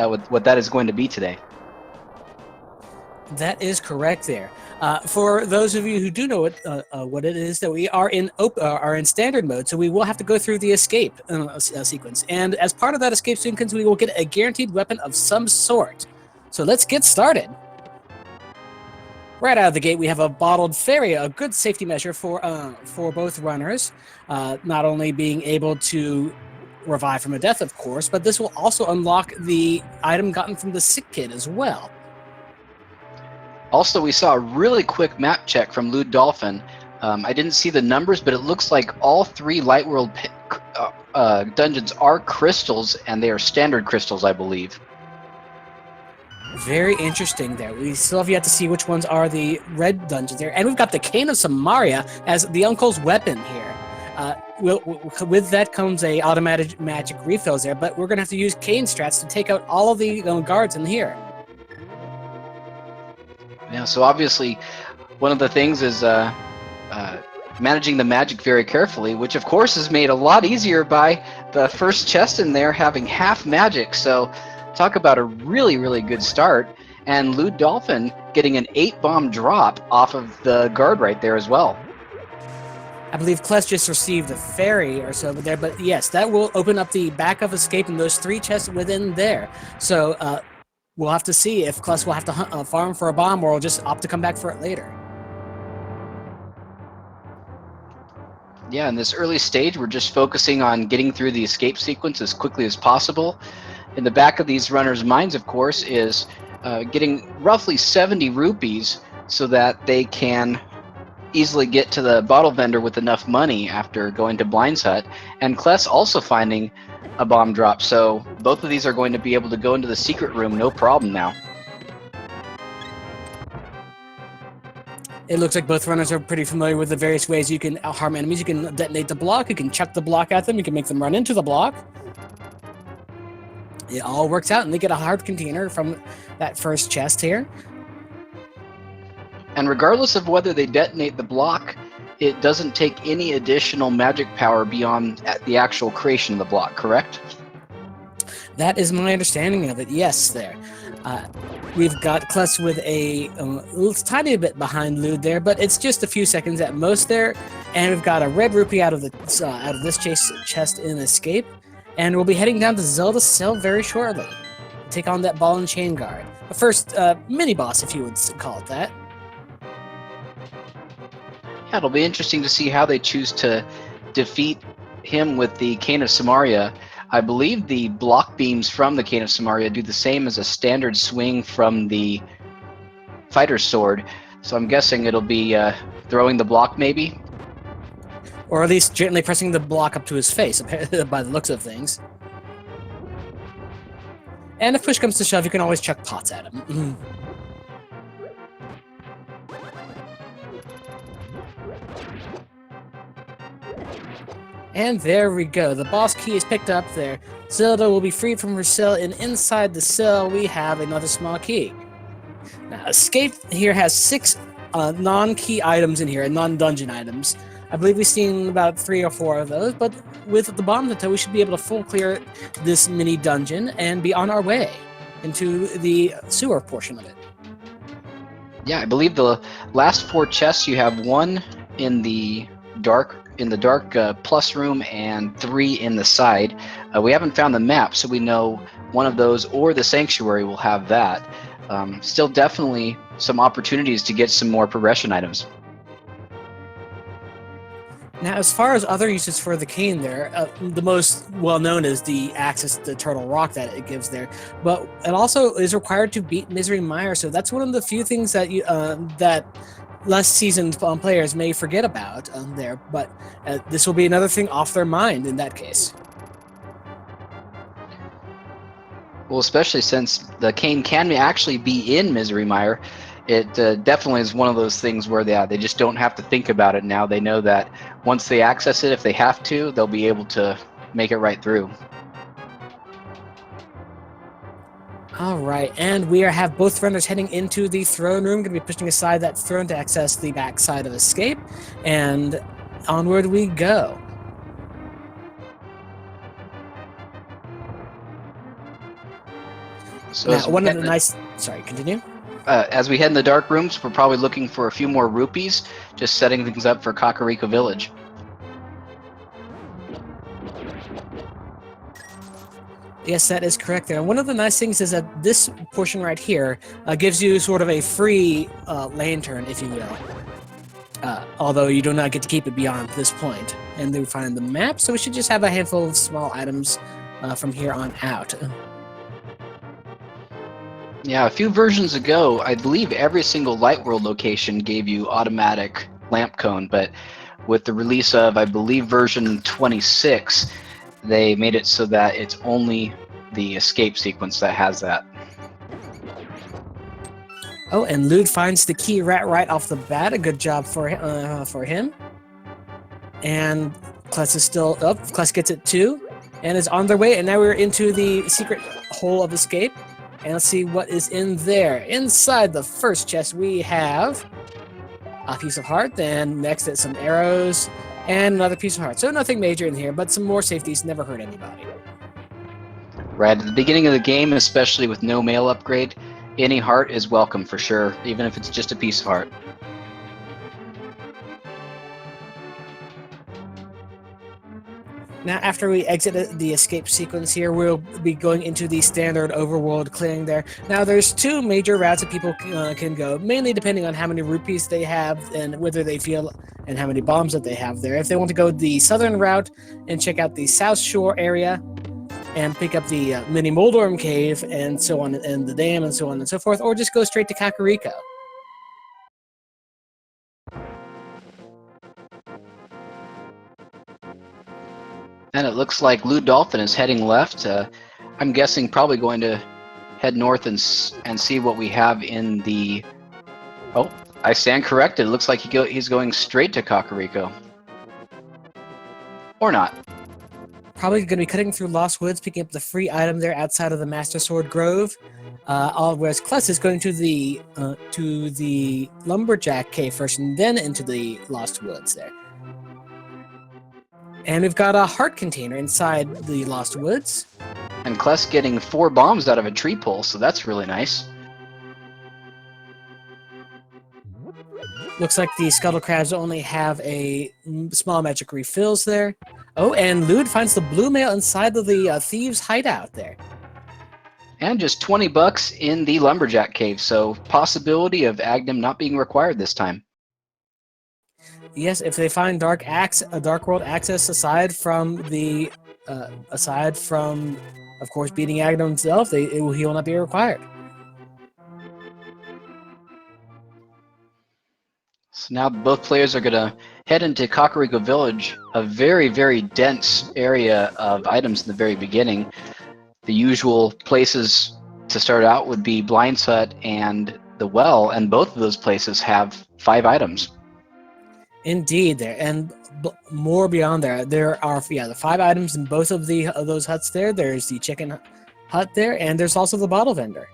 what that is going to be today. That is correct there. For those of you who do know what it is, that we are in standard mode, so we will have to go through the escape sequence. And as part of that escape sequence, we will get a guaranteed weapon of some sort. So let's get started. Right out of the gate, we have a bottled fairy, a good safety measure for both runners. Not only being able to revive from a death, of course, but this will also unlock the item gotten from the sick kid as well. Also, we saw a really quick map check from LewdDolphin. I didn't see the numbers, but it looks like all 3 Light World dungeons are crystals, and they are standard crystals, I believe. Very interesting there. We still have yet to see which ones are the red dungeons there. And we've got the Cane of Samaria as the uncle's weapon here. With that comes a automatic magic refills there, but we're going to have to use cane strats to take out all of the guards in here. Yeah, so obviously one of the things is managing the magic very carefully, which of course is made a lot easier by the first chest in there having half magic. So talk about a really, really good start. And LewdDolphin getting an 8-bomb drop off of the guard right there as well. I believe Kless just received a fairy or so over there, but yes, that will open up the back of escape and those 3 chests within there. So we'll have to see if Kless will have to farm for a bomb or will just opt to come back for it later. Yeah, in this early stage, we're just focusing on getting through the escape sequence as quickly as possible. In the back of these runners' minds, of course, is getting roughly 70 rupees so that they can easily get to the bottle vendor with enough money after going to Blind's Hut. And Kless also finding a bomb drop, so both of these are going to be able to go into the secret room no problem now. It looks like both runners are pretty familiar with the various ways you can harm enemies. You can detonate the block, you can chuck the block at them, you can make them run into the block. It all works out, and they get a hard container from that first chest here. And regardless of whether they detonate the block, it doesn't take any additional magic power beyond the actual creation of the block, correct? That is my understanding of it, yes, there. We've got Kless with a tiny bit behind Lewd there, but it's just a few seconds at most there. And we've got a red rupee out of this chest in escape. And we'll be heading down to Zelda's cell very shortly. Take on that ball and chain guard. The first mini-boss, if you would call it that. Yeah, it'll be interesting to see how they choose to defeat him with the Cane of Samaria. I believe the block beams from the Cane of Samaria do the same as a standard swing from the fighter's sword. So I'm guessing it'll be throwing the block maybe? Or at least gently pressing the block up to his face, by the looks of things. And if push comes to shove, you can always chuck pots at him. And there we go. The boss key is picked up there. Zelda will be freed from her cell, and inside the cell we have another small key. Now, escape here has 6 non-key items in here, and non-dungeon items. I believe we've seen about 3 or 4 of those, but with the bomb to we should be able to full clear this mini dungeon and be on our way into the sewer portion of it. Yeah, I believe the last 4 chests, you have 1 in the dark plus room and 3 in the side. We haven't found the map, so we know one of those or the sanctuary will have that. Still definitely some opportunities to get some more progression items. Now, as far as other uses for the cane there, the most well-known is the access to Turtle Rock that it gives there. But it also is required to beat Misery Mire, so that's one of the few things that that less seasoned players may forget about there. But this will be another thing off their mind in that case. Well, especially since the cane can actually be in Misery Mire, it definitely is one of those things where they just don't have to think about it now. They know that once they access it, if they have to, they'll be able to make it right through. All right, and we have both runners heading into the throne room. Going to be pushing aside that throne to access the back side of escape, and onward we go. So Now, one of the nice... Sorry, continue. As we head in the dark rooms, we're probably looking for a few more rupees, just setting things up for Kakariko Village. Yes, that is correct there. And one of the nice things is that this portion right here gives you sort of a free lantern, if you will. Although you do not get to keep it beyond this point. And then we find the map, so we should just have a handful of small items from here on out. Yeah, a few versions ago, I believe every single Light World location gave you automatic lamp cone, but with the release of, I believe, version 26, they made it so that it's only the escape sequence that has that. Oh, and Lewd finds the key right off the bat. A good job for him. And Kless is still up. Kless gets it too, and is on their way. And now we're into the secret hole of escape. And let's see what is in there. Inside the first chest, we have a piece of heart. Then next, it's some arrows and another piece of heart. So nothing major in here, but some more safeties never hurt anybody. Right at the beginning of the game, especially with no mail upgrade, any heart is welcome for sure, even if it's just a piece of heart. Now, after we exit the escape sequence here, we'll be going into the standard overworld clearing there. Now, there's two major routes that people can go, mainly depending on how many rupees they have and whether they feel and how many bombs that they have there. If they want to go the southern route and check out the South Shore area and pick up the mini Moldorm Cave and so on, and the dam and so on and so forth, or just go straight to Kakariko. And it looks like LewdDolphin is heading left. I'm guessing probably going to head north and see what we have in the... Oh, I stand corrected. It looks like he's going straight to Kakariko. Or not. Probably going to be cutting through Lost Woods, picking up the free item there outside of the Master Sword Grove. Whereas Kless is going to the Lumberjack Cave first, and then into the Lost Woods there. And we've got a heart container inside the Lost Woods. And Kless getting 4 bombs out of a tree pole, so that's really nice. Looks like the Scuttle Crabs only have a small magic refills there. Oh, and Lewd finds the blue mail inside of the Thieves hideout there. And just 20 bucks in the Lumberjack Cave, so possibility of Agnum not being required this time. Yes, if they find Dark World access aside from, of course, beating Agnum himself, he will not be required. So now both players are going to head into Kakariko Village, a very, very dense area of items in the very beginning. The usual places to start out would be Blind's Hut and the Well, and both of those places have 5 items. Indeed, there, and more beyond there. There are the 5 items in both of those huts there. There's the chicken hut there, and there's also the bottle vendor.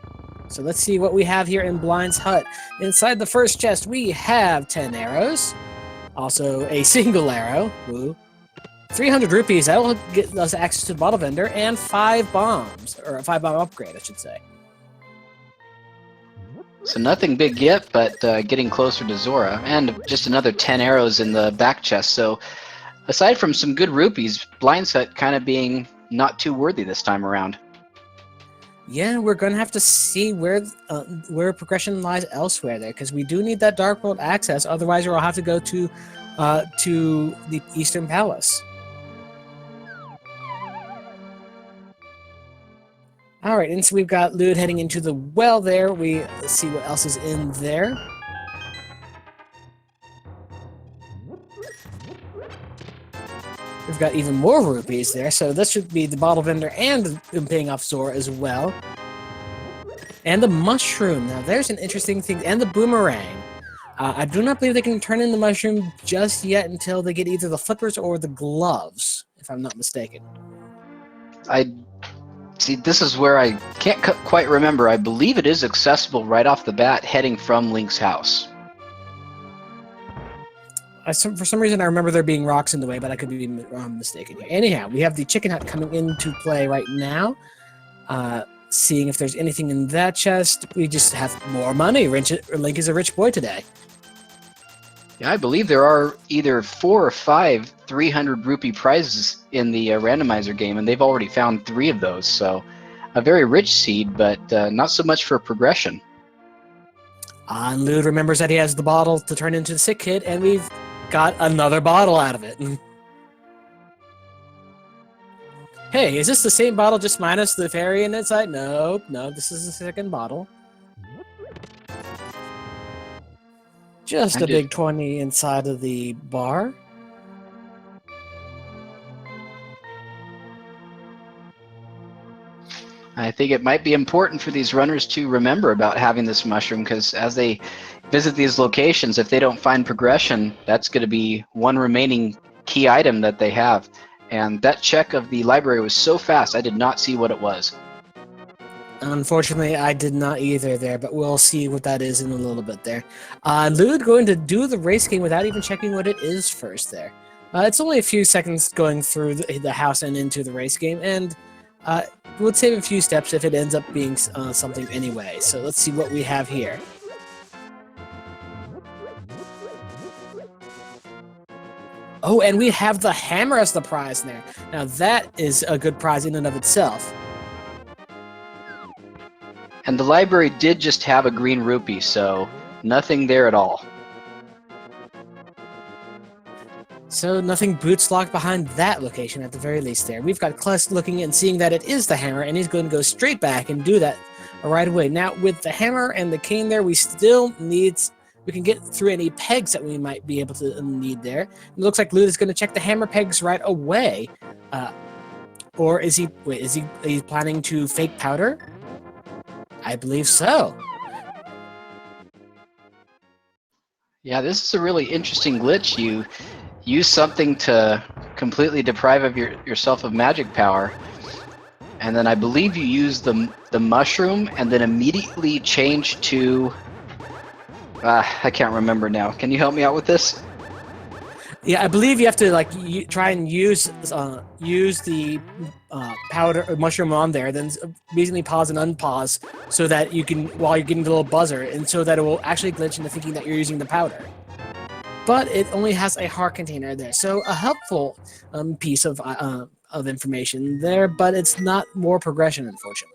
So let's see what we have here in Blind's Hut. Inside the first chest, we have 10 arrows. Also, a single arrow. Woo. 300 rupees. That will get us access to the bottle vendor, and 5 bombs, or a 5-bomb upgrade, I should say. So nothing big yet, but getting closer to Zora. And just another 10 arrows in the back chest. So aside from some good rupees, Blind's Hut kind of being not too worthy this time around. Yeah, we're going to have to see where progression lies elsewhere there, because we do need that Dark World access. Otherwise, we'll have to go to the Eastern Palace. All right, and so we've got Lewd heading into the well there. Let's see what else is in there. We've got even more rupees there, so this should be the bottle vendor and paying off Zora as well. And the mushroom. Now, there's an interesting thing. And the boomerang. I do not believe they can turn in the mushroom just yet until they get either the flippers or the gloves, if I'm not mistaken. See, this is where I can't quite remember. I believe it is accessible right off the bat heading from Link's house. For some reason, I remember there being rocks in the way, but I could be mistaken here. Anyhow, we have the chicken hut coming into play right now. seeing if there's anything in that chest. We just have more money. Link is a rich boy today. Yeah, I believe there are either 4 or 5 300 rupee prizes in the randomizer game, and they've already found 3 of those. So a very rich seed, but not so much for progression. And Lewd remembers that he has the bottle to turn into the sick kid, and we've got another bottle out of it. Hey, is this the same bottle just minus the fairy in inside? Nope, no, this is the second bottle. Just a big 20 inside of the bar. I think it might be important for these runners to remember about having this mushroom, because as they visit these locations, if they don't find progression, that's going to be one remaining key item that they have. And that check of the library was so fast, I did not see what it was. Unfortunately, I did not either there, but we'll see what that is in a little bit there. Lewd going to do the race game without even checking what it is first there. It's only a few seconds going through the house and into the race game, and we'll save a few steps if it ends up being something anyway. So let's see what we have here. Oh, and we have the hammer as the prize there. Now that is a good prize in and of itself. And the library did just have a green rupee, so nothing there at all. So nothing boots locked behind that location at the very least there. We've got Kless looking and seeing that it is the hammer, and he's going to go straight back and do that right away. Now, with the hammer and the cane there, we still need... We can get through any pegs that we might be able to need there. It looks like Lewd is going to check the hammer pegs right away. Or is he... Wait, is he planning to fake powder? I believe so. Yeah, this is a really interesting glitch. You use something to completely deprive of yourself of magic power, and then I believe you use the mushroom and then immediately change to... I can't remember now. Can you help me out with this? Yeah, I believe you have to try and use the powder or mushroom on there, then immediately pause and unpause so that you can, while you're getting the little buzzer, and so that it will actually glitch into thinking that you're using the powder. But it only has a heart container there, so a helpful piece of information there, but it's not more progression, unfortunately.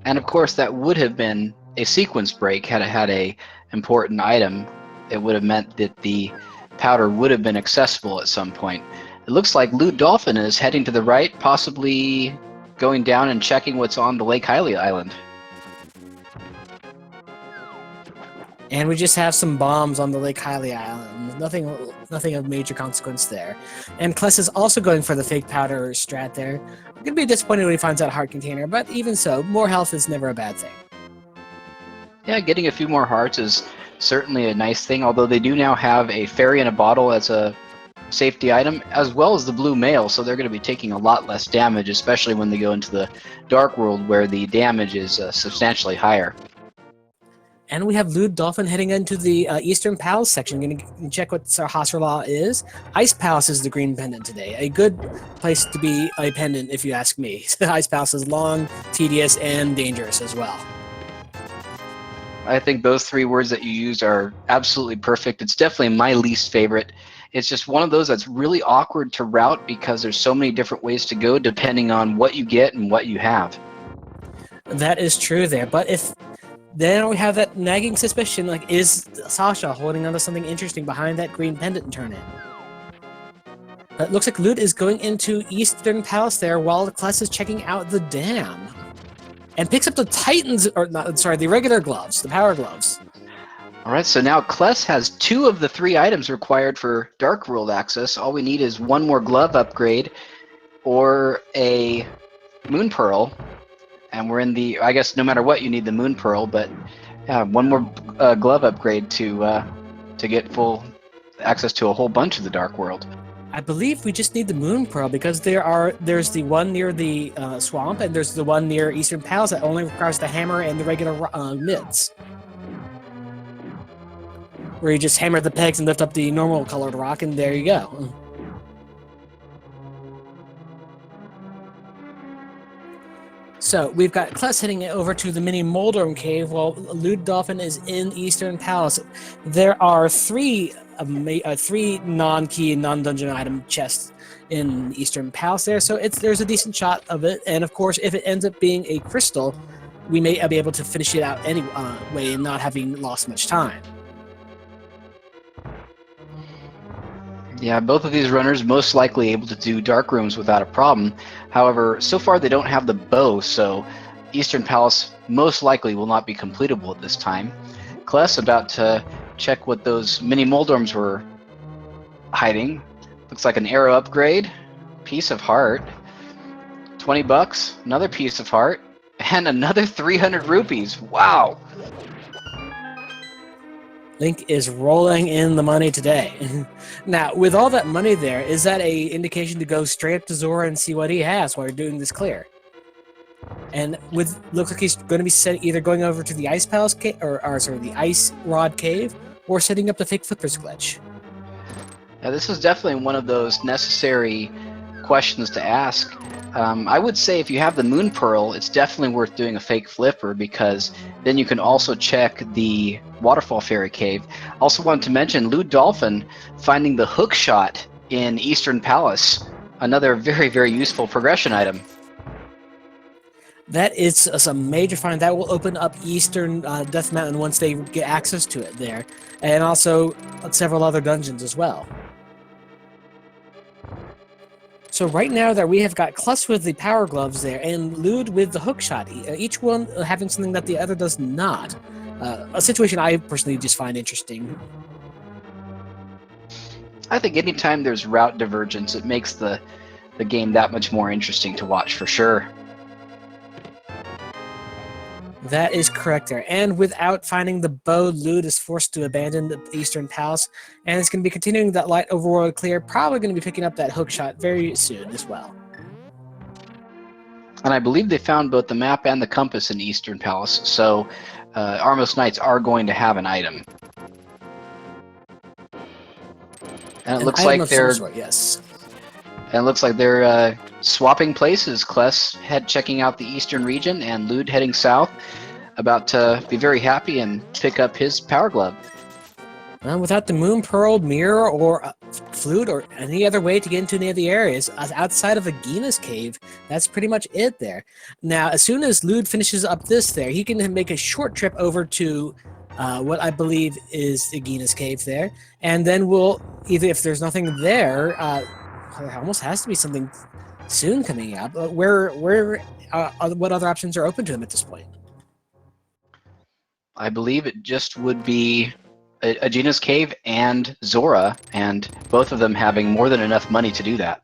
And of course, that would have been a sequence break had it had a important item. It would have meant that the powder would have been accessible at some point. It looks like LewdDolphin is heading to the right, possibly going down and checking what's on the Lake Hylia Island. And we just have some bombs on the Lake Hylia Island. Nothing of major consequence there. And Kless is also going for the fake powder strat there. I'm going to be disappointed when he finds that heart container, but even so, more health is never a bad thing. Yeah, getting a few more hearts is certainly a nice thing, although they do now have a fairy in a bottle as a safety item, as well as the blue mail, so they're going to be taking a lot less damage, especially when they go into the Dark World, where the damage is substantially higher. And we have LewdDolphin heading into the Eastern Palace section. Going to check what Hasrlaw is. Ice Palace is the green pendant today. A good place to be a pendant, if you ask me. Ice Palace is long, tedious, and dangerous as well. I think those 3 words that you used are absolutely perfect. It's definitely my least favorite. It's just one of those that's really awkward to route because there's so many different ways to go depending on what you get and what you have. That is true there, but then we have that nagging suspicion, like, is Sasha holding onto something interesting behind that green pendant turn-in? It looks like Lewd is going into Eastern Palace there while Kless is checking out the dam. And picks up the Titans, or not, sorry, the regular gloves, the power gloves. Alright, so now Kless has 2 of the 3 items required for Dark World access. All we need is 1 more glove upgrade or a Moon Pearl. And we're in the, I guess no matter what you need the Moon Pearl, but yeah, 1 more glove upgrade to get full access to a whole bunch of the Dark World. I believe we just need the Moon Pearl because there's the one near the swamp and there's the one near Eastern Palace that only requires the hammer and the regular mids. Where you just hammer the pegs and lift up the normal colored rock, and there you go. So we've got Kless heading over to the mini Moldorm Cave while LewdDolphin is in Eastern Palace. There are three non-key, non-dungeon item chests in Eastern Palace there, so there's a decent shot of it. And of course, if it ends up being a crystal, we may be able to finish it out anyway, and not having lost much time. Yeah, both of these runners most likely able to do dark rooms without a problem. However, so far they don't have the bow, so Eastern Palace most likely will not be completable at this time. Kless about to check what those mini Moldorms were hiding. Looks like an arrow upgrade, piece of heart, 20 bucks, another piece of heart, and another 300 rupees. Wow! Link is rolling in the money today. Now, with all that money there, is that a indication to go straight up to Zora and see what he has while you're doing this clear? And looks like he's going to be either going over to the Ice Palace cave, or sorry, the Ice Rod Cave, or setting up the fake flippers glitch. Now, this is definitely one of those necessary questions to ask. I would say if you have the Moon Pearl, it's definitely worth doing a fake flipper, because then you can also check the Waterfall Fairy Cave. Also wanted to mention LewdDolphin finding the hook shot in Eastern Palace, another very, very useful progression item. That is some major find. That will open up Eastern Death Mountain once they get access to it there, and also several other dungeons as well. So right now that we have got Kless with the power gloves there, and Lewd with the hookshot, each one having something that the other does not. A situation I personally just find interesting. I think anytime there's route divergence, it makes the game that much more interesting to watch for sure. That is correct there. And without finding the bow, Lewd is forced to abandon the Eastern Palace, and it's going to be continuing that light overworld clear, probably going to be picking up that hookshot very soon as well. And I believe they found both the map and the compass in Eastern Palace, so Armos Knights are going to have an item. And it looks like they're yes. And it looks like they're swapping places. Kless checking out the eastern region, and Lewd heading south, about to be very happy and pick up his power glove. Without the Moon Pearl, Mirror, or Flute, or any other way to get into any of the areas outside of Agina's cave, that's pretty much it there. Now, as soon as Lewd finishes up this there, he can make a short trip over to what I believe is Agina's cave there, and then we'll either, if there's nothing there, there almost has to be something soon coming up. What other options are open to him at this point? I believe it just would be Agina's cave and Zora, and both of them having more than enough money to do that.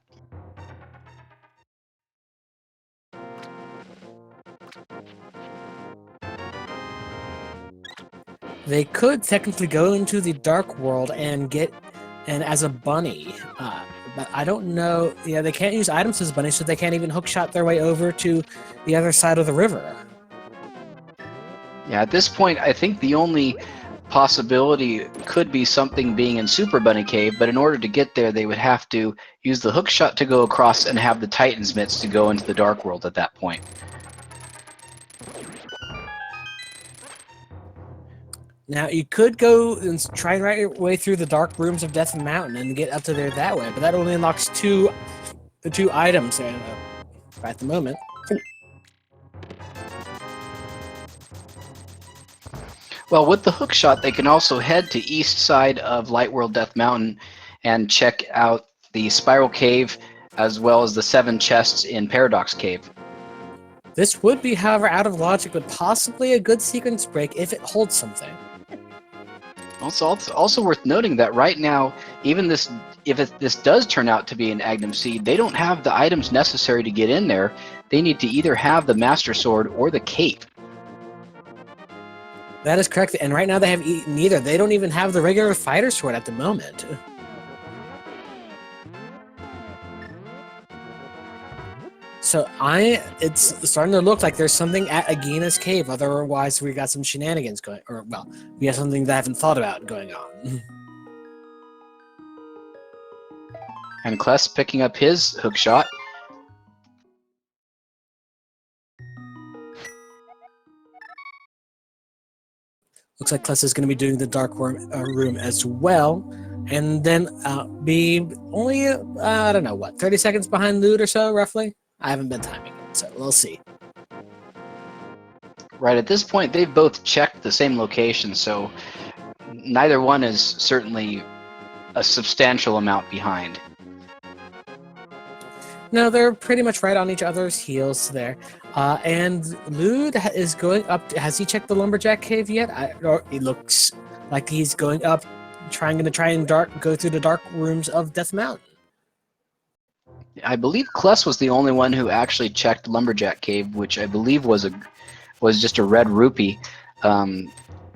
They could technically go into the Dark World and as a bunny, but I don't know. Yeah, they can't use items as bunnies, so they can't even hookshot their way over to the other side of the river. Yeah, at this point, I think the only possibility could be something being in Super Bunny Cave, but in order to get there, they would have to use the hookshot to go across and have the Titan's Mitts to go into the Dark World at that point. Now, you could go and try and ride your way through the dark rooms of Death Mountain and get up to there that way, but that only unlocks the two items there at the moment. Well, with the hookshot, they can also head to east side of Light World Death Mountain and check out the Spiral Cave, as well as the 7 chests in Paradox Cave. This would be, however, out of logic, but possibly a good sequence break if it holds something. It's also worth noting that right now, even this does turn out to be an Agnum Seed, they don't have the items necessary to get in there. They need to either have the Master Sword or the Cape. That is correct, and right now they have neither. They don't even have the regular fighter sword at the moment. So it's starting to look like there's something at Agina's cave. Otherwise, we got some shenanigans going, or well, we have something that I haven't thought about going on. And Kless picking up his hookshot. Looks like Kless is going to be doing the dark room as well. And then be only, I don't know, what, 30 seconds behind Lewd or so, roughly? I haven't been timing it, so we'll see. Right, at this point, they've both checked the same location, so neither one is certainly a substantial amount behind. No, they're pretty much right on each other's heels there. And Lewd is going up. Has he checked the lumberjack cave yet? Or it looks like he's going up, going to try and go through the dark rooms of Death Mountain. I believe Kless was the only one who actually checked lumberjack cave, which I believe was just a red rupee.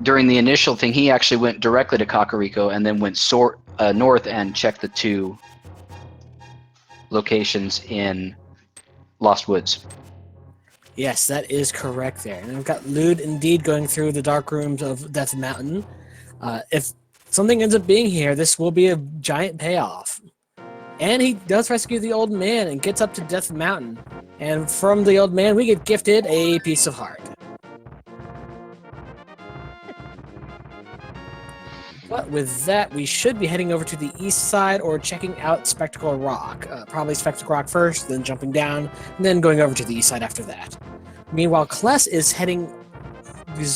During the initial thing, he actually went directly to Kakariko and then went north and checked the 2 locations in Lost Woods. Yes, that is correct there. And we've got Lewd indeed going through the dark rooms of Death Mountain. If something ends up being here, this will be a giant payoff. And he does rescue the old man and gets up to Death Mountain. And from the old man, we get gifted a piece of heart. But with that, we should be heading over to the east side or checking out Spectacle Rock. Probably Spectacle Rock first, then jumping down, and then going over to the east side after that. Meanwhile, Kless is heading...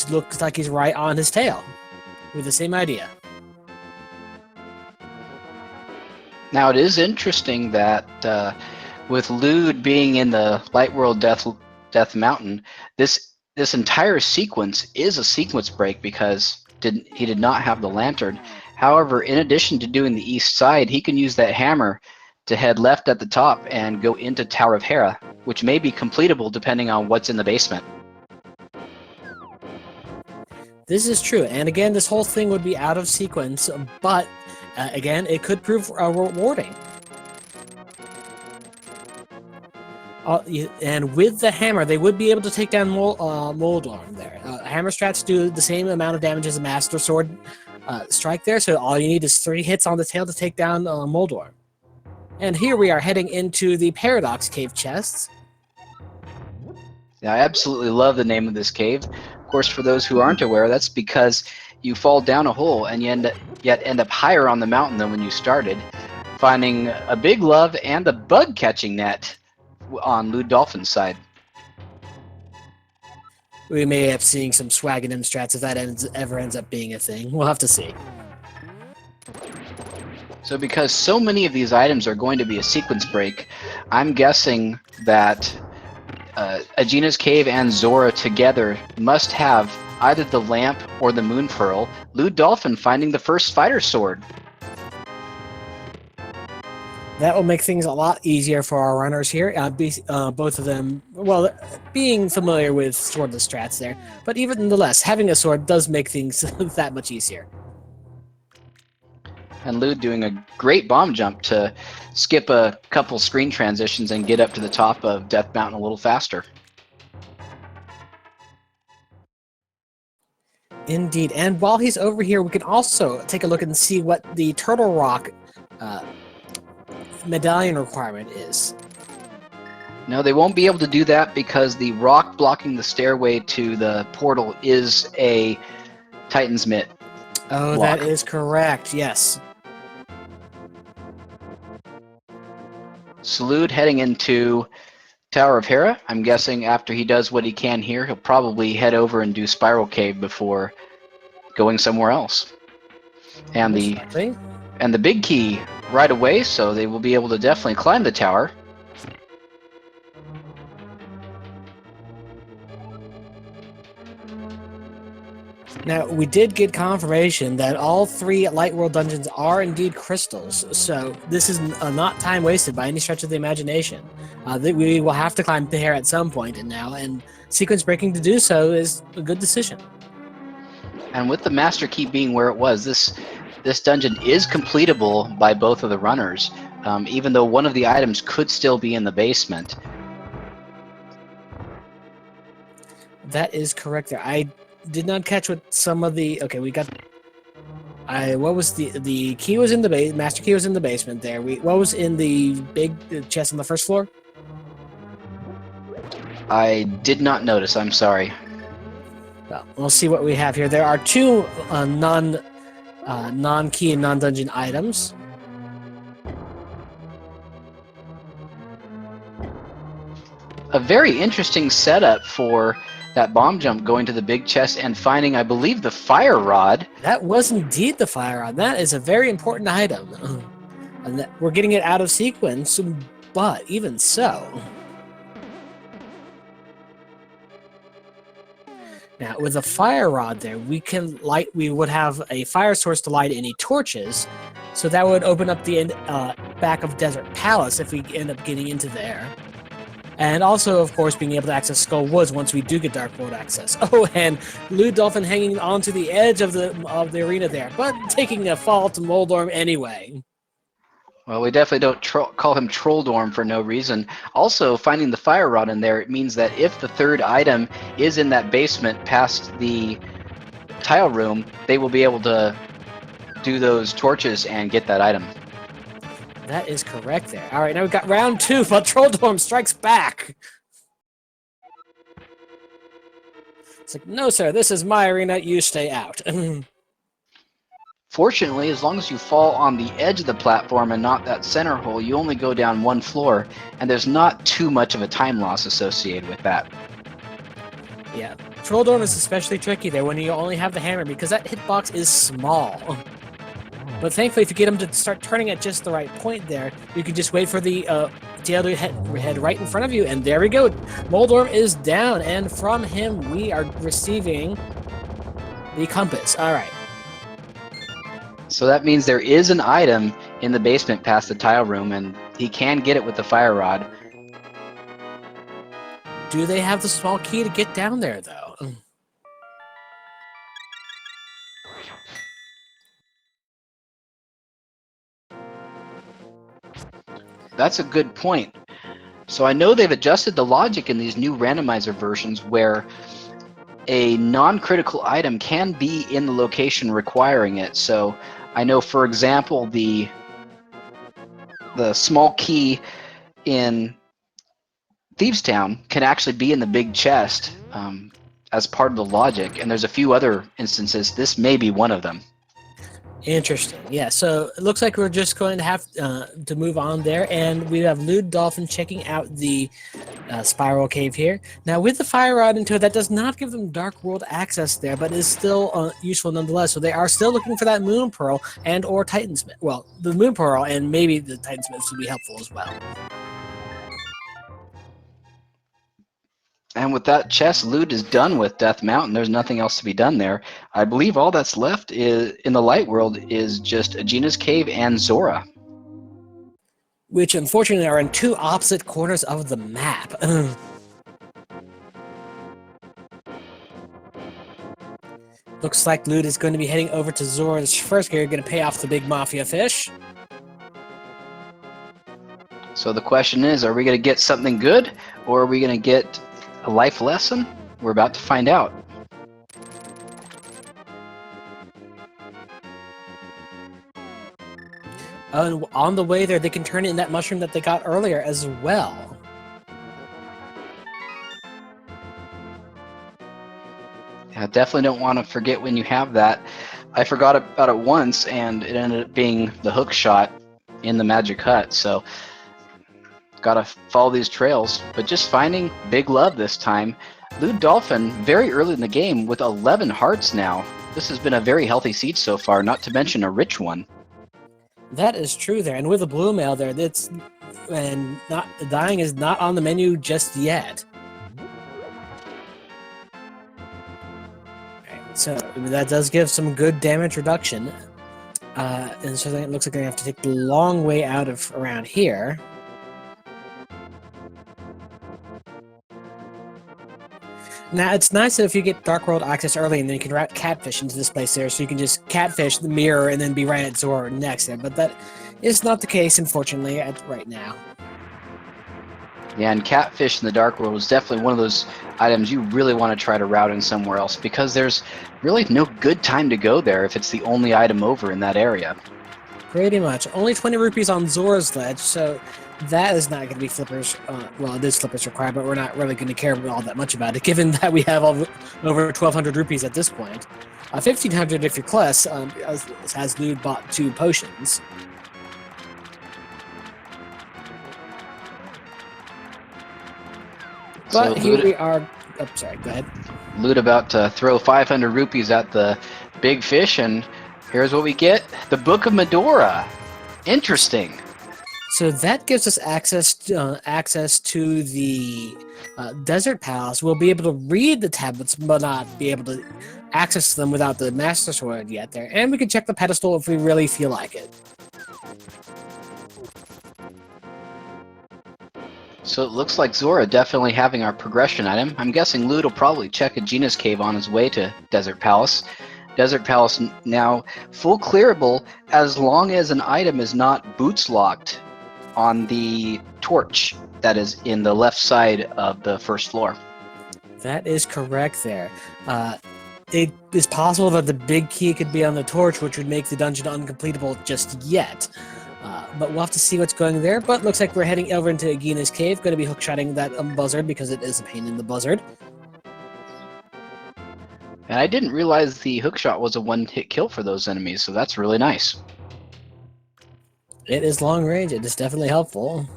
looks like he's right on his tail, with the same idea. Now, it is interesting that with Lewd being in the Light World Death Mountain, this entire sequence is a sequence break because he did not have the lantern. However, in addition to doing the east side, he can use that hammer to head left at the top and go into Tower of Hera, which may be completable depending on what's in the basement. This is true, and again, this whole thing would be out of sequence, but again, it could prove rewarding. And with the hammer, they would be able to take down Moldorm there. Hammer strats do the same amount of damage as a Master Sword strike there, so all you need is 3 hits on the tail to take down Moldorm. And here we are heading into the Paradox Cave chests. Yeah, I absolutely love the name of this cave. Of course, for those who aren't aware, that's because you fall down a hole and you end up higher on the mountain than when you started, finding a big love and a bug-catching net on LewdDolphin's side. We may have seeing some swag in them strats if that ever ends up being a thing. We'll have to see. So because so many of these items are going to be a sequence break, I'm guessing that Aegina's Cave and Zora together must have either the lamp or the moon pearl. LewdDolphin finding the first spider sword. That will make things a lot easier for our runners here. Both of them, well, being familiar with swordless strats there, but even nonetheless, having a sword does make things that much easier. And Lewd doing a great bomb jump to skip a couple screen transitions and get up to the top of Death Mountain a little faster. Indeed, and while he's over here, we can also take a look and see what the Turtle Rock medallion requirement is. No, they won't be able to do that because the rock blocking the stairway to the portal is a Titan's Mitt. Oh, block. That is correct, yes. Lewd heading into Tower of Hera. I'm guessing after he does what he can here, he'll probably head over and do Spiral Cave before going somewhere else. And the big key right away, so they will be able to definitely climb the tower. Now, we did get confirmation that all 3 Light World dungeons are indeed crystals, so this is not time wasted by any stretch of the imagination. We will have to climb the Hera at some point now, and sequence breaking to do so is a good decision. And with the Master Key being where it was, this dungeon is completable by both of the runners, even though one of the items could still be in the basement. That is correct there. I did not catch what some of the... Okay, we got... what was the key was in the Master Key was in the basement there. What was in the big chest on the first floor? I did not notice, I'm sorry. Well, we'll see what we have here. There are two non-key and non-dungeon items. A very interesting setup for that bomb jump, going to the big chest and finding, I believe, the fire rod. That was indeed the fire rod. That is a very important item. And that we're getting it out of sequence, but even so. Now, with a fire rod there, we would have a fire source to light any torches, so that would open up the back of Desert Palace if we end up getting into there. And also, of course, being able to access Skull Woods once we do get Dark World access. Oh, and LewdDolphin hanging onto the edge of the arena there, but taking a fall to Moldorm anyway. Well, we definitely don't call him Trolldorm for no reason. Also, finding the fire rod in there, it means that if the third item is in that basement past the tile room, they will be able to do those torches and get that item. That is correct there. All right, now we've got round 2, but Trolldorm strikes back. It's like, no, sir, this is my arena. You stay out. Fortunately, as long as you fall on the edge of the platform and not that center hole, you only go down one floor, and there's not too much of a time loss associated with that. Yeah, Trolldorm is especially tricky there when you only have the hammer, because that hitbox is small. But thankfully, if you get him to start turning at just the right point there, you can just wait for the tail to head right in front of you, and there we go. Moldorm is down, and from him, we are receiving the compass. All right. So that means there is an item in the basement past the tile room, and he can get it with the fire rod. Do they have the small key to get down there, though? That's a good point. So I know they've adjusted the logic in these new randomizer versions where a non-critical item can be in the location requiring it. So I know, for example, the small key in Thieves Town can actually be in the big chest as part of the logic, and there's a few other instances. This may be one of them. Interesting. Yeah, so it looks like we're just going to have to move on there, and we have LewdDolphin checking out the spiral cave here. Now, with the fire rod into it, that does not give them Dark World access there, but is still useful nonetheless. So they are still looking for that Moon Pearl and or Titansmith. Well, the Moon Pearl and maybe the Titansmith would be helpful as well. And with that chest, Lewd is done with Death Mountain. There's nothing else to be done there. I believe all that's left in the light world is just Aegina's Cave and Zora. Which, unfortunately, are in two opposite corners of the map. Looks like Lewd is going to be heading over to Zora's first. You're going to pay off the big mafia fish. So the question is, are we going to get something good, or are we going to get a life lesson? We're about to find out. On the way there, they can turn in that mushroom that they got earlier as well. Yeah, definitely don't want to forget when you have that. I forgot about it once, and it ended up being the hook shot in the magic hut. So gotta follow these trails, but just finding Big Love this time. LewdDolphin very early in the game with 11 hearts now. This has been a very healthy siege so far, not to mention a rich one. That is true there, and with the blue mail there, dying is not on the menu just yet. Right, so that does give some good damage reduction, and so then it looks like they're gonna have to take the long way out of around here. Now, it's nice that if you get Dark World access early, and then you can route Catfish into this place there, so you can just Catfish the mirror and then be right at Zora next there. But that is not the case, unfortunately, right now. Yeah, and Catfish in the Dark World is definitely one of those items you really want to try to route in somewhere else, because there's really no good time to go there if it's the only item over in that area. Pretty much. Only 20 rupees on Zora's ledge, so That is not going to be Flipper's. Well, it is Flipper's requirement. We're not really going to care all that much about it, given that we have over 1,200 rupees at this point. 1,500 if you're Kless, has Lewd bought 2 potions. But So here we are. Oh, sorry, go ahead. Lewd about to throw 500 rupees at the big fish, and here's what we get. The Book of Medora. Interesting. So that gives us access to the Desert Palace. We'll be able to read the tablets, but not be able to access them without the Master Sword yet there. And we can check the pedestal if we really feel like it. So it looks like Zora definitely having our progression item. I'm guessing Lewd will probably check Aegina's cave on his way to Desert Palace. Desert Palace now full clearable as long as an item is not boots locked on the torch that is in the left side of the first floor. That is correct there. It is possible that the big key could be on the torch, which would make the dungeon uncompletable just yet. But we'll have to see what's going there. But looks like we're heading over into Aegina's cave. Going to be hookshotting that buzzard because it is a pain in the buzzard. And I didn't realize the hookshot was a one-hit kill for those enemies, so that's really nice. It is long range. It is definitely helpful.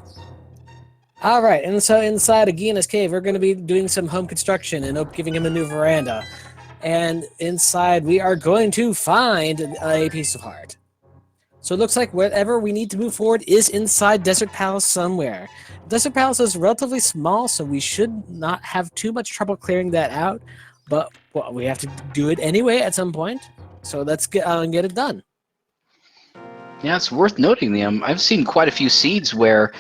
All right, and so inside Aegina's cave, we're going to be doing some home construction and giving him a new veranda. And inside, we are going to find a piece of heart. So it looks like whatever we need to move forward is inside Desert Palace somewhere. Desert Palace is relatively small, so we should not have too much trouble clearing that out. But well, we have to do it anyway at some point. So let's get it done. Yeah, it's worth noting them. I've seen quite a few seeds where,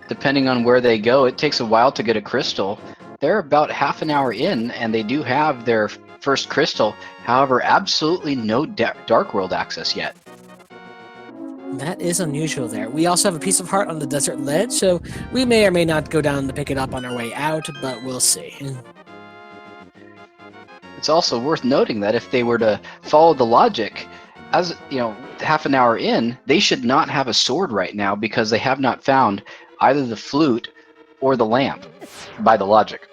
depending on where they go, it takes a while to get a crystal. They're about half an hour in, and they do have their first crystal. However, absolutely no Dark World access yet. That is unusual there. We also have a piece of heart on the desert ledge, so we may or may not go down to pick it up on our way out, but we'll see. It's also worth noting that if they were to follow the logic, as you know, half an hour in, they should not have a sword right now because they have not found either the flute or the lamp by the logic.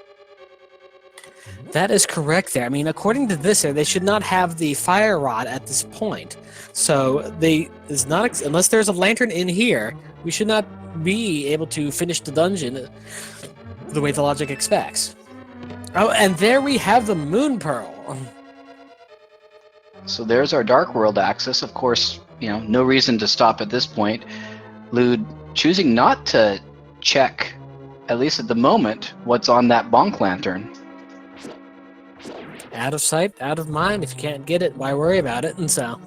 That is correct there. I mean, according to this, they should not have the fire rod at this point. So unless there's a lantern in here, we should not be able to finish the dungeon the way the logic expects. Oh, and there we have the Moon Pearl. So there's our Dark World access. Of course, no reason to stop at this point. Lewd choosing not to check, at least at the moment, what's on that bonk lantern. Out of sight, out of mind. If you can't get it, why worry about it? And so...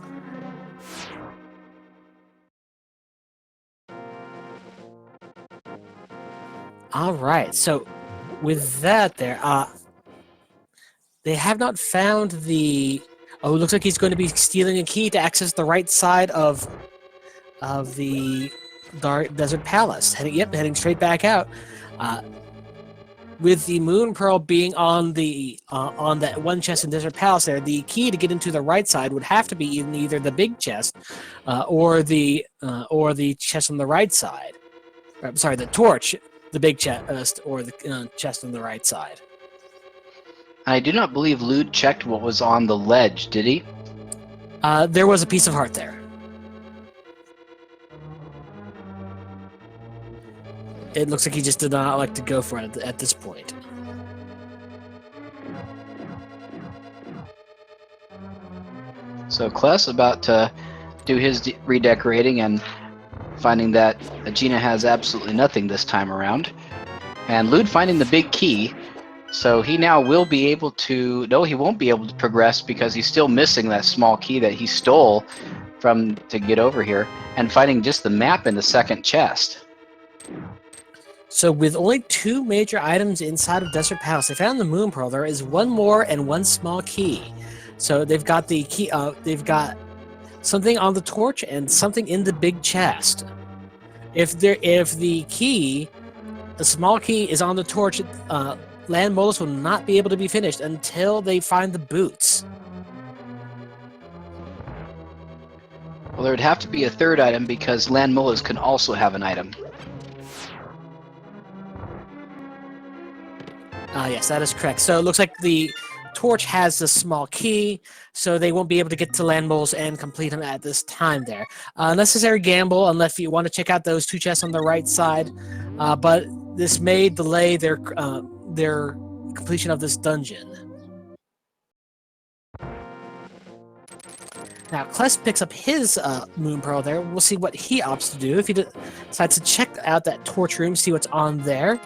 All right, so with that there, they have not found the... Oh, it looks like he's going to be stealing a key to access the right side of the Desert Palace. Heading straight back out. With the Moon Pearl being on that one chest in Desert Palace there, the key to get into the right side would have to be in either the big chest or the chest on the right side. I'm sorry, the torch, the big chest, or the chest on the right side. I do not believe Lewd checked what was on the ledge, did he? There was a piece of heart there. It looks like he just did not like to go for it at this point. So Kless about to do his redecorating and finding that Aegina has absolutely nothing this time around. And Lewd finding the big key. So he now will be able to... No, he won't be able to progress because he's still missing that small key that he stole to get over here. And finding just the map in the second chest. So with only 2 major items inside of Desert Palace, they found the Moon Pearl. There is 1 more and 1 small key. So they've got the key. They've got something on the torch and something in the big chest. If the small key is on the torch, Land Molus will not be able to be finished until they find the boots. Well, there would have to be a third item because Land Molus can also have an item. Yes, that is correct. So it looks like the torch has a small key, so they won't be able to get to land moles and complete them at this time there. Unnecessary gamble unless you want to check out those two chests on the right side, but this may delay their completion of this dungeon. Now, Kless picks up his Moon Pearl there. We'll see what he opts to do. If he decides to check out that torch room, see what's on there.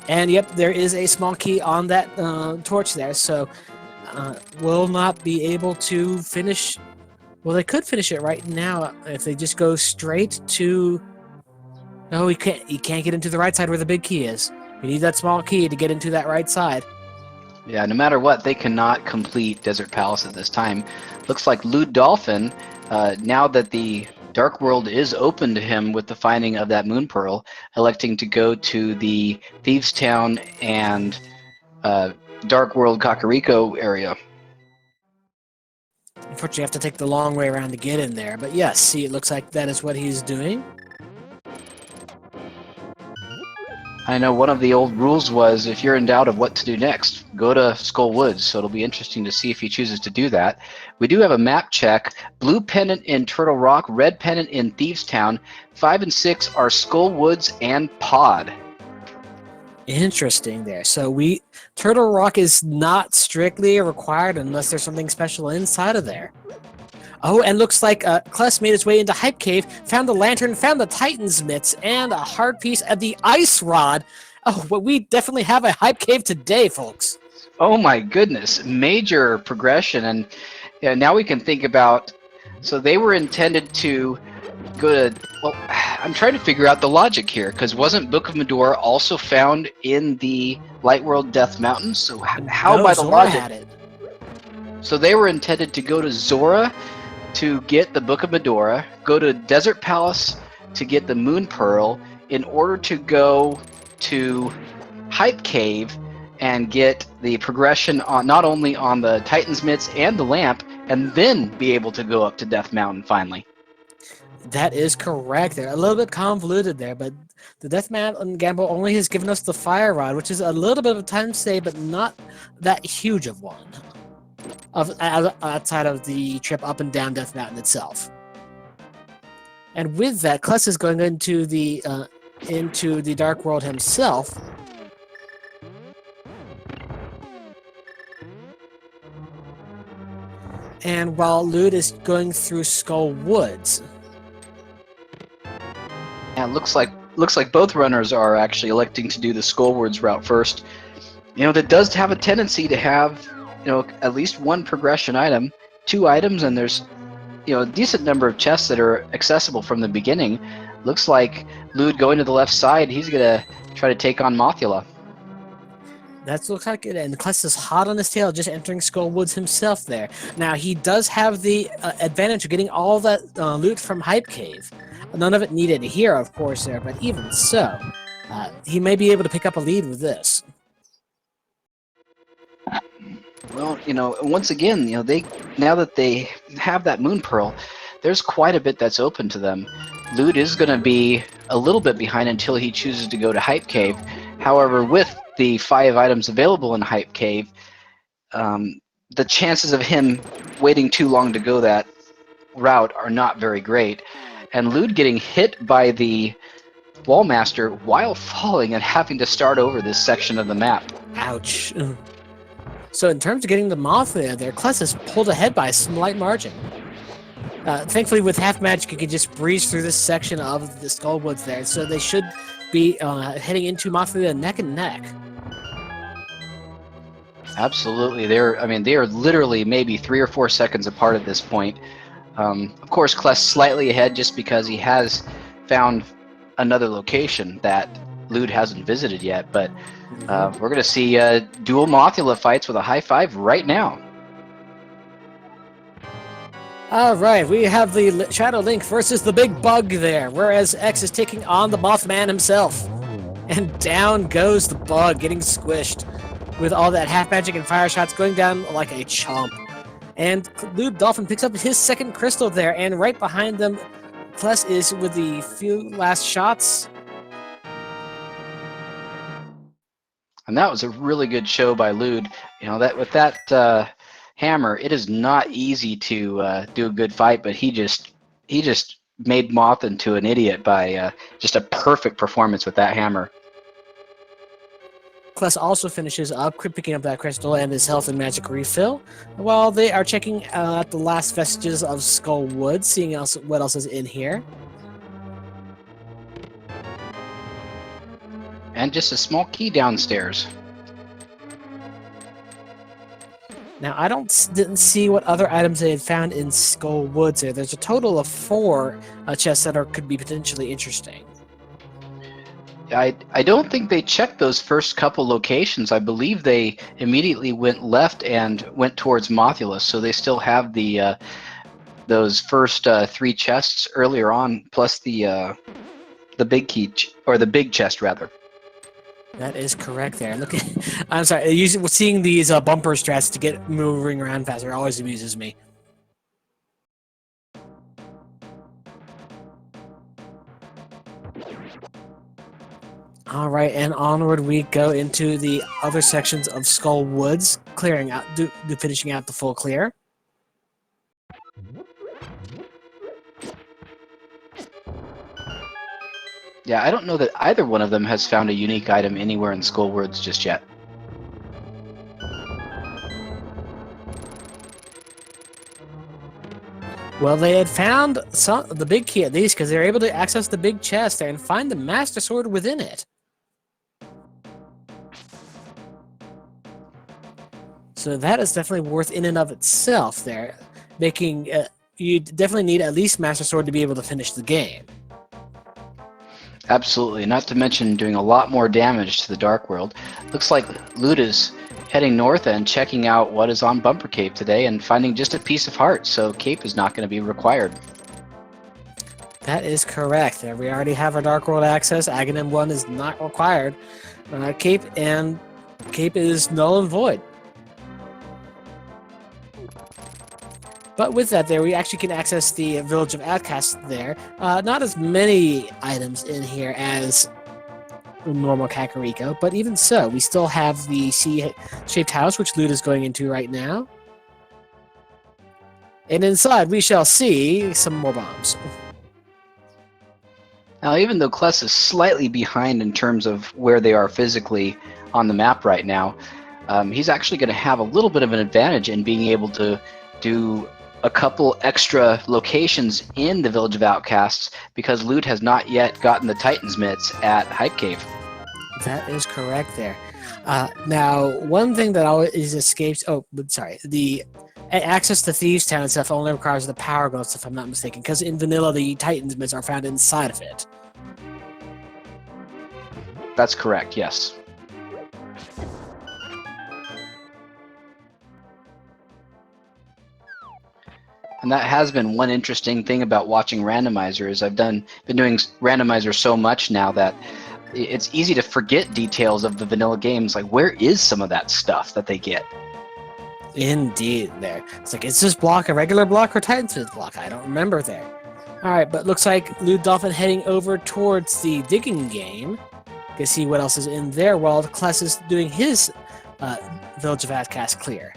And yep, there is a small key on that torch there, so will not be able to finish. Well, they could finish it right now if they just go straight to. No, he can't. He can't get into the right side where the big key is. You need that small key to get into that right side. Yeah, no matter what, they cannot complete Desert Palace at this time. Looks like LewdDolphin, now that the Dark World is open to him with the finding of that Moon Pearl, electing to go to the Thieves Town and Dark World Kakariko area. Unfortunately, you have to take the long way around to get in there. But yes, see, it looks like that is what he's doing. I know one of the old rules was if you're in doubt of what to do next, go to Skull Woods, so it'll be interesting to see if he chooses to do that. We do have a map check. Blue pennant in Turtle Rock, red pennant in Thieves Town. 5 and 6 are Skull Woods and Pod. Interesting there. So Turtle Rock is not strictly required unless there's something special inside of there. Oh, and looks like Kless made his way into Hype Cave, found the lantern, found the Titan's mitts, and a hard piece of the ice rod. Oh, well, we definitely have a Hype Cave today, folks. Oh my goodness, major progression. And now we can think about, so they were intended to go to, well, I'm trying to figure out the logic here, because wasn't Book of Medora also found in the Light World Death Mountains? So how by the Zora logic? had it. So they were intended to go to Zora to get the Book of Medora, go to Desert Palace to get the Moon Pearl, in order to go to Hype Cave and get the progression on not only on the Titan's Mitts and the lamp, and then be able to go up to Death Mountain finally. That is correct there. A little bit convoluted there, but the Death Mountain gamble only has given us the Fire Rod, which is a little bit of a time save, but not that huge of one. Outside of the trip up and down Death Mountain itself. And with that, Kless is going into the Dark World himself. And while Lewd is going through Skull Woods. Yeah, looks like both runners are actually electing to do the Skull Woods route first. You know, that does have a tendency to have, you know, at least one progression item, 2 items, and there's, you know, a decent number of chests that are accessible from the beginning. Looks like Lewd going to the left side, he's gonna try to take on Mothula. That looks like it, and Kless is hot on his tail, just entering Skull Woods himself there. Now, he does have the advantage of getting all that loot from Hype Cave. None of it needed here, of course, there, but even so, he may be able to pick up a lead with this. Well, you know, once again, you know, now that they have that Moon Pearl, there's quite a bit that's open to them. Lewd is going to be a little bit behind until he chooses to go to Hype Cave. However, with the 5 items available in Hype Cave, the chances of him waiting too long to go that route are not very great. And Lewd getting hit by the Wallmaster while falling and having to start over this section of the map. Ouch. So in terms of getting the Mothula there, Kless is pulled ahead by a slight margin. Thankfully, with half magic, you can just breeze through this section of the Skull Woods there, so they should be heading into Mothula neck and neck. Absolutely, they are literally maybe 3 or 4 seconds apart at this point. Of course, Kless slightly ahead just because he has found another location that Lewd hasn't visited yet, but we're going to see dual Mothula fights with a high 5 right now. Alright, we have the Shadow Link versus the Big Bug there, whereas X is taking on the Mothman himself. And down goes the Bug, getting squished, with all that half magic and fire shots going down like a chomp. And LewdDolphin picks up his second crystal there, and right behind them, Kless is with the few last shots. And that was a really good show by Lewd. You know, that with that hammer, it is not easy to do a good fight, but he just made Moth into an idiot by just a perfect performance with that hammer. Kless also finishes up, picking up that crystal and his health and magic refill, while they are checking out the last vestiges of Skull Wood, seeing what else is in here. And just a small key downstairs. Now, I didn't see what other items they had found in Skull Woods there. There's a total of 4 chests that could be potentially interesting. I don't think they checked those first couple locations. I believe they immediately went left and went towards Mothulus, so they still have the those first 3 chests earlier on, plus the big key or the big chest rather. That is correct there. Look, I'm sorry. Seeing these bumper strats to get moving around faster always amuses me. All right, and onward we go into the other sections of Skull Woods, clearing out, finishing out the full clear. Yeah, I don't know that either one of them has found a unique item anywhere in Skull Woods just yet. Well, they had found the big key at least, because they were able to access the big chest there and find the Master Sword within it. So that is definitely worth in and of itself there, making you definitely need at least Master Sword to be able to finish the game. Absolutely, not to mention doing a lot more damage to the Dark World. Looks like Lewd is heading north and checking out what is on Bumper Cape today and finding just a piece of heart, so Cape is not going to be required. That is correct. We already have our Dark World access. Aghanim 1 is not required. Cape is null and void. But with that there, we actually can access the Village of Outcasts there. Not as many items in here as normal Kakariko, but even so, we still have the C-shaped house, which Lewd is going into right now. And inside, we shall see some more bombs. Now, even though Kless is slightly behind in terms of where they are physically on the map right now, he's actually going to have a little bit of an advantage in being able to do a couple extra locations in the Village of Outcasts because Lewd has not yet gotten the Titan's Mitts at Hype Cave. That is correct there. Now, one thing that always escapes... Oh, sorry. The access to Thieves Town and stuff only requires the Power Ghost, if I'm not mistaken, because in vanilla, the Titan's Mitts are found inside of it. That's correct, yes. And that has been one interesting thing about watching Randomizer is I've been doing Randomizer so much now that it's easy to forget details of the vanilla games. Like, where is some of that stuff that they get? Indeed, there. It's like, is this block a regular block or Titan's Mitts block? I don't remember there. All right, but looks like LewdDolphin heading over towards the digging game. Can see what else is in there while Kless is doing his Village of Outcasts clear.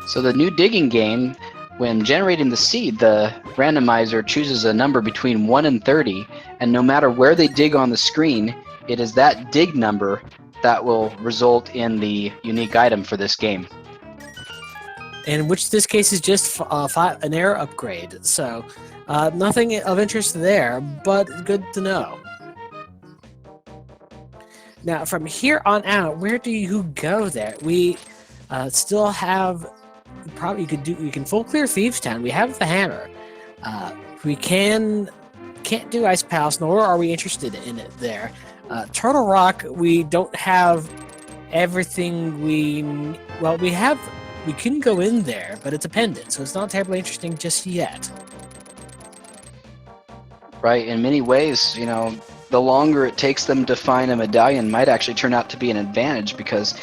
So the new digging game, when generating the seed, the randomizer chooses a number between 1 and 30, and no matter where they dig on the screen, it is that dig number that will result in the unique item for this game. In which this case is just an air upgrade, so nothing of interest there, but good to know. Now, from here on out, where do you go there? We still have... Probably you can full clear Thieves Town. We have the hammer. We can't do Ice Palace, nor are we interested in it there. Turtle Rock, we don't have everything we can go in there, but it's a pendant, so it's not terribly interesting just yet. Right, in many ways, you know, the longer it takes them to find a medallion might actually turn out to be an advantage because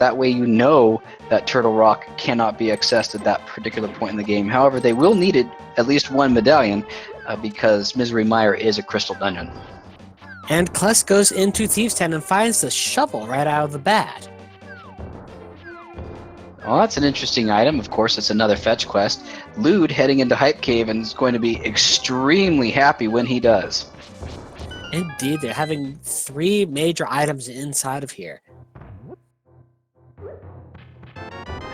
that way you know that Turtle Rock cannot be accessed at that particular point in the game. However, they will need at least one medallion. because Misery Mire is a crystal dungeon. And Kless goes into Thieves' Town and finds the shovel right out of the bat. Well, that's an interesting item. Of course, it's another fetch quest. Lewd heading into Hype Cave and is going to be extremely happy when he does. Indeed, they're having 3 major items inside of here.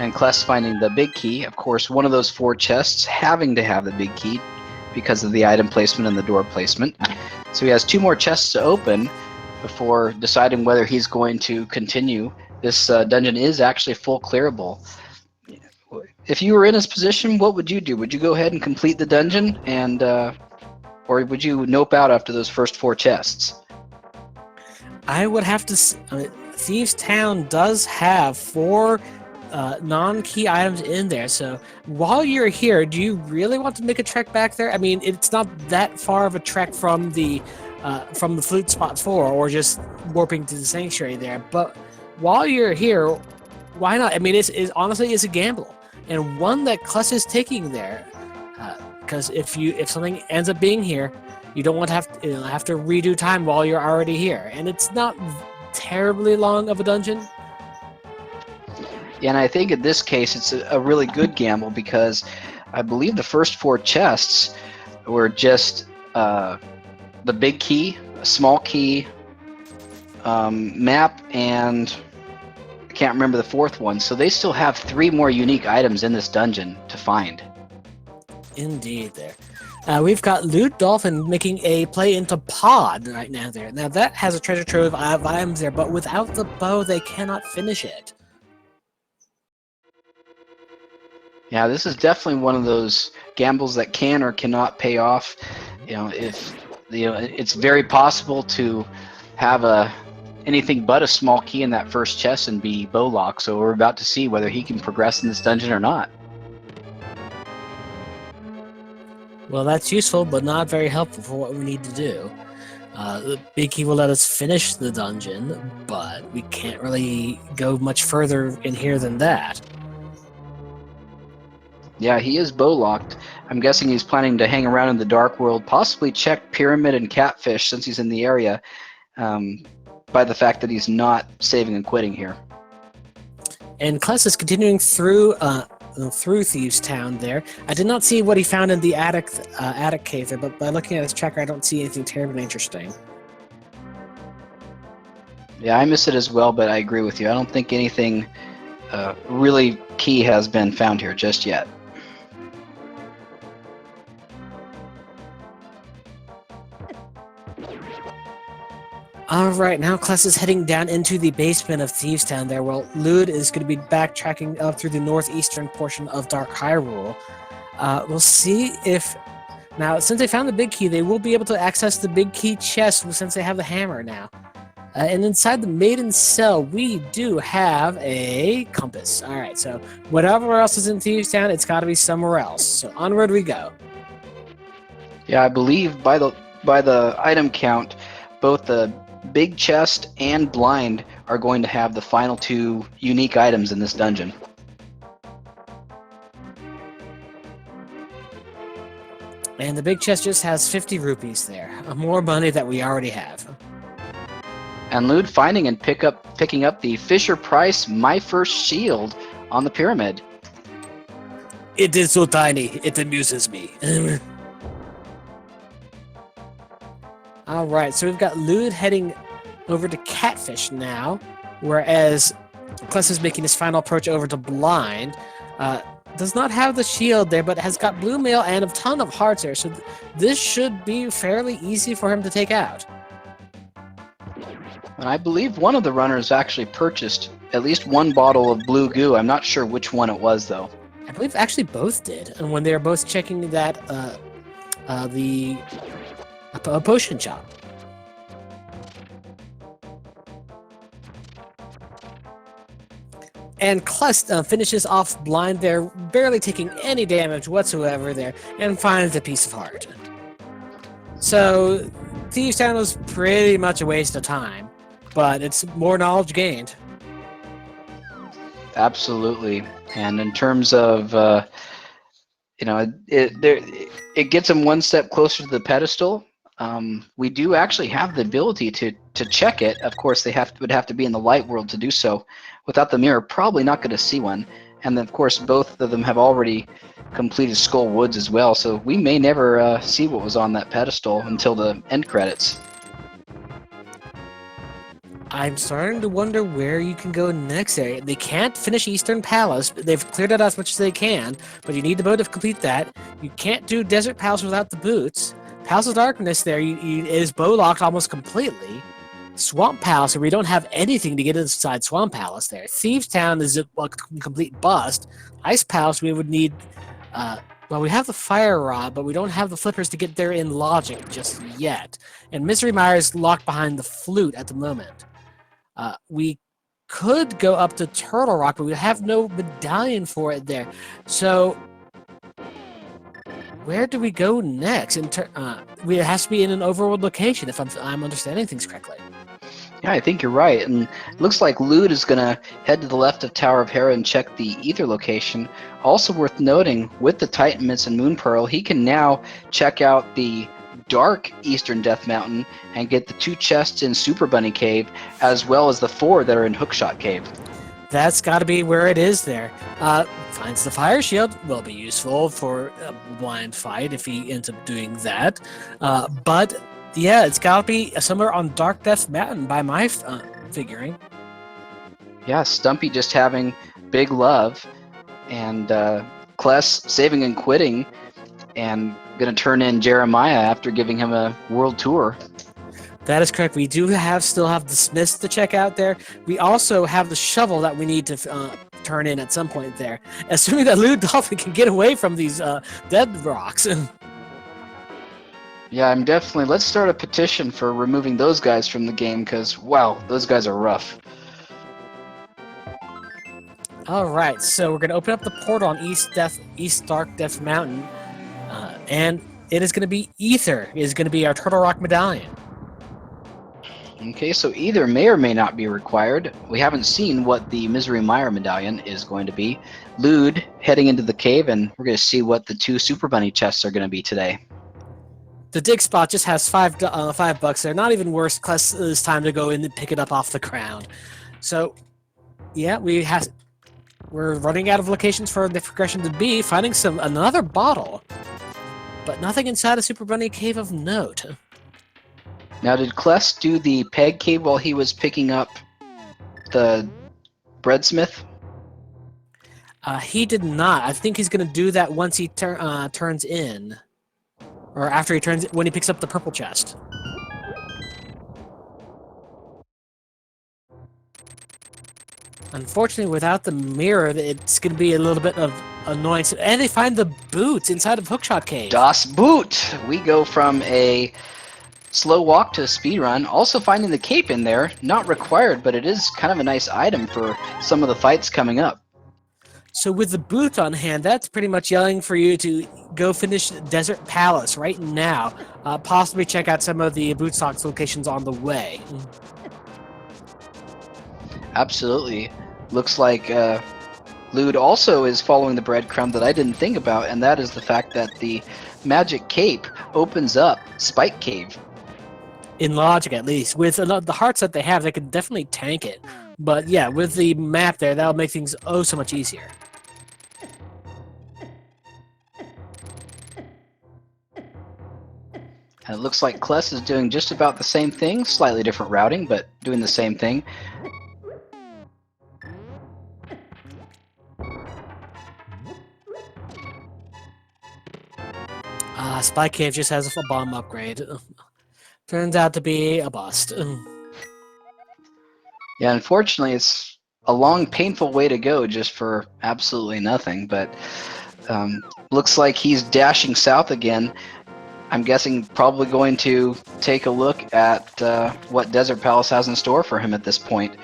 And Kless finding the big key. Of course, one of those 4 chests having to have the big key because of the item placement and the door placement. So he has 2 more chests to open before deciding whether he's going to continue. This dungeon is actually full clearable. If you were in his position, what would you do? Would you go ahead and complete the dungeon, and or would you nope out after those first 4 chests? I would have to... Thieves' Town does have 4 non-key items in there, so while you're here, do you really want to make a trek back there? I mean, it's not that far of a trek from the Flute Spot 4, or just warping to the Sanctuary there, but while you're here, why not? I mean, it's honestly, it's a gamble, and one that Kless is taking there, because if something ends up being here, you don't want to have to redo time while you're already here, and it's not terribly long of a dungeon. Yeah, and I think in this case it's a really good gamble, because I believe the first 4 chests were just the big key, a small key, map, and I can't remember the 4th one. So they still have 3 more unique items in this dungeon to find. Indeed, there. We've got LewdDolphin making a play into Pod right now there. Now that has a treasure trove of items there, but without the bow, they cannot finish it. Yeah, this is definitely one of those gambles that can or cannot pay off. It's very possible to have anything but a small key in that first chest and be bow locked. So we're about to see whether he can progress in this dungeon or not. Well, that's useful, but not very helpful for what we need to do. The big key will let us finish the dungeon, but we can't really go much further in here than that. Yeah, he is bow locked. I'm guessing he's planning to hang around in the Dark World, possibly check Pyramid and Catfish since he's in the area, by the fact that he's not saving and quitting here. And Kless is continuing through Thieves' Town there. I did not see what he found in the attic cave there, but by looking at his tracker, I don't see anything terribly interesting. Yeah, I miss it as well, but I agree with you. I don't think anything really key has been found here just yet. Alright, now Kless is heading down into the basement of Thieves' Town there. Well, Lewd is going to be backtracking up through the northeastern portion of Dark Hyrule. We'll see if... Now, since they found the big key, they will be able to access the big key chest since they have the hammer now. And inside the Maiden's Cell, we do have a compass. Alright, so whatever else is in Thieves' Town, it's got to be somewhere else. So onward we go. Yeah, I believe by the item count, both the big chest and blind are going to have the final 2 unique items in this dungeon. And the big chest just has 50 rupees there. More money that we already have. And Lewd finding and picking up the Fisher Price My First Shield on the pyramid. It is so tiny, it amuses me. Alright, so we've got Lewd heading over to Catfish now, whereas Kless is making his final approach over to Blind. Does not have the shield there, but has got blue mail and a ton of hearts there, so this should be fairly easy for him to take out. And I believe one of the runners actually purchased at least 1 bottle of blue goo. I'm not sure which one it was, though. I believe actually both did, and when they were both checking that, a potion shop. And Kless finishes off Blind there, barely taking any damage whatsoever there, and finds a piece of heart. So, Thieves' Town was pretty much a waste of time, but it's more knowledge gained. Absolutely. And in terms of you know, it gets him one step closer to the pedestal. We do actually have the ability to check it. Of course, they would have to be in the light world to do so. Without the mirror, probably not going to see one. And then, of course, both of them have already completed Skull Woods as well, so we may never see what was on that pedestal until the end credits. I'm starting to wonder where you can go next there. They can't finish Eastern Palace. They've cleared it out as much as they can, but you need the boat to complete that. You can't do Desert Palace without the boots. Palace of Darkness there is bow locked almost completely. Swamp Palace, where we don't have anything to get inside Swamp Palace there. Thieves Town is a complete bust. Ice Palace, we would need... well, we have the Fire Rod, but we don't have the flippers to get there in logic just yet. And Misery Mire is locked behind the flute at the moment. We could go up to Turtle Rock, but we have no medallion for it there. So, where do we go next? It has to be in an overworld location, if I'm understanding things correctly. Yeah, I think you're right. And it looks like Lewd is going to head to the left of Tower of Hera and check the Ether location. Also worth noting, with the Titan Mitts and Moon Pearl, he can now check out the dark Eastern Death Mountain and get the 2 chests in Super Bunny Cave, as well as the 4 that are in Hookshot Cave. That's got to be where it is there. Finds the Fire Shield, will be useful for a blind fight if he ends up doing that. But yeah, it's got to be somewhere on Dark Death Mountain by my figuring. Yeah, Stumpy just having big love, and Kless saving and quitting, and going to turn in Jeremiah after giving him a world tour. That is correct. We do still have the Smiths to check out there. We also have the shovel that we need to turn in at some point there. Assuming that LewdDolphin can get away from these dead rocks. Yeah, I'm definitely... Let's start a petition for removing those guys from the game, because, wow, those guys are rough. Alright, so we're going to open up the portal on East Dark Death Mountain. And it is going to be Ether. It is going to be our Turtle Rock Medallion. Okay, so either may or may not be required. We haven't seen what the Misery Mire medallion is going to be. Lewd heading into the cave, and we're going to see what the 2 Super Bunny chests are going to be today. The dig spot just has $5 there. Not even worse. Kless, it's time to go in and pick it up off the ground. So, yeah, we're running out of locations for the progression to be. Finding another bottle, but nothing inside a Super Bunny cave of note. Now, did Kless do the peg cave while he was picking up the breadsmith? He did not. I think he's going to do that once he turns in. Or after when he picks up the purple chest. Unfortunately, without the mirror, it's going to be a little bit of annoyance. And they find the boots inside of Hookshot Cave. Das Boot! We go from a slow walk to a speed run. Also finding the cape in there. Not required, but it is kind of a nice item for some of the fights coming up. So with the boot on hand, that's pretty much yelling for you to go finish Desert Palace right now. Possibly check out some of the boot stocks locations on the way. Absolutely. Looks like Lewd also is following the breadcrumb that I didn't think about, and that is the fact that the magic cape opens up Spike Cave. In logic, at least. With the hearts that they have, they can definitely tank it. But yeah, with the map there, that'll make things oh so much easier. And it looks like Kless is doing just about the same thing, slightly different routing, but doing the same thing. Spy Cave just has a bomb upgrade. Turns out to be a bust. Yeah, unfortunately, it's a long, painful way to go just for absolutely nothing, but looks like he's dashing south again. I'm guessing probably going to take a look at what Desert Palace has in store for him at this point.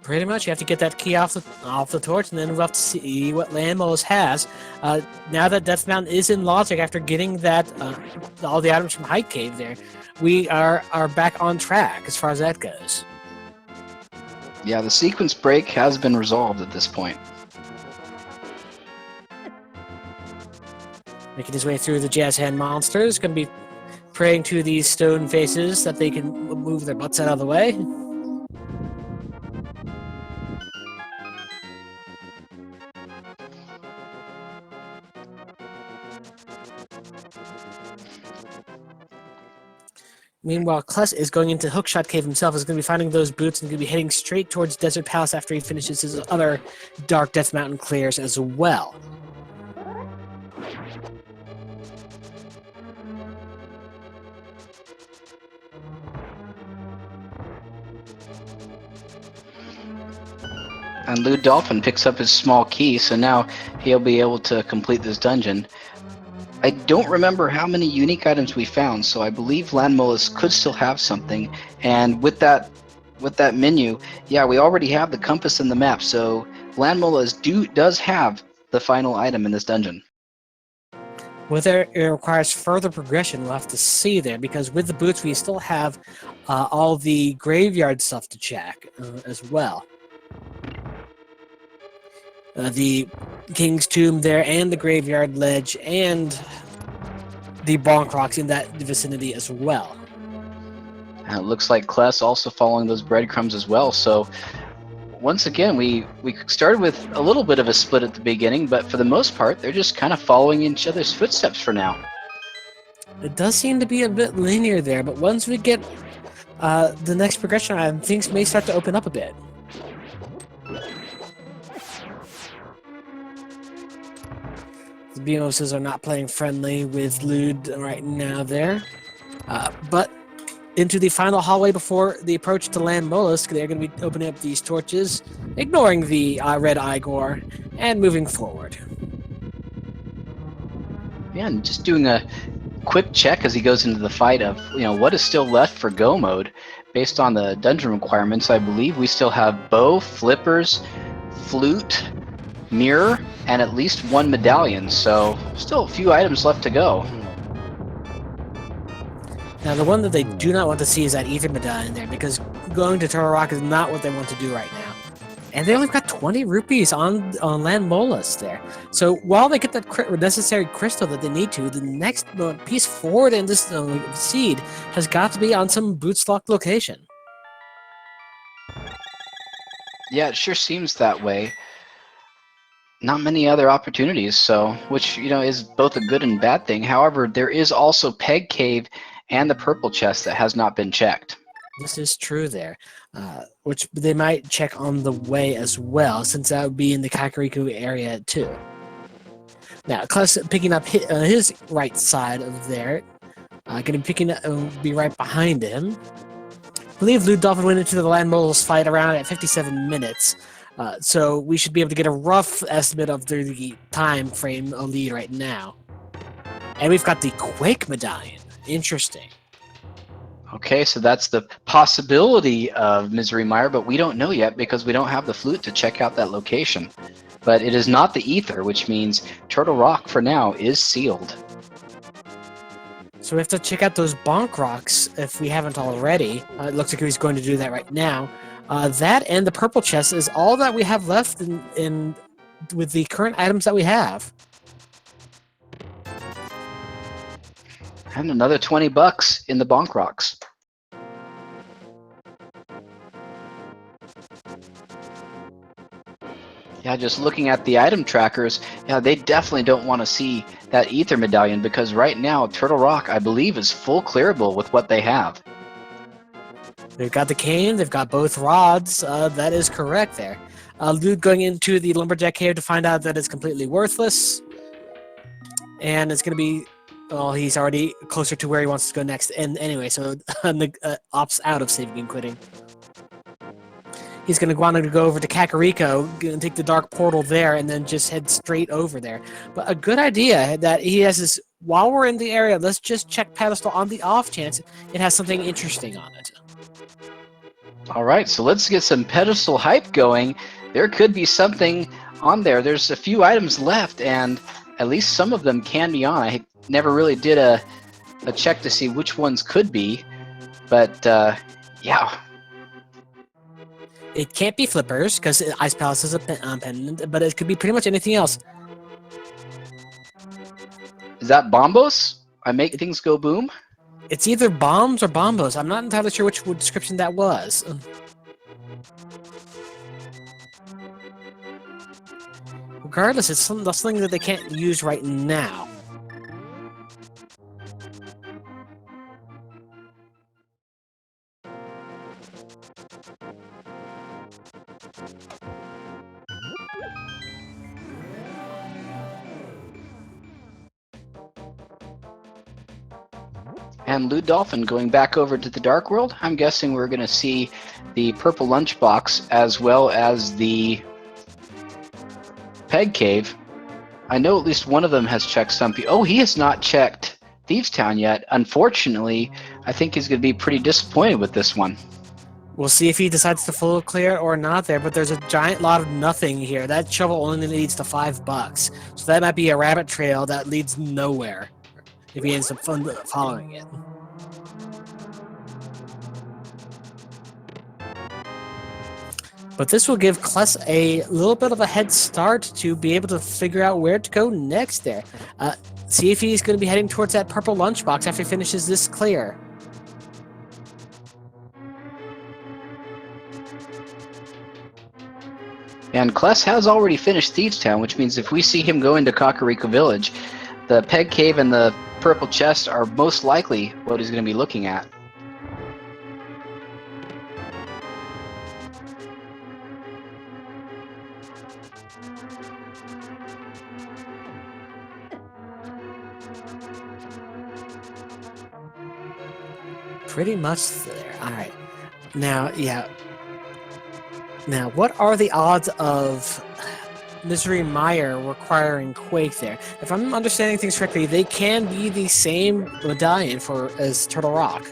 Pretty much, you have to get that key off the torch, and then we'll have to see what Landmos has. Now that Death Mountain is in logic after getting that all the items from Height Cave there, we are back on track as far as that goes. Yeah, the sequence break has been resolved at this point. Making his way through the jazz hand monsters, going to be praying to these stone faces that they can move their butts out of the way. Meanwhile, Kless is going into Hookshot Cave himself, is going to be finding those boots and going to be heading straight towards Desert Palace after he finishes his other Dark Death Mountain clears as well. And LewdDolphin picks up his small key, so now he'll be able to complete this dungeon. I don't remember how many unique items we found, so I believe Landmolus could still have something. And with that menu, yeah, we already have the compass and the map, so Landmolus does have the final item in this dungeon. Whether it requires further progression, we'll have to see there, because with the boots, we still have all the graveyard stuff to check as well. The King's Tomb there, and the Graveyard Ledge, and the Bonk Rocks in that vicinity as well. And it looks like Kless also following those breadcrumbs as well, so once again, we started with a little bit of a split at the beginning, but for the most part, they're just kind of following each other's footsteps for now. It does seem to be a bit linear there, but once we get the next progression item, things may start to open up a bit. The Beamoses are not playing friendly with Lewd right now there, but into the final hallway before the approach to Land Mollusk, they're going to be opening up these torches, ignoring the red Igor, and moving forward. Yeah, and just doing a quick check as he goes into the fight of, what is still left for Go mode. Based on the dungeon requirements, I believe we still have bow, flippers, flute, mirror, and at least one medallion, so still a few items left to go. Now, the one that they do not want to see is that Ether Medallion there, because going to Turtle Rock is not what they want to do right now. And they only got 20 rupees on Land Mollusk there. So while they get that necessary crystal that they need to, the next piece forward in this seed has got to be on some boots-locked location. Yeah, it sure seems that way. Not many other opportunities, so which is both a good and bad thing. However, there is also Peg Cave and the purple chest that has not been checked. This is true there, which they might check on the way as well, since that would be in the Kakariko area too. Now, Kless picking up his right side of there, going to be right behind him. I believe LewdDolphin went into the Land Mollusk fight around at 57 minutes. So we should be able to get a rough estimate of the time frame lead right now. And we've got the Quake Medallion. Interesting. Okay, so that's the possibility of Misery Mire, but we don't know yet because we don't have the flute to check out that location. But it is not the ether, which means Turtle Rock for now is sealed. So we have to check out those Bonk Rocks if we haven't already. It looks like he's going to do that right now. That and the purple chest is all that we have left in with the current items that we have. And another $20 in the Bonk Rocks. Yeah, just looking at the item trackers, yeah, they definitely don't want to see that Ether Medallion because right now Turtle Rock, I believe, is full clearable with what they have. They've got the cane, they've got both rods, that is correct there. Lewd going into the Lumberjack Cave to find out that it's completely worthless. And it's going to be, well, he's already closer to where he wants to go next. And anyway, so opts out of saving and quitting. He's going to want to go over to Kakariko, and take the Dark Portal there, and then just head straight over there. But a good idea that he has this, while we're in the area, let's just check Pedestal on the off chance it has something interesting on it. All right, so let's get some pedestal hype going. There could be something on there. There's a few items left, and at least some of them can be on. I never really did a check to see which ones could be, but yeah. It can't be flippers, because Ice Palace is a pendant, but it could be pretty much anything else. Is that bombos? I make things go boom? It's either bombs or bombos. I'm not entirely sure which description that was. Regardless, it's something that they can't use right now. And LewdDolphin going back over to the Dark World. I'm guessing we're going to see the purple lunchbox as well as the Peg Cave. I know at least one of them has checked something. Oh, he has not checked Thieves Town yet. Unfortunately, I think he's going to be pretty disappointed with this one. We'll see if he decides to full clear or not there, but there's a giant lot of nothing here. That shovel only leads to $5, so that might be a rabbit trail that leads nowhere if he ends up following it. But this will give Kless a little bit of a head start to be able to figure out where to go next there. See if he's going to be heading towards that purple lunchbox after he finishes this clear. And Kless has already finished Thieves Town, which means if we see him go into Kakariko Village, the Peg Cave and the purple chest are most likely what he's going to be looking at. Pretty much there. Alright. Now, yeah. Now, what are the odds of Misery Mire requiring Quake there? If I'm understanding things correctly, they can be the same medallion as Turtle Rock.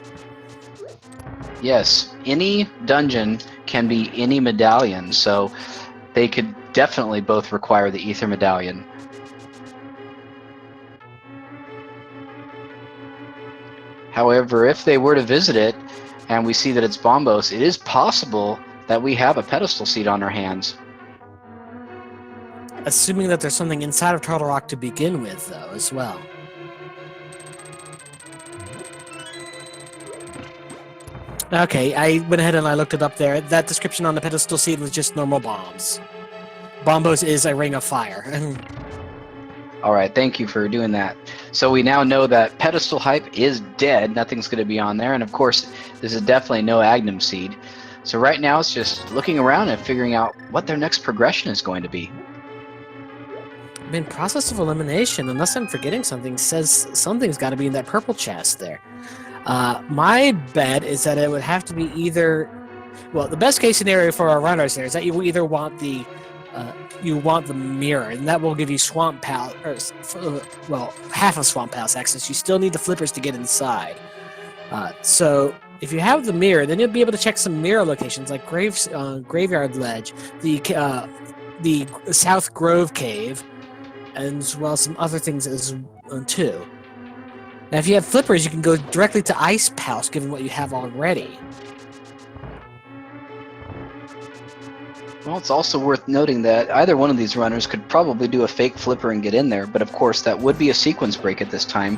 Yes, any dungeon can be any medallion, so they could definitely both require the Ether Medallion. However, if they were to visit it, and we see that it's Bombos, it is possible that we have a pedestal seat on our hands. Assuming that there's something inside of Turtle Rock to begin with, though, as well. Okay, I went ahead and I looked it up there. That description on the pedestal seat was just normal bombs. Bombos is a ring of fire. All right, thank you for doing that. So we now know that pedestal hype is dead. Nothing's going to be on there. And of course, this is definitely no Agnum seed. So right now it's just looking around and figuring out what their next progression is going to be. I mean, process of elimination, unless I'm forgetting something, says something's got to be in that purple chest there. My bet is that it would have to be either... Well, the best case scenario for our runners there is that you either want the mirror, and that will give you Swamp Palace, well, half of Swamp Palace access. You still need the flippers to get inside. So if you have the mirror, then you'll be able to check some mirror locations like Graveyard Ledge, the South Grove Cave, and as well as some other things as too. Now, if you have flippers, you can go directly to Ice Palace, given what you have already. Well, it's also worth noting that either one of these runners could probably do a fake flipper and get in there, but of course that would be a sequence break at this time.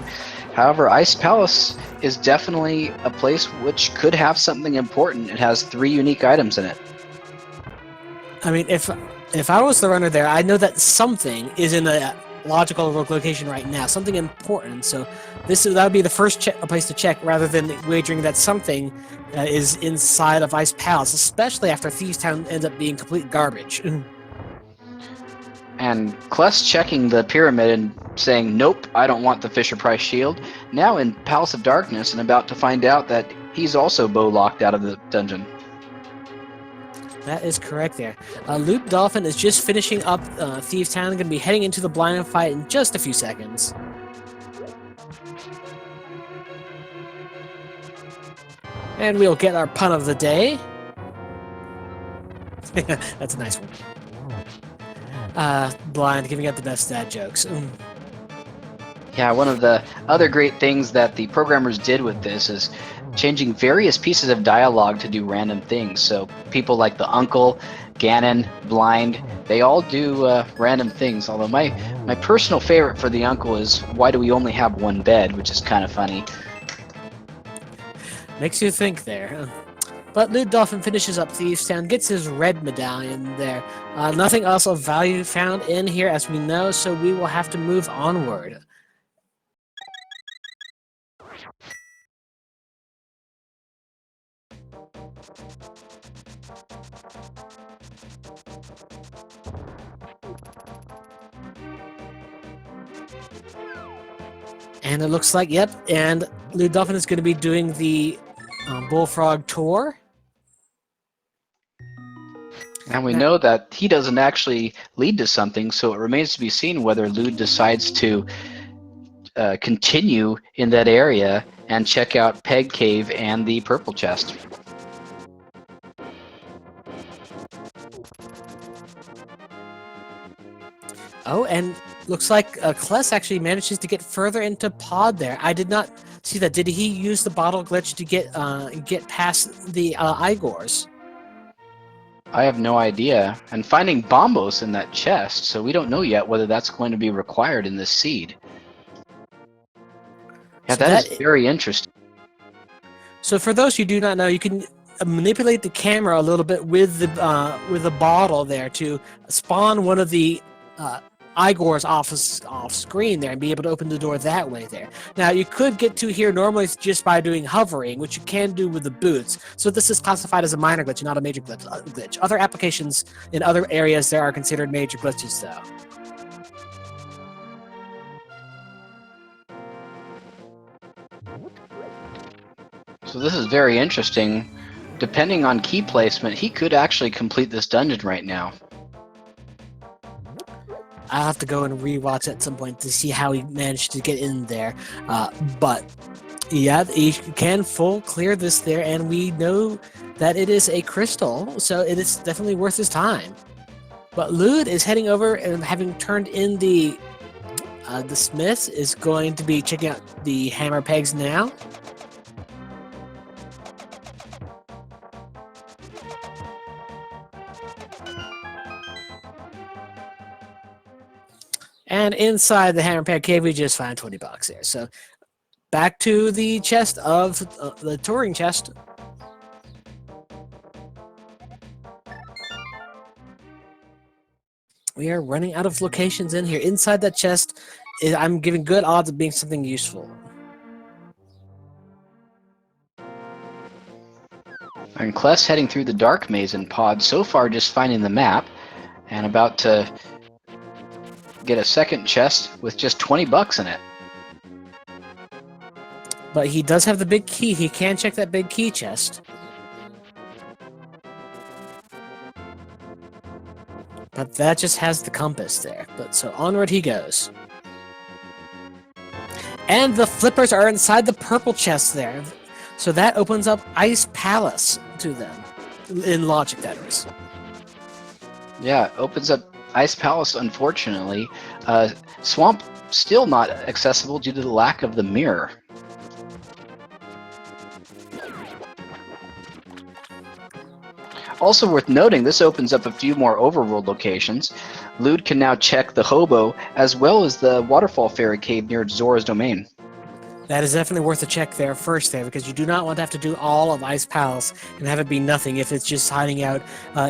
However, Ice Palace is definitely a place which could have something important. It has 3 unique items in it. I mean, if I was the runner there, I know that something is in a logical location right now, something important. So that would be the first place to check, rather than wagering that something is inside of Ice Palace, especially after Thieves Town ends up being complete garbage. And Kless checking the pyramid and saying, nope, I don't want the Fisher-Price shield. Now in Palace of Darkness and about to find out that he's also bow-locked out of the dungeon. That is correct there. LewdDolphin is just finishing up Thieves Town, going to be heading into the blind fight in just a few seconds. And we'll get our pun of the day. That's a nice one. Blind, giving out the best dad jokes. Yeah, one of the other great things that the programmers did with this is changing various pieces of dialogue to do random things. So people like the uncle Ganon, Blind, they all do random things. Although my personal favorite for the uncle is why do we only have one bed, which is kind of funny. Makes you think there. But LewdDolphin finishes up Thieves Town, gets his red medallion there. Nothing else of value found in here as we know, so we will have to move onward. And it looks like, yep, and LewdDolphin is going to be doing the Bullfrog tour. And we know that he doesn't actually lead to something, so it remains to be seen whether Lewd decides to continue in that area and check out Peg Cave and the Purple Chest. Oh, and looks like Kless actually manages to get further into Pod there. I did not see that. Did he use the bottle glitch to get past the Igors? I have no idea. And finding Bombos in that chest, so we don't know yet whether that's going to be required in this seed. Yeah, So that is very interesting. So for those who do not know, you can manipulate the camera a little bit with the bottle there to spawn one of the Igors off screen there and be able to open the door that way there. Now you could get to here normally just by doing hovering, which you can do with the boots. So this is classified as a minor glitch, not a major glitch. Other applications in other areas there are considered major glitches though. So this is very interesting. Depending on key placement, he could actually complete this dungeon right now. I'll have to go and rewatch at some point to see how he managed to get in there. But yeah, he can full clear this there, and we know that it is a crystal, so it is definitely worth his time. But Lewd is heading over and having turned in the smith is going to be checking out the hammer pegs now. And inside the hammer peg cave, we just find 20 bucks there. So back to the chest of the touring chest. We are running out of locations in here. Inside that chest, I'm giving good odds of being something useful. And Kless heading through the dark maze in Pod, so far just finding the map, and about to get a second chest with just 20 bucks in it. But he does have the big key. He can check that big key chest. But that just has the compass there. But so onward he goes. And the flippers are inside the purple chest there. So that opens up Ice Palace to them. In logic, that is. Yeah, it opens up Ice Palace, unfortunately. Swamp still not accessible due to the lack of the mirror. Also worth noting, this opens up a few more overworld locations. Lewd can now check the Hobo as well as the Waterfall Fairy Cave near Zora's domain. That is definitely worth a check there first there, because you do not want to have to do all of Ice Palace and have it be nothing if it's just hiding out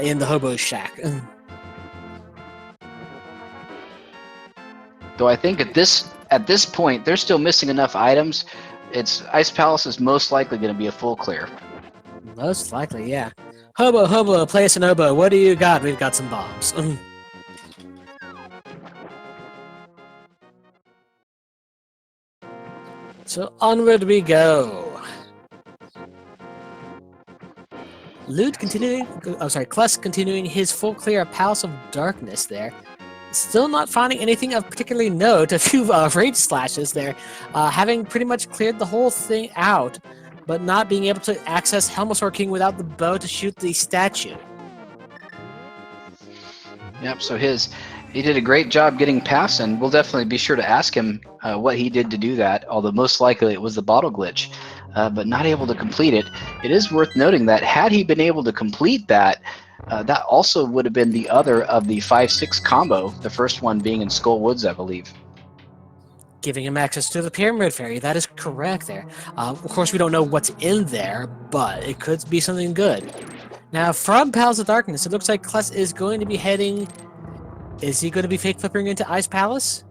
in the Hobo Shack. Though I think at this point, they're still missing enough items. Ice Palace is most likely going to be a full clear. Most likely, yeah. Hobo, play us an oboe. What do you got? We've got some bombs. So onward we go. Kless continuing his full clear of Palace of Darkness there. Still not finding anything of particularly note. A few rage slashes there. Having pretty much cleared the whole thing out, but not being able to access Helmosaur King without the bow to shoot the statue. Yep, so he did a great job getting past, and we'll definitely be sure to ask him what he did to do that, although most likely it was the bottle glitch. but not able to complete it. It is worth noting that had he been able to complete that, that also would have been the other of the 5-6 combo, the first one being in Skull Woods, I believe. Giving him access to the Pyramid Fairy. That is correct there. Of course, we don't know what's in there, but it could be something good. Now, from Palace of Darkness, it looks like Kless is going to be heading... Is he going to be fake flipping into Ice Palace?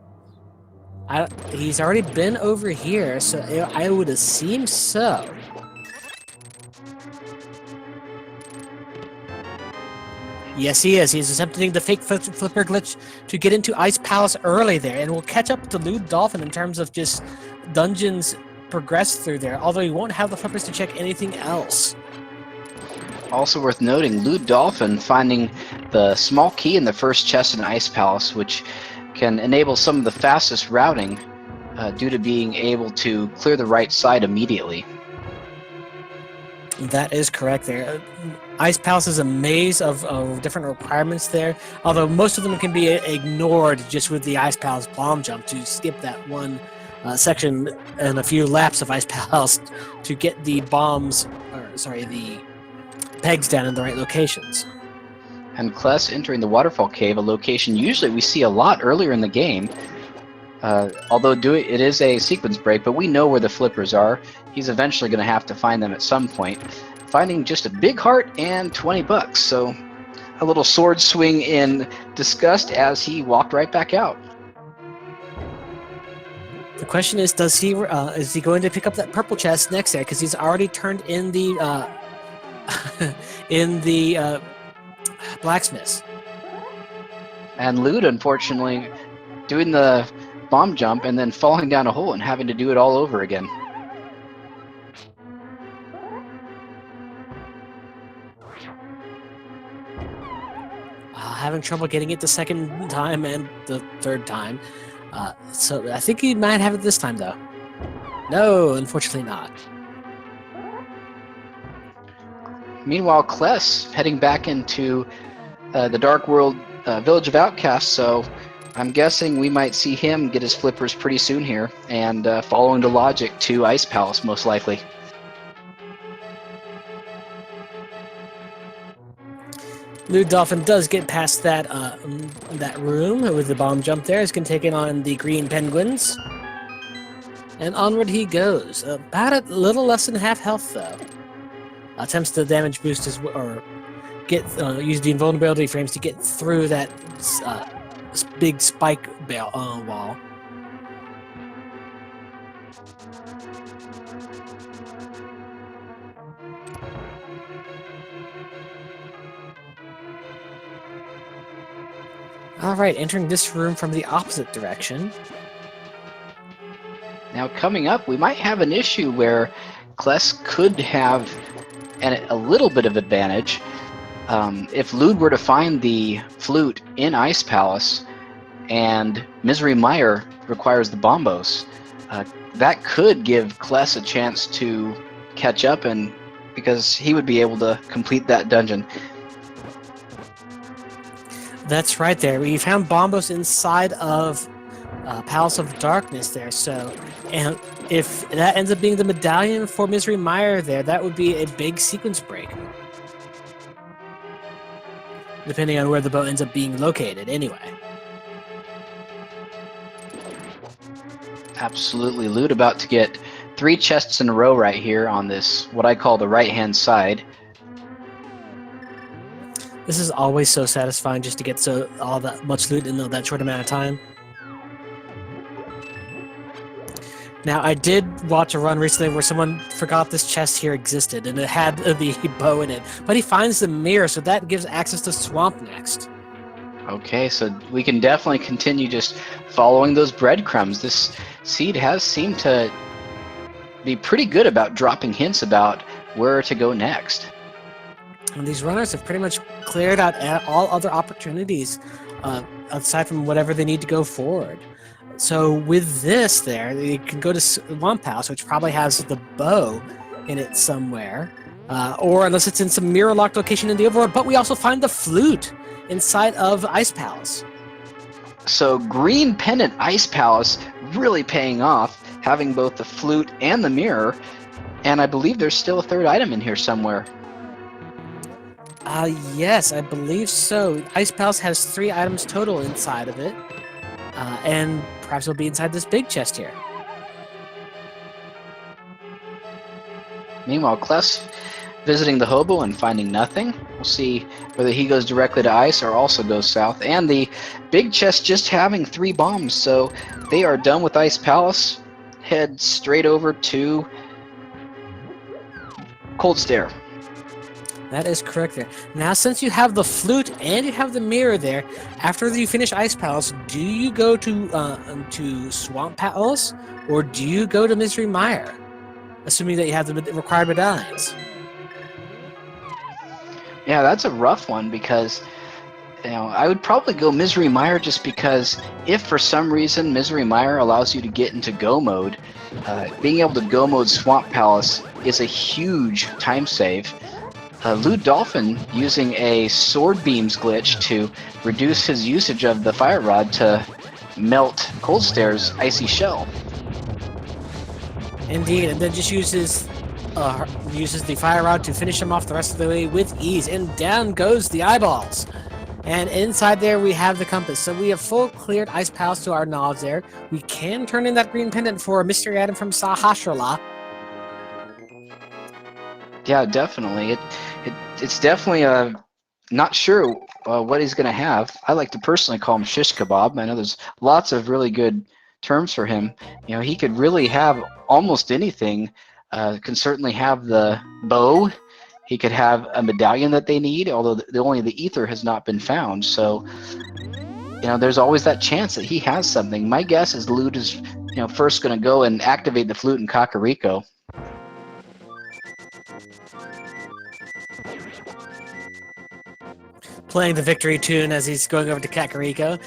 He's already been over here, so I would assume so. Yes, he is. He's attempting the fake flipper glitch to get into Ice Palace early there, and will catch up to LewdDolphin in terms of just dungeons progress through there, although he won't have the flippers to check anything else. Also worth noting, LewdDolphin finding the small key in the first chest in Ice Palace, which can enable some of the fastest routing due to being able to clear the right side immediately. That is correct there. Ice Palace is a maze of different requirements there, although most of them can be ignored just with the Ice Palace bomb jump to skip that one section and a few laps of Ice Palace to get the the pegs down in the right locations. And Kless entering the Waterfall Cave, a location usually we see a lot earlier in the game, although it is a sequence break, but we know where the flippers are. He's eventually going to have to find them at some point. Finding just a big heart and 20 bucks, so a little sword swing in disgust as he walked right back out. The question is he going to pick up that purple chest next there, because he's already turned in the in the blacksmiths. And Lewd, unfortunately, doing the bomb jump and then falling down a hole and having to do it all over again. Having trouble getting it the second time and the third time. So I think he might have it this time, though. No, unfortunately not. Meanwhile, Kless heading back into the Dark World Village of Outcasts, so I'm guessing we might see him get his flippers pretty soon here, and following the logic to Ice Palace, most likely. LewdDolphin does get past that that room with the bomb jump there. He's going to take it on the green penguins. And onward he goes. About a little less than half health, though. Attempts to damage boost or get use the invulnerability frames to get through that big spike wall. Alright, entering this room from the opposite direction. Now coming up, we might have an issue where Kless could have a little bit of advantage. If Lewd were to find the flute in Ice Palace and Misery Mire requires the bombos, that could give Kless a chance to catch up, and because he would be able to complete that dungeon. That's right there. We found bombos inside of Palace of Darkness there, and if that ends up being the medallion for Misery Mire there, that would be a big sequence break. Depending on where the boat ends up being located, anyway. Absolutely. Lewd about to get 3 chests in a row right here on this, what I call the right-hand side. This is always so satisfying just to get all that much loot in that short amount of time. Now, I did watch a run recently where someone forgot this chest here existed, and it had the bow in it. But he finds the mirror, so that gives access to Swamp next. Okay, so we can definitely continue just following those breadcrumbs. This seed has seemed to be pretty good about dropping hints about where to go next. And these runners have pretty much cleared out all other opportunities aside from whatever they need to go forward. So with this there, you can go to Swamp House, which probably has the bow in it somewhere. Or unless it's in some mirror-locked location in the overworld. But we also find the flute inside of Ice Palace. So Green Pendant Ice Palace really paying off, having both the flute and the mirror. And I believe there's still a third item in here somewhere. Yes, I believe so. Ice Palace has 3 items total inside of it. And perhaps it'll be inside this big chest here. Meanwhile, Kless visiting the hobo and finding nothing. We'll see whether he goes directly to ice or also goes south. And the big chest just having 3 bombs, so they are done with Ice Palace. Head straight over to Cold Stare. That is correct there. Now, since you have the flute and you have the mirror there, after you finish Ice Palace, do you go to Swamp Palace or do you go to Misery Mire? Assuming that you have the required medallions. Yeah, that's a rough one because I would probably go Misery Mire just because if for some reason Misery Mire allows you to get into go mode, being able to go mode Swamp Palace is a huge time save. LewdDolphin using a sword beams glitch to reduce his usage of the fire rod to melt Cold Stare's icy shell. Indeed, and then just uses the fire rod to finish him off the rest of the way with ease, and down goes the eyeballs. And inside there we have the compass. So we have full cleared Ice Palace to our knowledge there. We can turn in that green pendant for a mystery item from Sahasrahla. Yeah, definitely. It's definitely not sure what he's going to have. I like to personally call him shish kebab. I know there's lots of really good terms for him. He could really have almost anything. Can certainly have the bow. He could have a medallion that they need, although only the ether has not been found. So, there's always that chance that he has something. My guess is Lewd is, first going to go and activate the flute in Kakariko. Playing the victory tune as he's going over to Kakariko.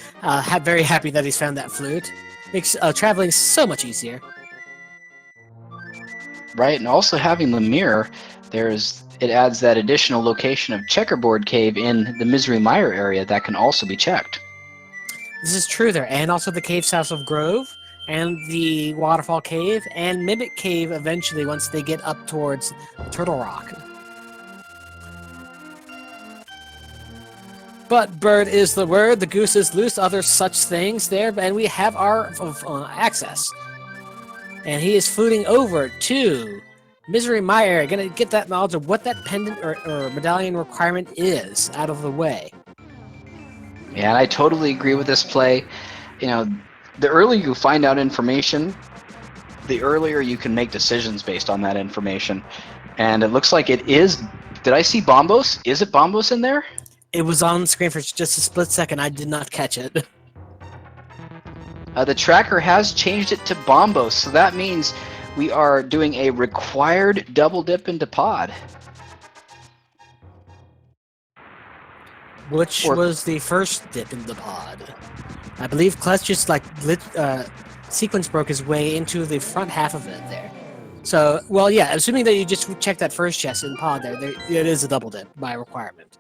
Very happy that he's found that flute. Makes traveling so much easier. Right, and also having the mirror, it adds that additional location of Checkerboard Cave in the Misery Mire area that can also be checked. This is true there, and also the Cave South of Grove, and the Waterfall Cave, and Mimic Cave eventually once they get up towards Turtle Rock. But bird is the word, the goose is loose, other such things there, and we have our access. And he is fluting over to Misery Mire, gonna get that knowledge of what that pendant or medallion requirement is out of the way. Yeah, and I totally agree with this play. The earlier you find out information, the earlier you can make decisions based on that information. And it looks like it is. Did I see Bombos? Is it Bombos in there? It was on screen for just a split second. I did not catch it. The tracker has changed it to Bombos, so that means we are doing a required double dip into pod. Which was the first dip in the pod. I believe Kless just sequence broke his way into the front half of it there. So, well, yeah, assuming that you just checked that first chest in pod there, it is a double dip by requirement.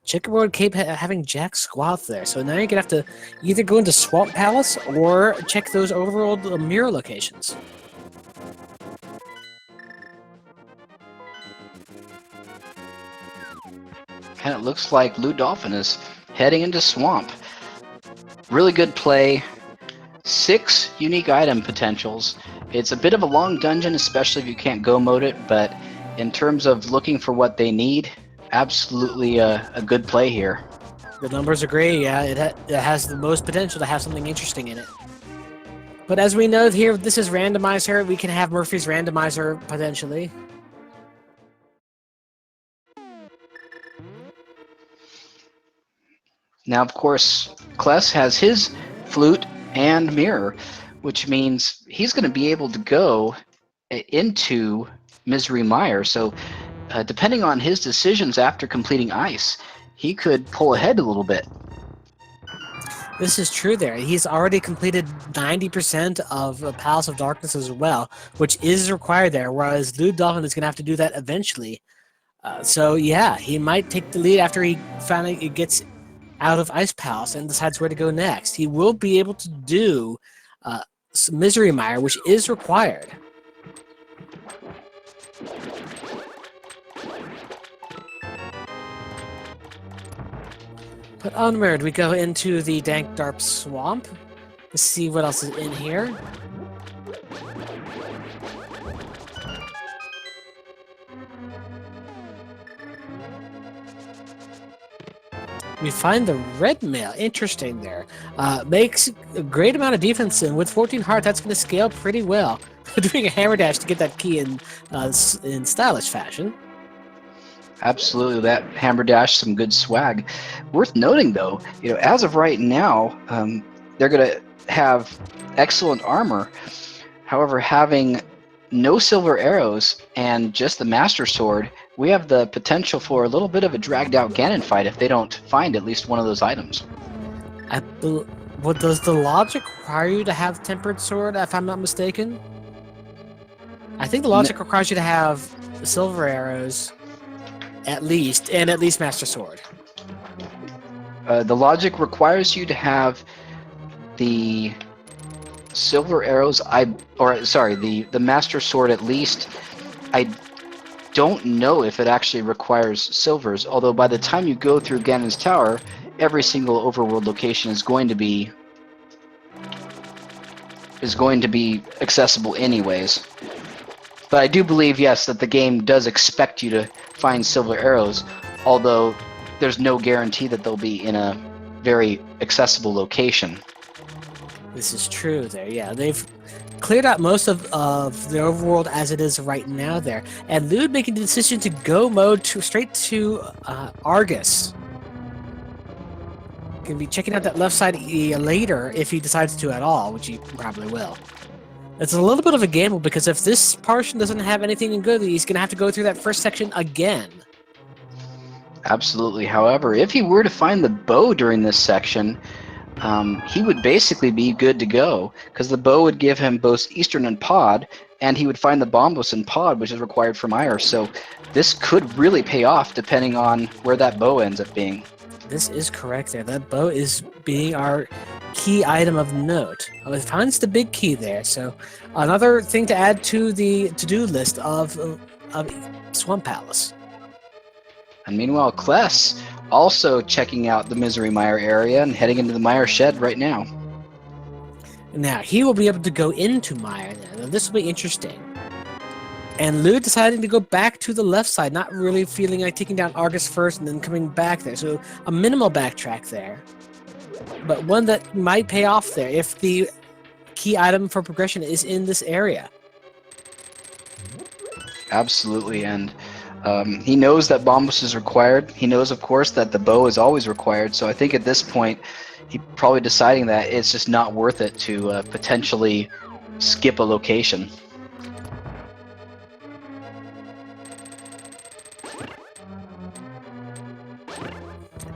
Checkerboard Cape having Jack Squath there, so now you're gonna have to either go into Swamp Palace or check those overworld mirror locations. And it looks like LewdDolphin is heading into Swamp. Really good play. 6 unique item potentials. It's a bit of a long dungeon, especially if you can't go mode it, but in terms of looking for what they need, absolutely a good play here. The numbers agree, yeah, it has the most potential to have something interesting in it. But as we know here, this is Randomizer. We can have Murphy's Randomizer potentially. Now, of course, Kless has his flute and mirror, which means he's going to be able to go into Misery Mire. So depending on his decisions after completing ice, he could pull ahead a little bit. This is true there. He's already completed 90% of Palace of Darkness as well, which is required there, whereas LewdDolphin is going to have to do that eventually. So yeah, he might take the lead after he finally gets out of Ice Palace and decides where to go next. He will be able to do Misery Mire, which is required. But onward, we go into the dank dark swamp to see what else is in here. We find the red mail. Interesting there. Makes a great amount of defense, and with 14 heart, that's going to scale pretty well. Doing a hammer dash to get that key in stylish fashion. Absolutely, that hammer dash, some good swag. Worth noting, though, as of right now, they're going to have excellent armor. However, having no silver arrows and just the Master Sword, we have the potential for a little bit of a dragged-out Ganon fight if they don't find at least one of those items. What does the logic require you to have Tempered Sword, if I'm not mistaken? I think the logic requires you to have silver arrows, at least Master Sword. The logic requires you to have the silver arrows, the Master Sword at least. I don't know if it actually requires silvers, although by the time you go through Ganon's Tower, every single overworld location is going to be accessible anyways. But I do believe, yes, that the game does expect you to find silver arrows, although there's no guarantee that they'll be in a very accessible location. This is true there, yeah. They've cleared out most of the overworld as it is right now there. And Lewd making the decision to go mode straight to Argus. Gonna be checking out that left side later if he decides to at all, which he probably will. It's a little bit of a gamble because if this portion doesn't have anything in good, he's gonna have to go through that first section again. Absolutely. However, if he were to find the bow during this section, he would basically be good to go, because the bow would give him both Eastern and Pod, and he would find the Bombos and Pod, which is required for Mire. So this could really pay off depending on where that bow ends up being. This is correct there. That bow is being our key item of note. It finds the big key there, so another thing to add to the to-do list of Swamp Palace. And meanwhile, Kless also checking out the Misery Mire area and heading into the Mire Shed right now. Now, he will be able to go into Mire now. Now, this will be interesting. And Lewd deciding to go back to the left side, not really feeling like taking down Argus first and then coming back there. So a minimal backtrack there. But one that might pay off there if the key item for progression is in this area. Absolutely, and he knows that Bombos is required. He knows, of course, that the bow is always required. So I think at this point, he's probably deciding that it's just not worth it to potentially skip a location.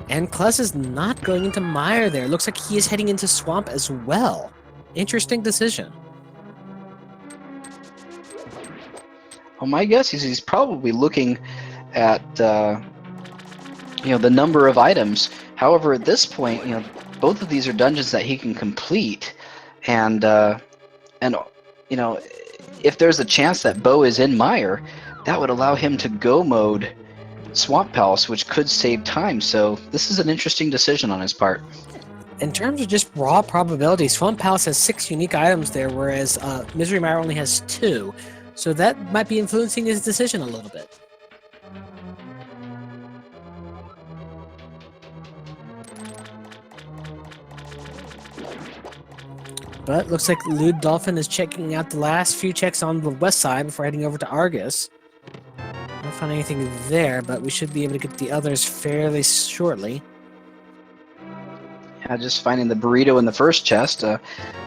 And Kless is not going into Mire there. Looks like he is heading into Swamp as well. Interesting decision. Well, my guess is he's probably looking at the number of items. However, at this point, both of these are dungeons that he can complete, and if there's a chance that Bo is in Mire, that would allow him to go mode Swamp Palace, which could save time. So this is an interesting decision on his part. In terms of just raw probability, Swamp Palace has 6 unique items there, whereas Misery Mire only has 2. So that might be influencing his decision a little bit. But looks like LewdDolphin is checking out the last few checks on the west side before heading over to Argus. Not find anything there, but we should be able to get the others fairly shortly. Yeah, just finding the burrito in the first chest.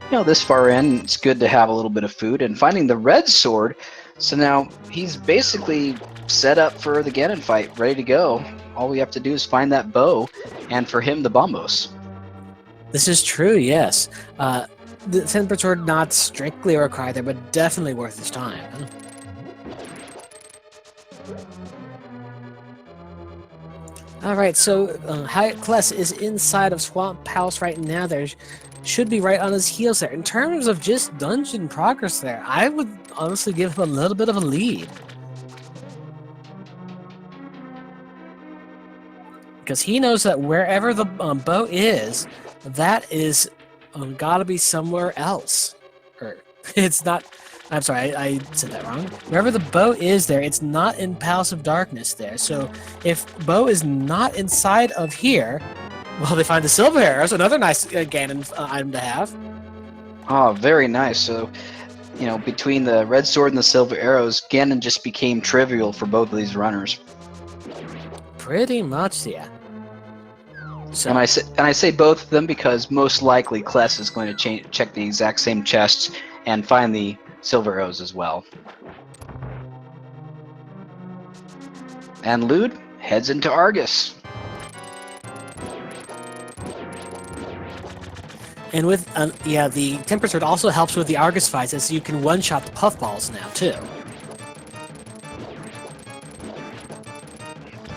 This far in, it's good to have a little bit of food. And finding the red sword, so now he's basically set up for the Ganon fight, ready to go. All we have to do is find that bow, and for him, the Bombos. This is true, yes. The Tempered Sword not strictly required there, but definitely worth his time. Alright, so Kless is inside of Swamp Palace right now. They're should be right on his heels there. In terms of just dungeon progress there, I would honestly give him a little bit of a lead. Because he knows that wherever the bow is, that is gotta be somewhere else. Or, it's not... I'm sorry, I said that wrong. Wherever the bow is there, it's not in Palace of Darkness there. So if bow is not inside of here, well, they find the silver arrows, another nice Ganon item to have. Oh, very nice. So, between the red sword and the silver arrows, Ganon just became trivial for both of these runners. Pretty much, yeah. So, and I say both of them because most likely Kless is going to check the exact same chests and find the silver arrows as well. And Lewd heads into Argus. And with, the Temper Sword also helps with the Argus fights, as you can one-shot the puffballs now, too.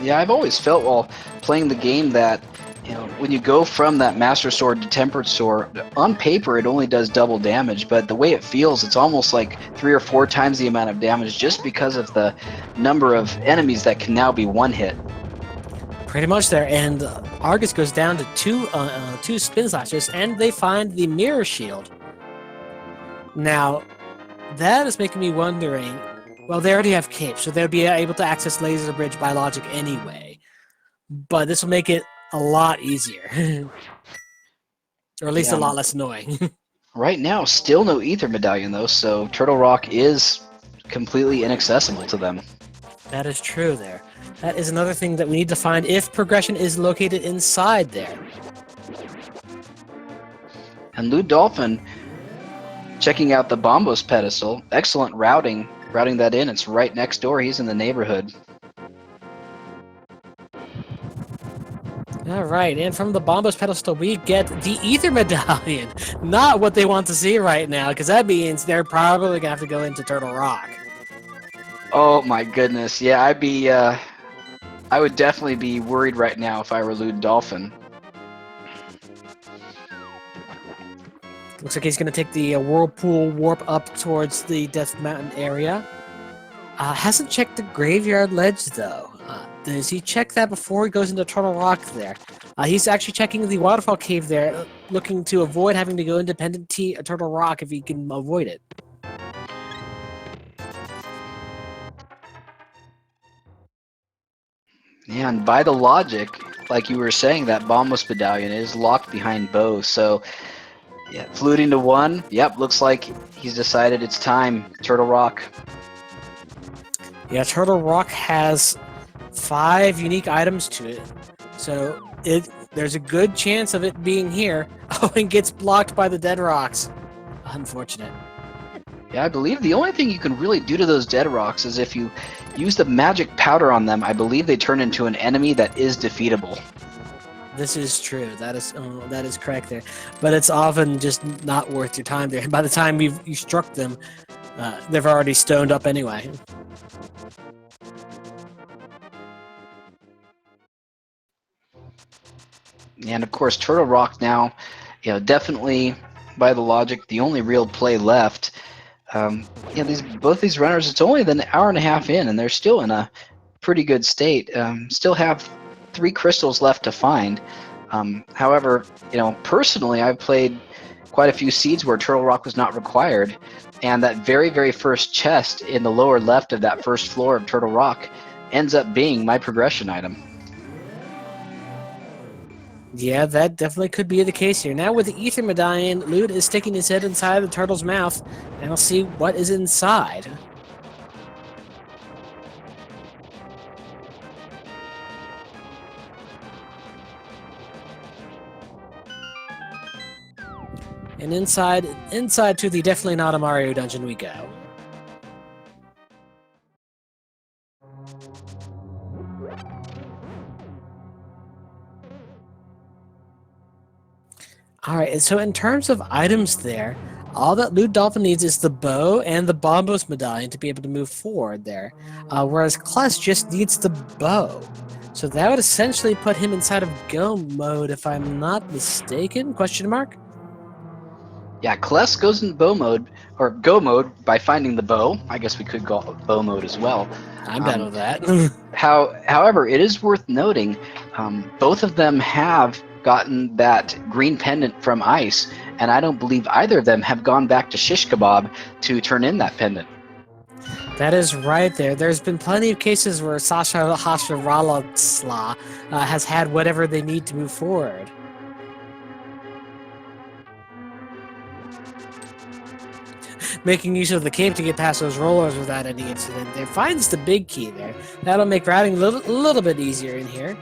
Yeah, I've always felt while playing the game that, when you go from that Master Sword to Tempered Sword, on paper it only does double damage, but the way it feels, it's almost like 3 or 4 times the amount of damage just because of the number of enemies that can now be one hit. Pretty much there, and Argus goes down to two spin slashes, and they find the mirror shield. Now, that is making me wondering, well, they already have capes, so they'll be able to access Laser Bridge by logic anyway, but this will make it a lot easier. Or at least a lot less annoying. Right now, still no Ether Medallion though, so Turtle Rock is completely inaccessible to them. That is true there. That is another thing that we need to find if progression is located inside there. And LewdDolphin checking out the Bombos pedestal. Excellent routing that in. It's right next door. He's in the neighborhood. All right, and from the Bombos pedestal, we get the Ether Medallion. Not what they want to see right now, because that means they're probably going to have to go into Turtle Rock. Oh my goodness. Yeah, I would definitely be worried right now if I were LewdDolphin. Looks like he's going to take the Whirlpool Warp up towards the Death Mountain area. Hasn't checked the Graveyard Ledge, though. Does he check that before he goes into Turtle Rock there? He's actually checking the Waterfall Cave there, looking to avoid having to go into Turtle Rock if he can avoid it. Yeah, and by the logic, like you were saying, that Bombos Medallion is locked behind Bo, so yeah, fluting to 1. Yep, looks like he's decided it's time. Turtle Rock. Yeah, Turtle Rock has 5 unique items to it, so there's a good chance of it being here. Oh, and gets blocked by the Dead Rocks. Unfortunate. Yeah, I believe the only thing you can really do to those Dead Rocks is if you use the magic powder on them, I believe they turn into an enemy that is defeatable. This is true. That is correct there. But it's often just not worth your time there. By the time you struck them, they've already stoned up anyway. And of course, Turtle Rock now, definitely by the logic, the only real play left. Both these runners, it's only an hour and a half in, and they're still in a pretty good state. Still have 3 crystals left to find. However, personally, I've played quite a few seeds where Turtle Rock was not required, and that very, very first chest in the lower left of that first floor of Turtle Rock ends up being my progression item. Yeah, that definitely could be the case here. Now with the Ether Medallion, Lewd is sticking his head inside the turtle's mouth, and I'll see what is inside. And inside to the Definitely Not a Mario dungeon we go. Alright, and so in terms of items there, all that LewdDolphin needs is the bow and the Bombos Medallion to be able to move forward there. Whereas Kless just needs the bow. So that would essentially put him inside of go mode, if I'm not mistaken? Question mark? Yeah, Kless goes in bow mode, or go mode, by finding the bow. I guess we could go bow mode as well. I'm down with that. However, it is worth noting, both of them have gotten that green pendant from Ice, and I don't believe either of them have gone back to Shish Kebab to turn in that pendant. That is right there. There's been plenty of cases where Sasha Hasharala has had whatever they need to move forward. Making use of the cape to get past those rollers without any incident. There finds the big key there. That'll make routing a little bit easier in here.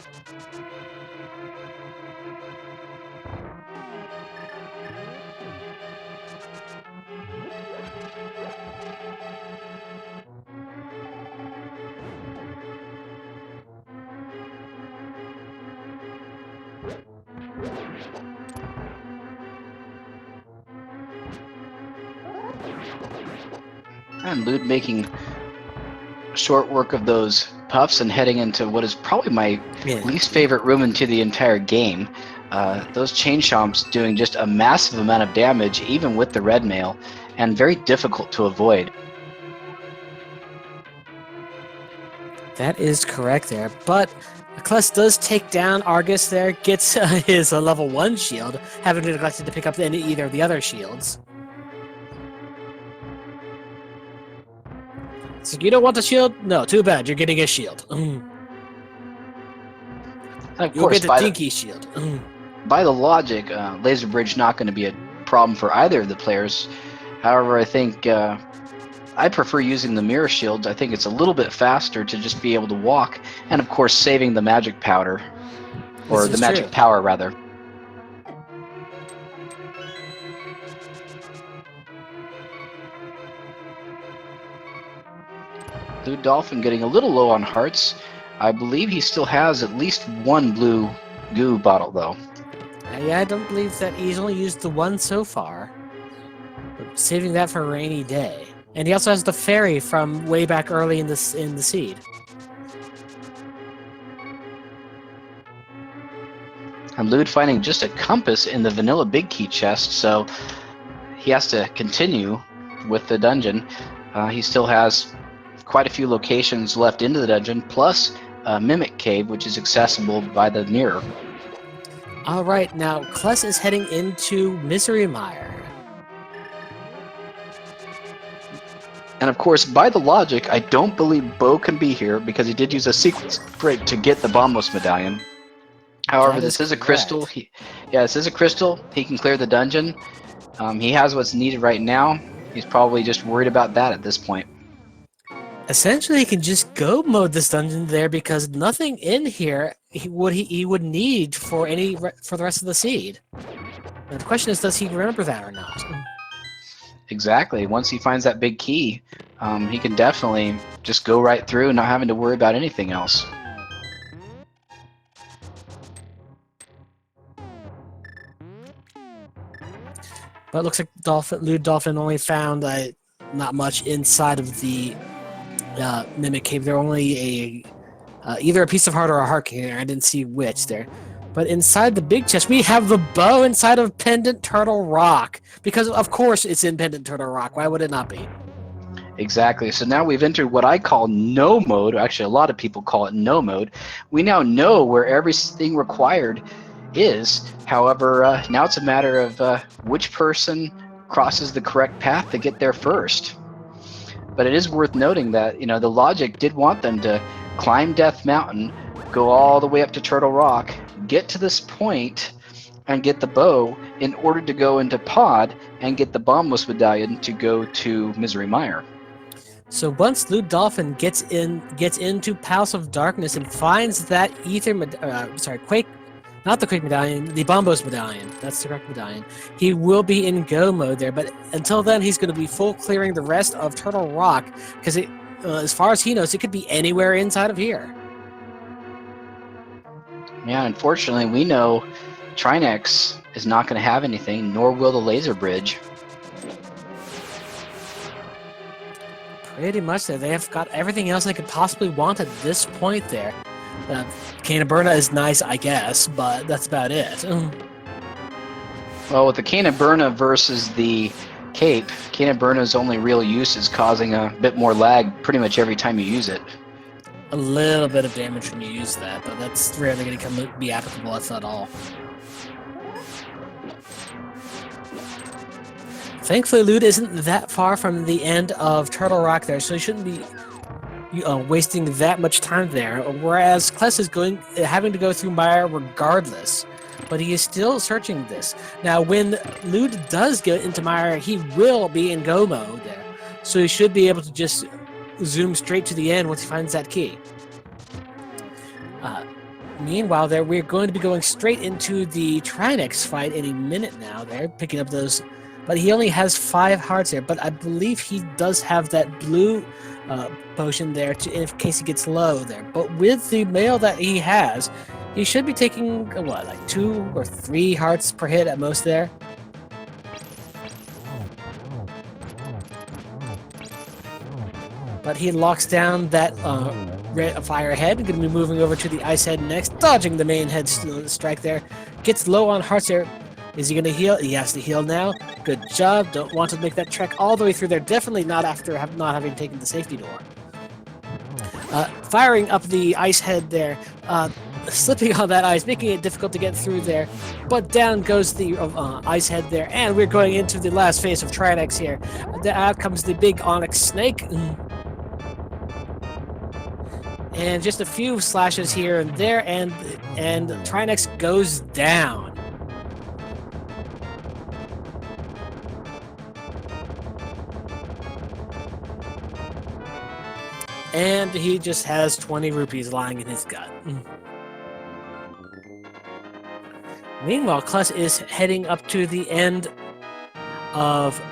And Lude making short work of those puffs and heading into what is probably my least favorite room into the entire game. Those chain chomps doing just a massive amount of damage, even with the red mail, and very difficult to avoid. That is correct there, but Kless does take down Argus there, gets his level 1 shield, having neglected to pick up either of the other shields. So you don't want the shield? No, too bad. You're getting a shield. And of You'll course, get the dinky shield. by the logic, Laser Bridge not going to be a problem for either of the players. However, I think I prefer using the mirror shields. I think it's a little bit faster to just be able to walk, and of course saving the magic powder, or the magic power rather. LewdDolphin getting a little low on hearts. I believe he still has at least one blue goo bottle though. Yeah, I don't believe that he's only used the one so far. But saving that for a rainy day. And he also has the fairy from way back early in the seed. And Lude finding just a compass in the vanilla big key chest, so he has to continue with the dungeon. He still has quite a few locations left into the dungeon, plus a Mimic Cave, which is accessible by the mirror. Alright, now Kless is heading into Misery Mire. And of course, by the logic, I don't believe Bo can be here because he did use a sequence break to get the Bombos medallion. However, this is a crystal. This is a crystal. He can clear the dungeon. He has what's needed right now. He's probably just worried about that at this point. Essentially, he can just go mode this dungeon there because nothing in here he would need for the rest of the seed. Now, the question is, does he remember that or not? Exactly. Once he finds that big key, he can definitely just go right through, not having to worry about anything else. But it looks like LewdDolphin only found not much inside of the Mimic Cave. There only either a piece of heart or a heart container. I didn't see which there. But inside the big chest, we have the bow inside of Pendant Turtle Rock. Because, of course, it's in Pendant Turtle Rock. Why would it not be? Exactly. So now we've entered what I call no mode. Actually, a lot of people call it no mode. We now know where everything required is. However, now it's a matter of which person crosses the correct path to get there first. But it is worth noting that, the logic did want them to climb Death Mountain, go all the way up to Turtle Rock, get to this point, and get the bow in order to go into Pod and get the Bombos medallion to go to Misery Mire. So once LewdDolphin gets into Palace of Darkness and finds that Quake, not the Quake medallion, the Bombos medallion. That's the correct medallion. He will be in go mode there, but until then, he's going to be full clearing the rest of Turtle Rock because as far as he knows, it could be anywhere inside of here. Yeah, unfortunately, we know Trinex is not going to have anything, nor will the Laser Bridge. Pretty much there. They have got everything else they could possibly want at this point there. Canaberna is nice, I guess, but that's about it. Well, with the Canaburna versus the Cape, Canaburna's only real use is causing a bit more lag pretty much every time you use it. A little bit of damage when you use that, but that's rarely going to be applicable, if at all. Thankfully, Lewd isn't that far from the end of Turtle Rock there, so he shouldn't be wasting that much time there. Whereas Kless is having to go through Mire regardless, but he is still searching this. Now, when Lewd does get into Mire, he will be in go mode there, so he should be able to just zoom straight to the end once he finds that key. Meanwhile, there we're going to be going straight into the Trinex fight in a minute now. There, picking up those, but he only has 5 hearts there. But I believe he does have that blue potion there in case he gets low there. But with the mail that he has, he should be taking what, like 2 or 3 hearts per hit at most there. But he locks down that fire head. Going to be moving over to the ice head next, dodging the main head strike there. Gets low on hearts there. Is he going to heal? He has to heal now. Good job. Don't want to make that trek all the way through there. Definitely not after not having taken the safety door. Firing up the ice head there. Slipping on that ice, making it difficult to get through there. But down goes the ice head there. And we're going into the last phase of Trinex here. Out comes the big Onyx Snake. And just a few slashes here and there, and Trinex goes down. And he just has 20 rupees lying in his gut. Meanwhile, Kless is heading up to the end of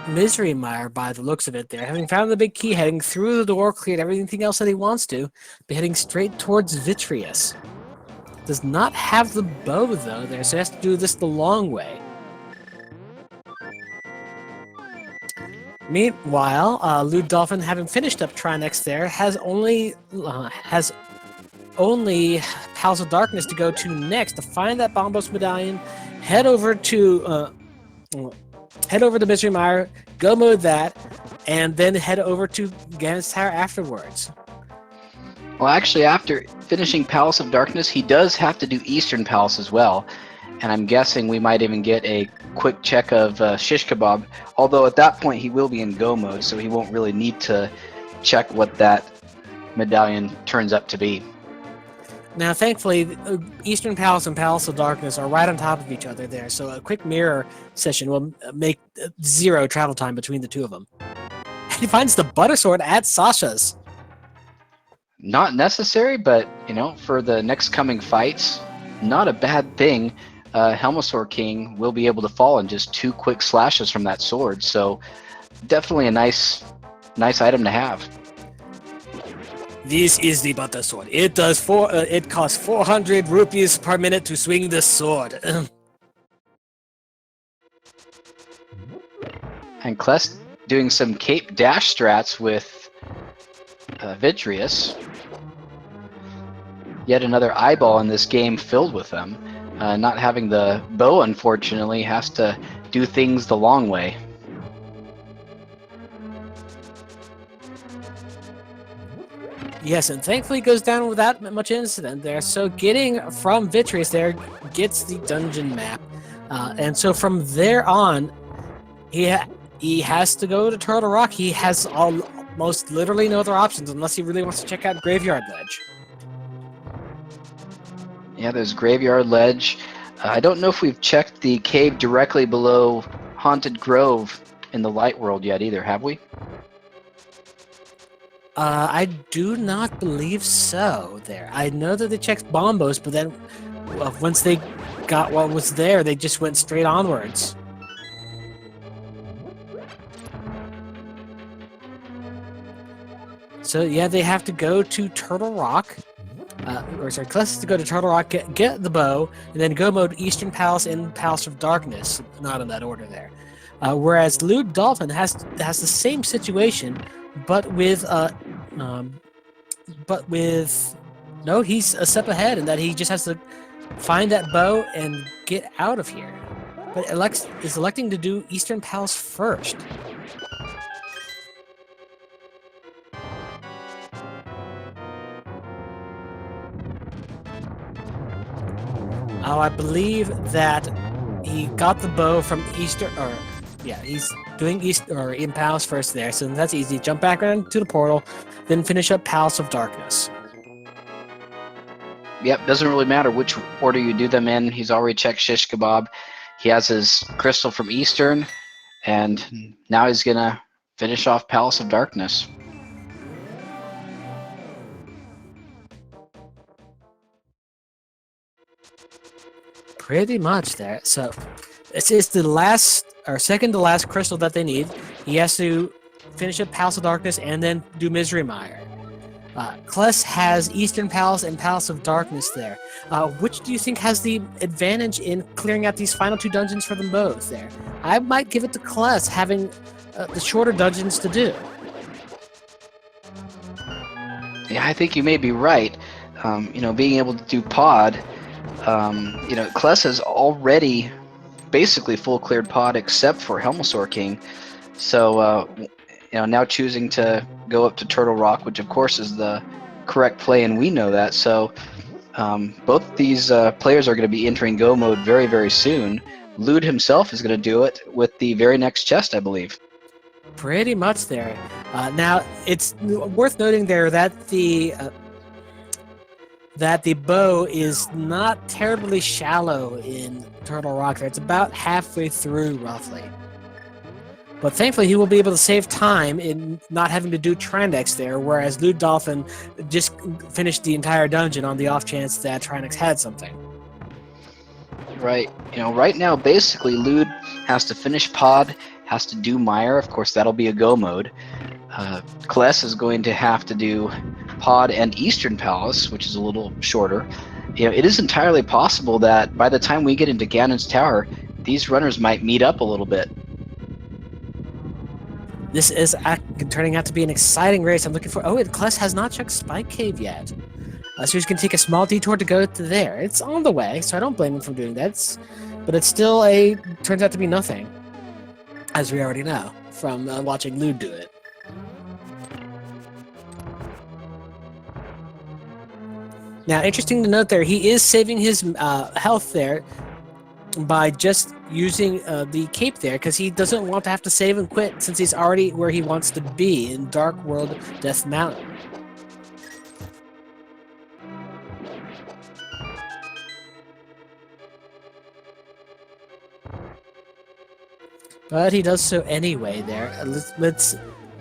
Misery Mire by the looks of it there. Having found the big key, heading through the door, cleared everything else that he wants to, but heading straight towards Vitreous. Does not have the bow though there, so he has to do this the long way. Meanwhile, LewdDolphin, having finished up Trinex there, has only Palace of Darkness to go to next to find that Bombos medallion, head over to Misery Mire, go mode that, and then head over to Ganon's Tower afterwards. Well, actually, after finishing Palace of Darkness, he does have to do Eastern Palace as well. And I'm guessing we might even get a quick check of Shish Kebab. Although at that point he will be in go mode, so he won't really need to check what that medallion turns up to be. Now, thankfully, Eastern Palace and Palace of Darkness are right on top of each other there, so a quick mirror session will make 0 travel time between the two of them. He finds the Butter Sword at Sasha's. Not necessary, but, you know, for the next coming fights, not a bad thing. Helmosaur King will be able to fall in just 2 quick slashes from that sword, so definitely a nice item to have. This is the Butter Sword. It costs 400 rupees per minute to swing this sword. And Kless doing some cape dash strats with Vitreous. Yet another eyeball in this game filled with them. Not having the bow, unfortunately, has to do things the long way. Yes, and thankfully it goes down without much incident there. So getting from Vitreous there gets the dungeon map. And so from there on, he has to go to Turtle Rock. He has almost literally no other options unless he really wants to check out Graveyard Ledge. Yeah, there's Graveyard Ledge. I don't know if we've checked the cave directly below Haunted Grove in the Light World yet either, have we? I do not believe so there. I know that they checked Bombos, but then once they got what was there, they just went straight onwards. So yeah, they have to go to Turtle Rock. Kless has to go to Turtle Rock, get the bow, and then go mode Eastern Palace and Palace of Darkness. Not in that order there. Whereas LewdDolphin has the same situation, but with no, he's a step ahead in that he just has to find that bow and get out of here. but is electing to do Eastern Palace first. Oh, I believe that he got the bow from Eastern, or yeah, he's doing East or in Palace first there, so that's easy. Jump back around to the portal, then finish up Palace of Darkness. Yep, doesn't really matter which order you do them in. He's already checked Shish Kebab. He has his crystal from Eastern, and now he's gonna finish off Palace of Darkness. Pretty much there. So this is the last or second to last crystal that they need. He has to finish up Palace of Darkness and then do Misery Mire. Kless has Eastern Palace and Palace of Darkness there. Which do you think has the advantage in clearing out these final two dungeons for them both there? I might give it to Kless, having the shorter dungeons to do. Yeah, I think you may be right. Being able to do pod, Kless has already basically full cleared pod except for Helmasaur King. So, now choosing to go up to Turtle Rock, which of course is the correct play, and we know that. So, both these players are going to be entering Go mode very, very soon. Lewd himself is going to do it with the very next chest, I believe. Pretty much there. Now, it's worth noting there that the bow is not terribly shallow in Turtle Rock there. It's about halfway through, roughly. But thankfully, he will be able to save time in not having to do Trandex there, whereas LewdDolphin just finished the entire dungeon on the off chance that Trandex had something. Right. Right now, basically, Lewd has to finish pod, has to do Mire. Of course, that'll be a Go mode. Kless is going to have to do pod and Eastern Palace, which is a little shorter. It is entirely possible that by the time we get into Ganon's Tower, these runners might meet up a little bit. This is turning out to be an exciting race. I'm looking for... Oh, Kless has not checked Spike Cave yet. So he's going to take a small detour to go to there. It's on the way, so I don't blame him for doing that. But it's still turns out to be nothing, as we already know from watching Lewd do it. Now, interesting to note there, he is saving his health there by just using the cape there, because he doesn't want to have to save and quit since he's already where he wants to be in Dark World Death Mountain. But he does so anyway there.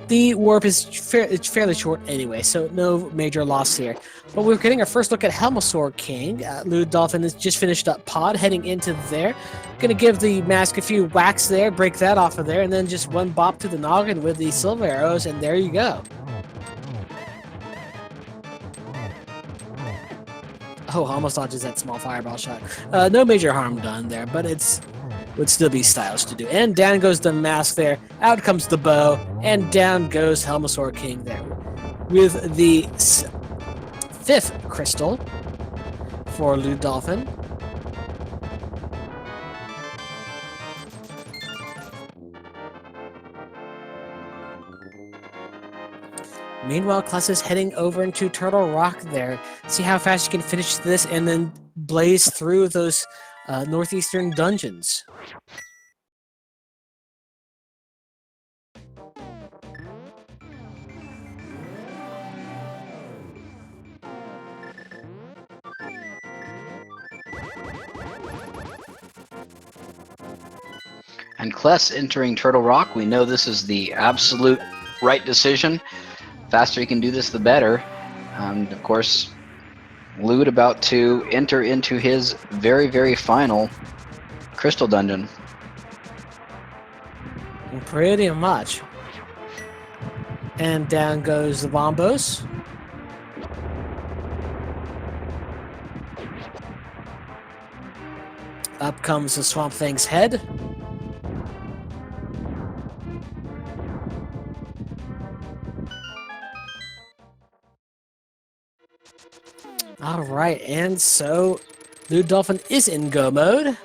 The warp is fairly short anyway, so no major loss here. But we're getting our first look at Helmasaur King. LewdDolphin has just finished up pod, heading into there. Gonna give the mask a few whacks there, break that off of there, and then just one bop to the noggin with the silver arrows, and there you go. Oh, almost dodges that small fireball shot. No major harm done there, but would still be stylish to do. And down goes the mask there, out comes the bow, and down goes Helmasaur King there. With the 5th crystal for LewdDolphin. Meanwhile, Kless is heading over into Turtle Rock there. See how fast you can finish this and then blaze through those northeastern dungeons. And Kless entering Turtle Rock, we know this is the absolute right decision. Faster he can do this, the better. And of course, Lewd about to enter into his very, very final crystal dungeon. Pretty much. And down goes the Bombos. Up comes the Swamp Thing's head. Alright, and so LewdDolphin is in Go mode.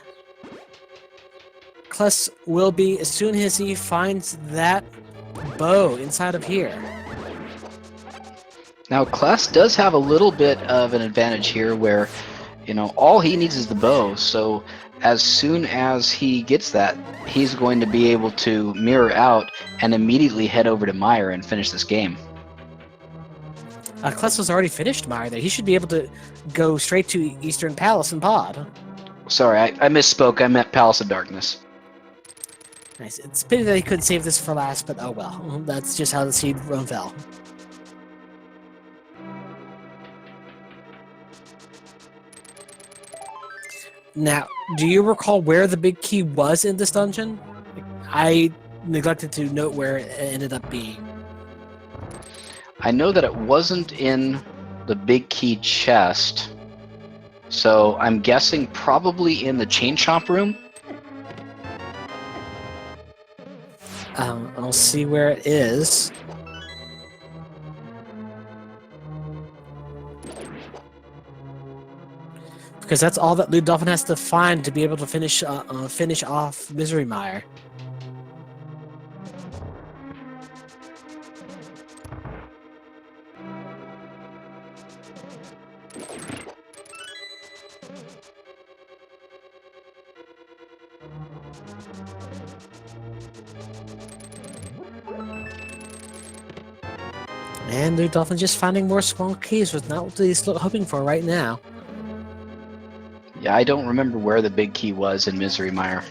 Kless will be as soon as he finds that bow inside of here. Now, Kless does have a little bit of an advantage here where, all he needs is the bow. So as soon as he gets that, he's going to be able to mirror out and immediately head over to Mire and finish this game. Kless was already finished Mire there. He should be able to go straight to Eastern Palace and Pod. Sorry, I misspoke. I meant Palace of Darkness. Nice. It's a pity that he couldn't save this for last, but oh well. That's just how the seed fell. Now, do you recall where the big key was in this dungeon? I neglected to note where it ended up being. I know that it wasn't in the big key chest, so I'm guessing probably in the chain shop room. I'll see where it is. Because that's all that LewdDolphin has to find to be able to finish off Misery Mire. And LewdDolphin just finding more small keys was not what he's hoping for right now. Yeah, I don't remember where the big key was in Misery Mire.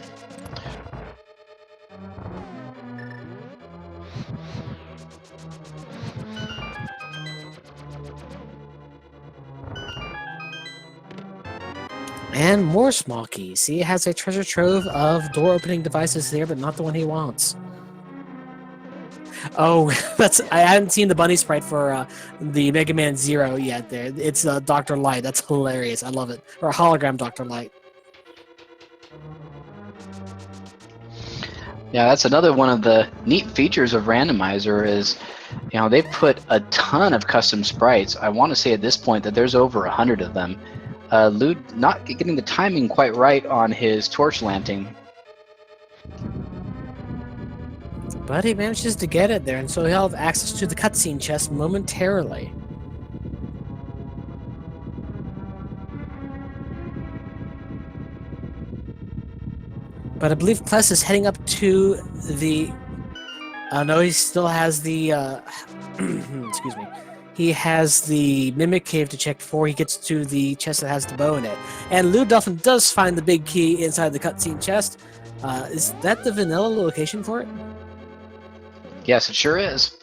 And more small keys. See, it has a treasure trove of door-opening devices there, but not the one he wants. Oh, I hadn't seen the bunny sprite for the Mega Man Zero yet there. It's Dr. Light. That's hilarious. I love it. Or hologram Dr. Light. Yeah, that's another one of the neat features of Randomizer is, they put a ton of custom sprites. I want to say at this point that there's over 100 of them. Lewd not getting the timing quite right on his torch lantern. But he manages to get it there, and so he'll have access to the cutscene chest momentarily. But I believe Kless is heading up to the... no, he still has the... excuse me. He has the Mimic Cave to check before he gets to the chest that has the bow in it. And LewdDolphin does find the big key inside the cutscene chest. Is that the vanilla location for it? Yes, it sure is.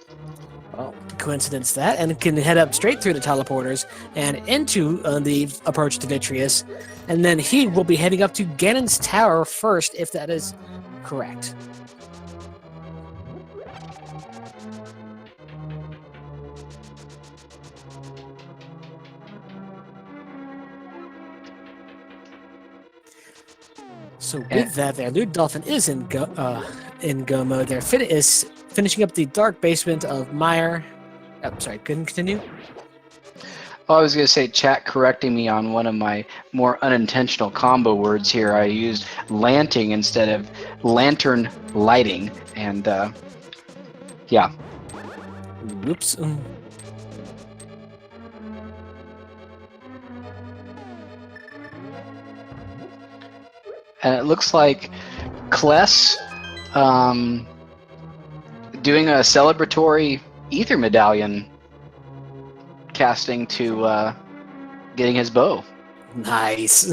Well, coincidence that, and can head up straight through the teleporters and into the approach to Vitreous, and then he will be heading up to Ganon's tower first, if that is correct. So with that there, LewdDolphin is in go mode there. Is finishing up the dark basement of Mire. Oh, sorry, couldn't continue? Oh, I was going to say, chat correcting me on one of my more unintentional combo words here. I used lanting instead of lantern lighting, and yeah. Oops. And it looks like Kless doing a celebratory ether medallion casting to getting his bow. Nice.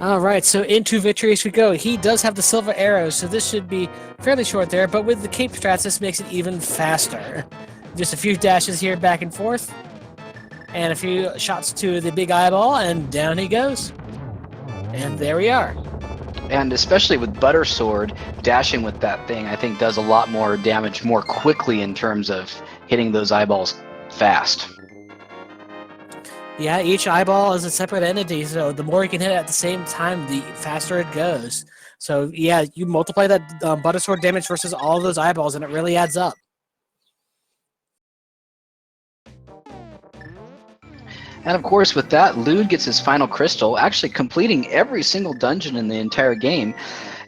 Alright, so into Vitreous we go. He does have the silver arrows, so this should be fairly short there, but with the cape strats, this makes it even faster. Just a few dashes here back and forth, and a few shots to the big eyeball, and down he goes. And there we are. And especially with Butter Sword, dashing with that thing, I think does a lot more damage more quickly in terms of hitting those eyeballs fast. Yeah, each eyeball is a separate entity, so the more you can hit at the same time, the faster it goes. So yeah, you multiply that butter sword damage versus all those eyeballs, and it really adds up. And of course, with that, Lude gets his final crystal, actually completing every single dungeon in the entire game.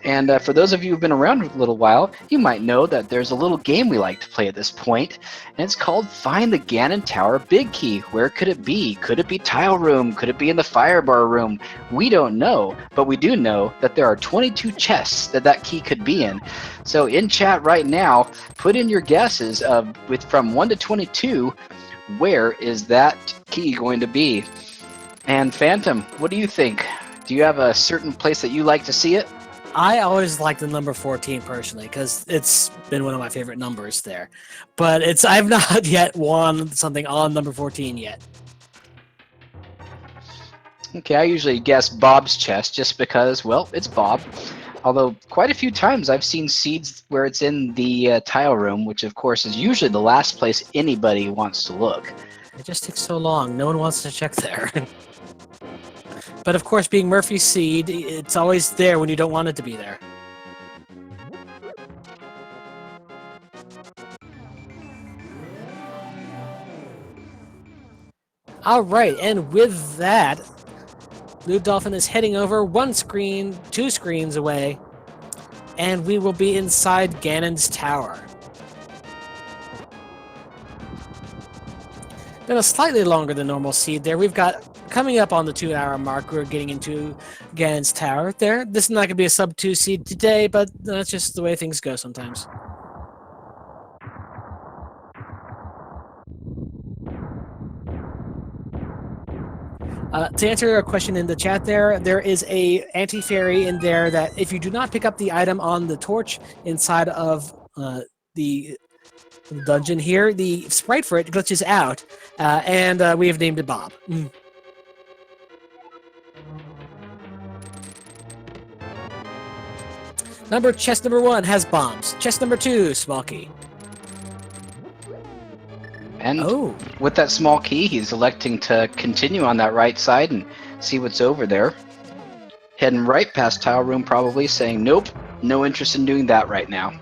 And for those of you who've been around a little while, you might know that there's a little game we like to play at this point, and it's called Find the Ganon Tower Big Key. Where could it be? Could it be Tile Room? Could it be in the Firebar Room? We don't know, but we do know that there are 22 chests that key could be in. So in chat right now, put in your guesses from 1 to 22, where is that key going to be? And Phantom, what do you think? Do you have a certain place that you like to see it? I always like the number 14 personally because it's been one of my favorite numbers there. But I've not yet won something on number 14 yet. Okay, I usually guess Bob's chest just because, well, it's Bob. Although quite a few times I've seen seeds where it's in the tile room, which of course is usually the last place anybody wants to look. It just takes so long. No one wants to check there. But of course, being Murphy's seed, it's always there when you don't want it to be there. All right, and with that, LewdDolphin is heading over 2 screens away, and we will be inside Ganon's tower. Been a slightly longer than normal seed there. We've got, coming up on the 2-hour mark, we're getting into Ganon's tower there. This is not going to be a sub-2 seed today, but that's just the way things go sometimes. To answer your question in the chat there is a anti-fairy in there that if you do not pick up the item on the torch inside of the dungeon here, the sprite for it glitches out, and we have named it Bob. Chest number 1 has bombs. Chest number 2, small key. And with that small key, he's electing to continue on that right side and see what's over there. Heading right past tile room, probably saying, nope, no interest in doing that right now.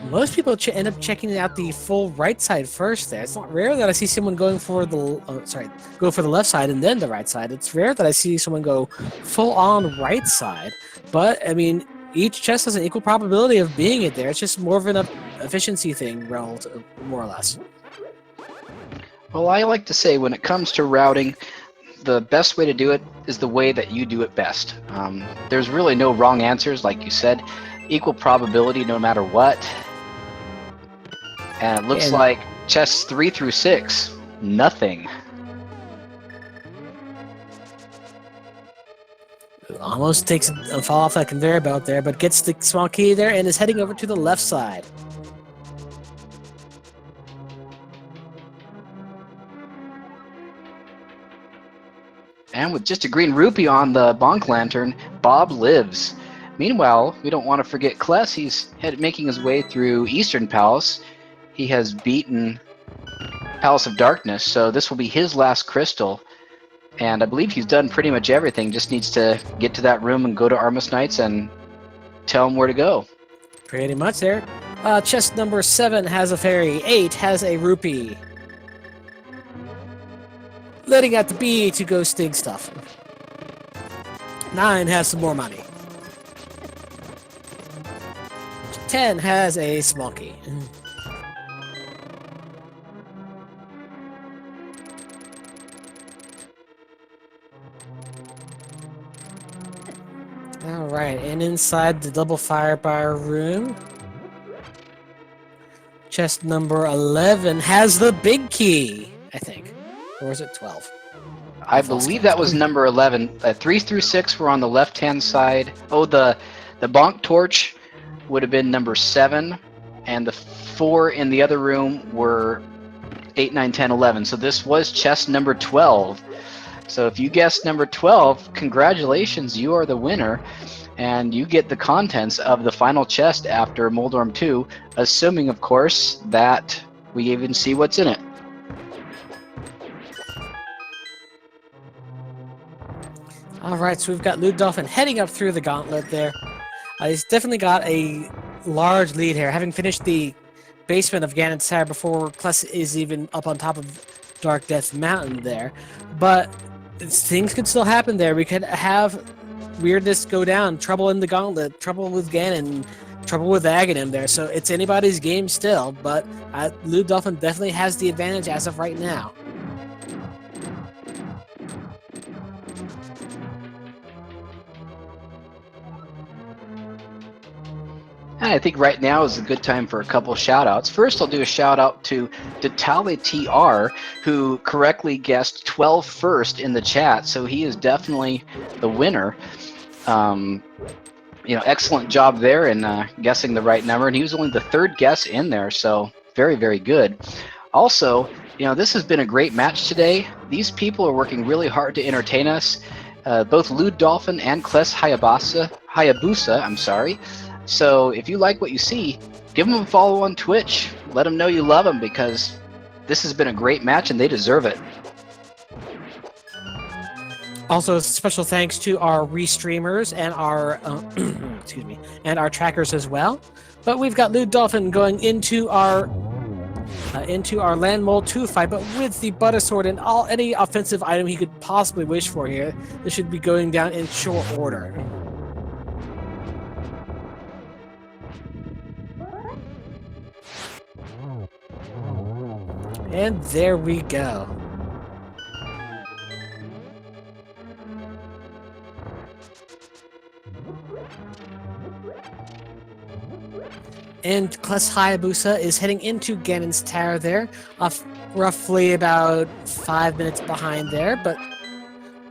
Most people end up checking out the full right side first there. It's not rare that I see someone going for the left side and then the right side. It's rare that I see someone go full on right side. But, I mean, each chest has an equal probability of being it there. It's just more of an efficiency thing, relative, more or less. Well, I like to say when it comes to routing, the best way to do it is the way that you do it best. There's really no wrong answers, like you said. Equal probability no matter what. And it looks like chests 3 through 6, nothing. Almost takes a fall off that conveyor belt there, but gets the small key there and is heading over to the left side. And with just a green rupee on the bonk lantern, Bob lives. Meanwhile, we don't want to forget Kless. He's making his way through Eastern Palace. He has beaten Palace of Darkness, so this will be his last crystal. And I believe he's done pretty much everything. Just needs to get to that room and go to Armus Knights and tell him where to go. Pretty much there. Chest number 7 has a fairy. 8 has a rupee. Letting out the B to go sting stuff. 9 has some more money. 10 has a small key. Alright, and inside the double firebar room, chest number 11 has the big key, I think. Or is it 12? I believe that was number 11. 3 through 6 were on the left-hand side. Oh, the bonk torch would have been number 7, and the 4 in the other room were 8, 9, 10, 11. So this was chest number 12. So if you guessed number 12, congratulations, you are the winner, and you get the contents of the final chest after Moldorm 2, assuming, of course, that we even see what's in it. Alright, so we've got LewdDolphin heading up through the gauntlet there. He's definitely got a large lead here, having finished the basement of Ganon's Tower before Kless is even up on top of Dark Death Mountain there. But things could still happen there. We could have weirdness go down, trouble in the gauntlet, trouble with Ganon, trouble with Aghanim there. So it's anybody's game still, but LewdDolphin definitely has the advantage as of right now. And I think right now is a good time for a couple shout outs. First, I'll do a shout out to ALTTPR, who correctly guessed 12 first in the chat, so he is definitely the winner. Excellent job there in guessing the right number, and he was only the third guess in there, so very, very good. Also, this has been a great match today. These people are working really hard to entertain us. Both LewdDolphin and ClessHayabusa, So if you like what you see, give them a follow on Twitch. Let them know you love them, because this has been a great match and they deserve it. Also, special thanks to our restreamers and our excuse me, and our trackers as well. But we've got LewdDolphin going into our Land Mole 2 fight, but with the Butter Sword and any offensive item he could possibly wish for here. This should be going down in short order. And there we go. And ClessHayabusa is heading into Ganon's Tower there, roughly about 5 minutes behind there, but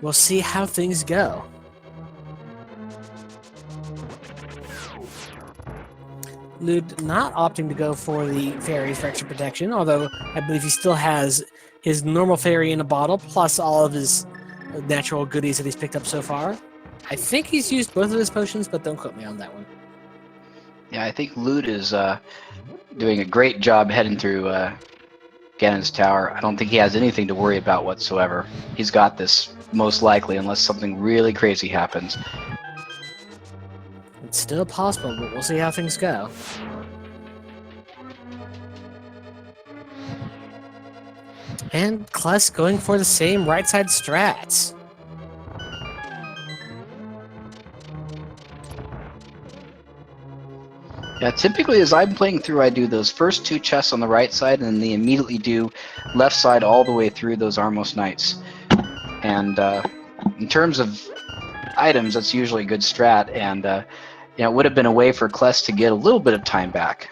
we'll see how things go. Lewd not opting to go for the fairies for extra protection, although I believe he still has his normal fairy in a bottle, plus all of his natural goodies that he's picked up so far. I think he's used both of his potions, but don't quote me on that one. Yeah, I think Lewd is doing a great job heading through Ganon's Tower. I don't think he has anything to worry about whatsoever. He's got this, most likely, unless something really crazy happens. It's still possible, but we'll see how things go. And Kless going for the same right side strats. Yeah, typically as I'm playing through, I do those first two chests on the right side, and then they immediately do left side all the way through those Armos Knights. And in terms of items, that's usually a good strat, and it would have been a way for Kless to get a little bit of time back.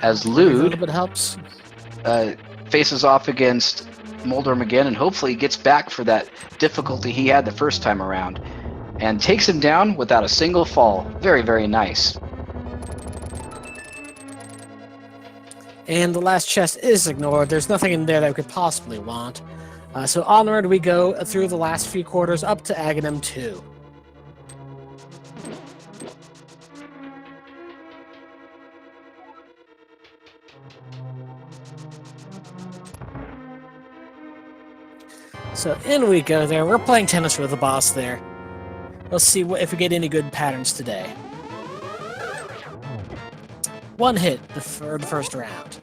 As Lewd a little bit helps. Faces off against Moldorm again, and hopefully gets back for that difficulty he had the first time around. And takes him down without a single fall. Very, very nice. And the last chest is ignored. There's nothing in there that we could possibly want. So onward we go through the last few quarters up to Aghanim 2. So in we go there. We're playing tennis with the boss there. Let's see if we get any good patterns today. One hit for the first round.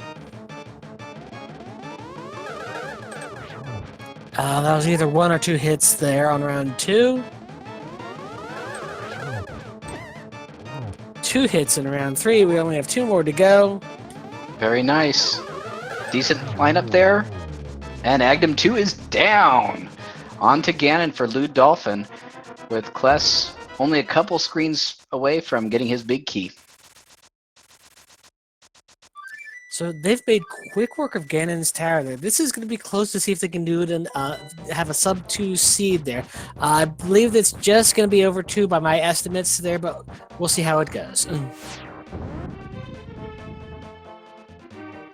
That was either 1 or 2 hits there on round 2. 2 hits in round 3. We only have 2 more to go. Very nice. Decent lineup there. And Aghanim 2 is down. On to Ganon for LewdDolphin, with Kless only a couple screens away from getting his big key. So they've made quick work of Ganon's Tower there. This is going to be close to see if they can do it and have a sub 2 seed there. I believe it's just going to be over 2 by my estimates there, but we'll see how it goes.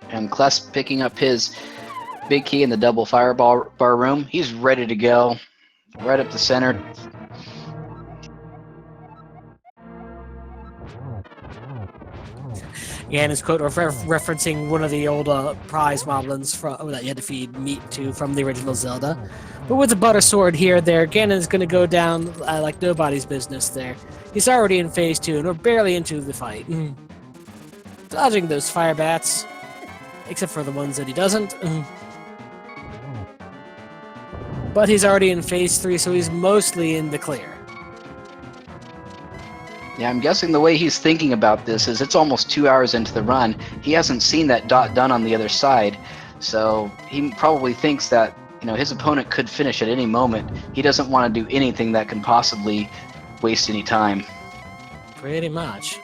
And Kless picking up his big key in the double fireball bar room. He's ready to go. Right up the center. Ganon's quote referencing one of the old prize moblins that you had to feed meat to from the original Zelda. But with the butter sword here, Ganon's going to go down like nobody's business there. He's already in phase 2, and we're barely into the fight. Dodging those fire bats, except for the ones that he doesn't. But he's already in phase 3, so he's mostly in the clear. Yeah, I'm guessing the way he's thinking about this is it's almost 2 hours into the run. He hasn't seen that dot done on the other side, so he probably thinks that his opponent could finish at any moment. He doesn't want to do anything that can possibly waste any time. Pretty much.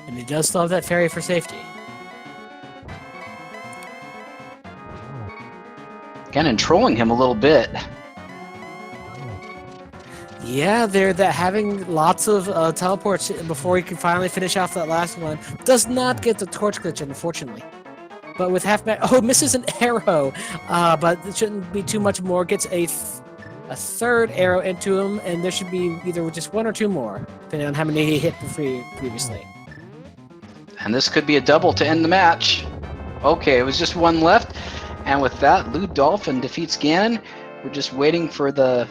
And he does still have that fairy for safety. Ganon trolling him a little bit. Yeah, they're having lots of teleports before he can finally finish off that last one. Does not get the torch glitch, unfortunately. But with misses an arrow, but it shouldn't be too much more. Gets a third arrow into him, and there should be either just one or two more, depending on how many he hit previously. And this could be a double to end the match. Okay, it was just one left, and with that, LewdDolphin defeats Ganon. We're just waiting for the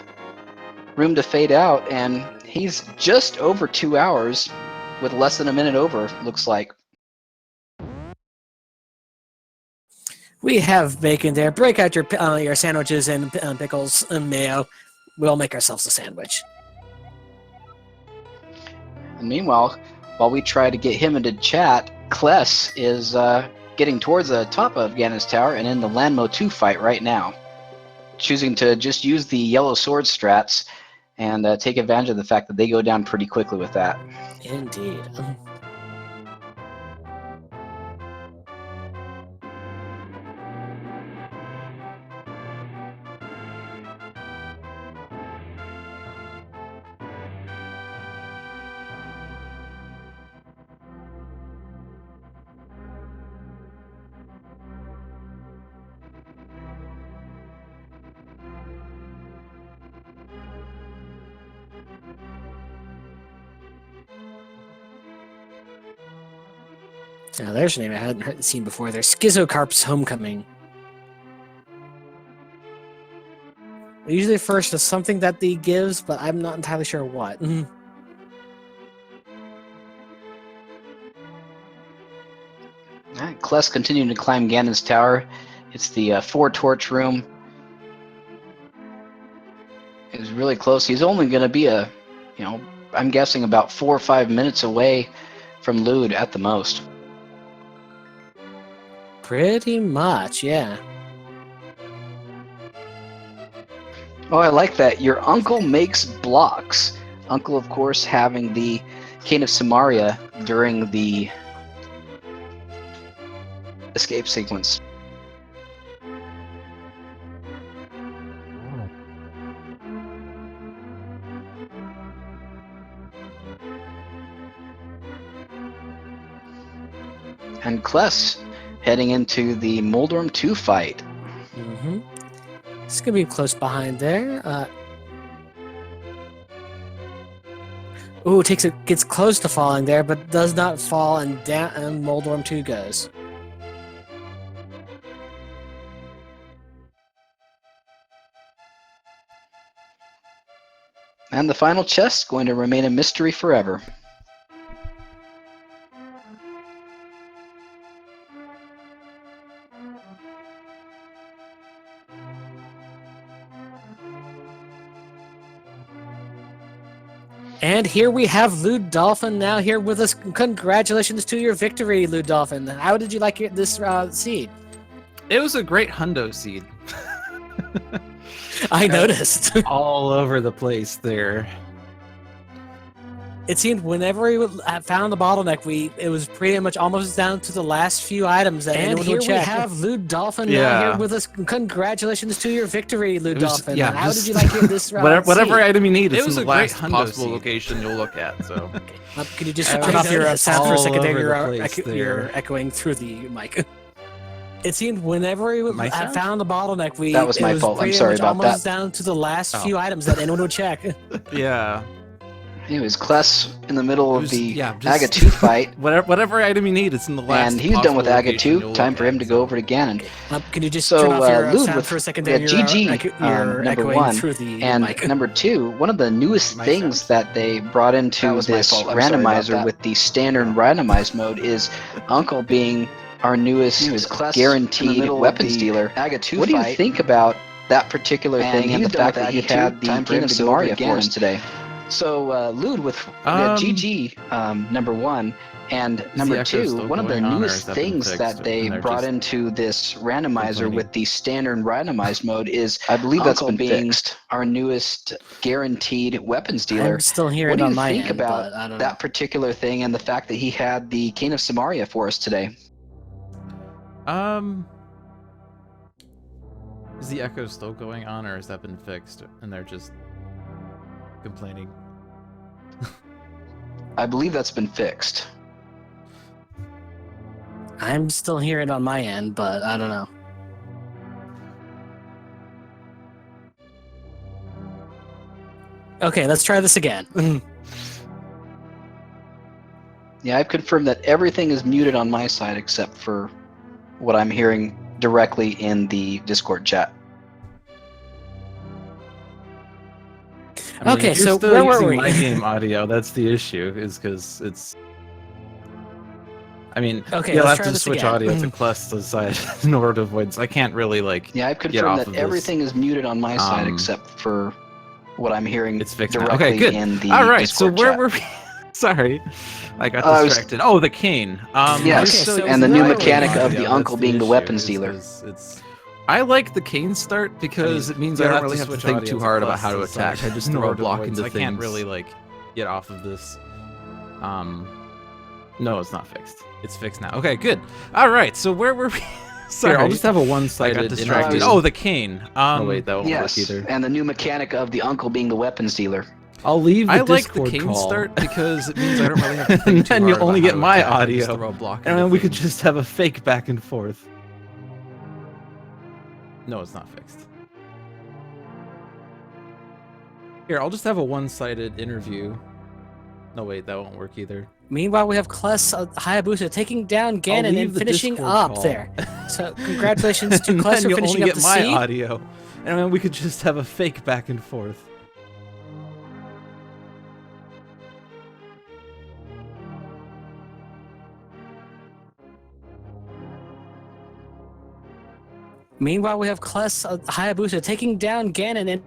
room to fade out, and he's just over 2 hours with less than a minute over, looks like. We have bacon there. Break out your sandwiches and pickles and mayo. We'll make ourselves a sandwich. And meanwhile, while we try to get him into chat, Kless is getting towards the top of Ganon's tower and in the Landmo 2 fight right now, choosing to just use the yellow sword strats and take advantage of the fact that they go down pretty quickly with that. Indeed. Now, there's a name I hadn't seen before. There's Schizocarp's Homecoming. Usually first is something that he gives, but I'm not entirely sure what. Kless continuing to climb Ganon's tower. It's the 4-torch room. He's really close. He's only going to be I'm guessing about 4 or 5 minutes away from Lewd at the most. Pretty much, yeah. Oh, I like that. Your uncle makes blocks. Uncle, of course, having the Cane of Samaria during the escape sequence. And Kless heading into the Moldorm 2 fight. Mm-hmm. It's going to be close behind there. Gets close to falling there, but does not fall, and down and Moldorm 2 goes. And the final chest going to remain a mystery forever. And here we have LewdDolphin now here with us. Congratulations to your victory, LewdDolphin. How did you like this seed? It was a great hundo seed. I noticed. All over the place there. It seemed whenever we found the bottleneck, it was pretty much almost down to the last few items that anyone would check. And here we have LewdDolphin now here with us. Congratulations to your victory, LewdDolphin. How did you like this whatever item you need, it was in a the great last possible location you'll look at. So, can you just turn off your sound for a second there? You're echoing through the mic. It seemed whenever we found the bottleneck, that was my fault. I'm sorry about that. Almost down to the last few items that anyone would check. Yeah. Anyways, Kless in the middle It of was- the yeah, Aga just- 2 fight, Whatever item you need, it's in the last. and he's done with possible Aga location 2. you'll Time look for him at, to so- go over to Ganon. Can you just So, turn off your Lewd sound with for a second we there? had You're, GG, you're number echoing 1, through the and mic. number 2, one of the newest My things sound. that they brought into That was my this fault. I'm sorry about randomizer that. with the standard randomized mode is Uncle being our newest Kless in the guaranteed middle of weapons the dealer. Aga 2 What do you fight, think about that particular and thing and he's the done fact with that he Aga 2. had the Time for King him of to go over Samaria to for us Ganon. today? So, Lewd with we had GG, number 1, and number echo 2, still one of the going on, or newest has that been things fixed, that they and they're brought just into this randomizer complaining? with the standard randomized mode is I believe that's Uncle been being fixed. our newest guaranteed weapons dealer. I'm still What hearing do you on my think end, about but I don't know. that particular thing and the fact that he had the King of Samaria for us today? Is the echo still going on, or has that been fixed, and they're just complaining? I believe that's been fixed. I'm still hearing on my end, but I don't know. Okay, let's try this again. Yeah, I've confirmed that everything is muted on my side except for what I'm hearing directly in the Discord chat. I mean, Okay, if you're so still where were using we? my game audio, that's the issue, is because it's. I mean, Okay, you'll let's have try to this switch again. audio to Kless's side in order to avoid. So I can't really like. Yeah, I've Get confirmed off that of this. everything is muted on my side Um, except for what I'm hearing It's fixed now. directly Okay, good. in the All right, Discord so where chat. were we? Sorry, I got I was- distracted. Oh, the cane. Yes, you're Okay, still so and the using new where my were we? mechanic game of the audio, uncle that's being the issue, weapons is- dealer. It's. I like the cane start because it means I you don't don't really have to have to think think too too hard hard about about how to attack. I just in throw order a to block avoid, into so I things. can't really, like get off of this. No, it's not fixed. It's fixed now. Okay, good. All right, so where were we? Sorry, Here, I'll just have a I got one-sided distracted. interview. Oh, the cane. Oh wait, that won't Yes, work either. and the new mechanic of the uncle being the weapons dealer. I'll leave the I like the Discord cane call. start because it means I don't really have to And think too then hard you'll only about get how to my attack. I just audio. throw a block And into then we could things. just have a fake back and forth. No, it's not fixed. Here, I'll just have a one-sided interview. No wait, that won't work either. Meanwhile, we have ClessHayabusa taking down Ganon leave and the finishing Discord up call. there. So congratulations to And Kless then for you'll finishing only up get the my C. audio. And then we could just have a fake back and forth. Meanwhile, we have ClessHayabusa taking down Ganon and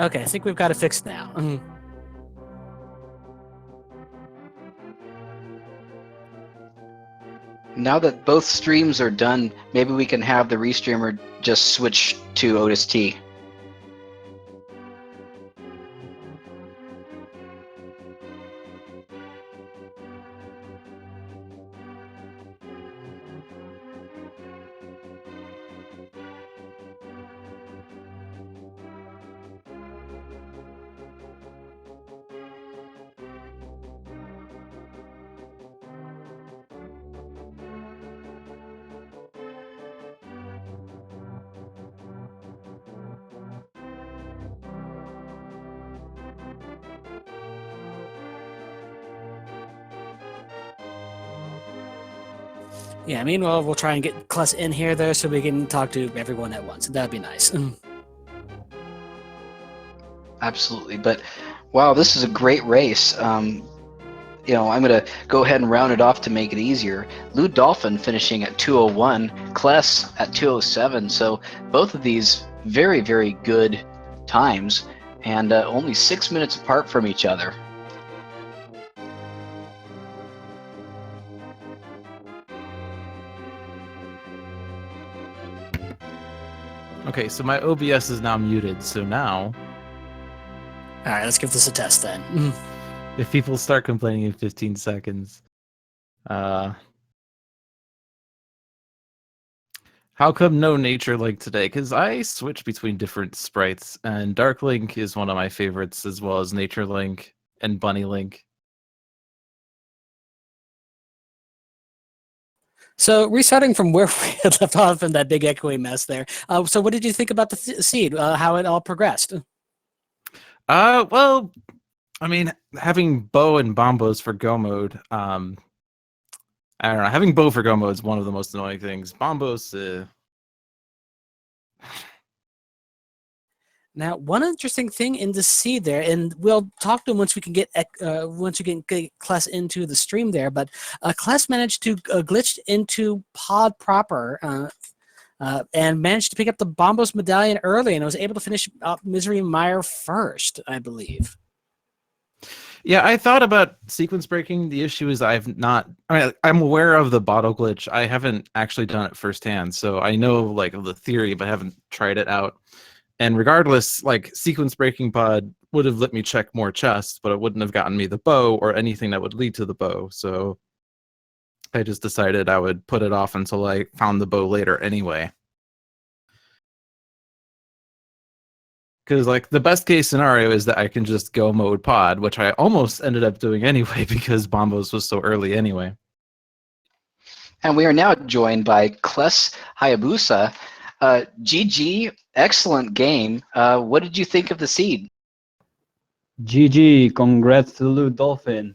okay, I think we've got it fixed now. Now that both streams are done, maybe we can have the restreamer just switch to Otis T. Yeah, meanwhile, we'll try and get Kless in here, though, so we can talk to everyone at once. That'd be nice. Absolutely, but wow, this is a great race. You know, I'm going to go ahead and round it off to make it easier. LewdDolphin finishing at 201, Kless at 207, so both of these very, very good times, and only 6 minutes apart from each other. Okay, so my OBS is now muted, so now All right, let's give this a test then. if people start complaining in 15 seconds, how come no nature link today? Because I switch between different sprites, and Dark Link is one of my favorites, as well as Nature Link and Bunny Link. So restarting from where we had left off in that big echoey mess there. So what did you think about the seed? How it all progressed? Well, I mean, having bow and bombos for go mode, I don't know. Having bow for go mode is one of the most annoying things. Bombos, Now, one interesting thing in the seed there, and we'll talk to him once we can get Kless into the stream there. But Kless managed to glitch into Pod proper. And managed to pick up the Bombos medallion early, and was able to finish up Misery Mire first, I believe. Yeah, I thought about sequence breaking. The issue is I'm aware of the bottle glitch. I haven't actually done it firsthand, so I know like of the theory, but I haven't tried it out. And regardless, like sequence breaking pod would have let me check more chests, but it wouldn't have gotten me the bow or anything that would lead to the bow. So I just decided I would put it off until I found the bow later anyway. Because like the best case scenario is that I can just go mode pod, which I almost ended up doing anyway because Bombos was so early anyway. And we are now joined by ClessHayabusa. GG, excellent game. What did you think of the seed? GG, congrats to LewdDolphin.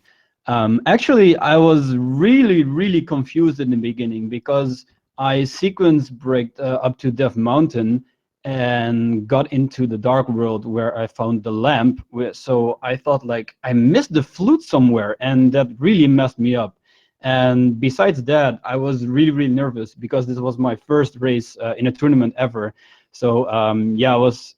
Actually, I was really confused in the beginning because I sequence braked up to Death Mountain and got into the dark world where I found the lamp. So I thought like I missed the flute somewhere, and that really messed me up. And besides that, I was really nervous because this was my first race in a tournament ever. So yeah, I was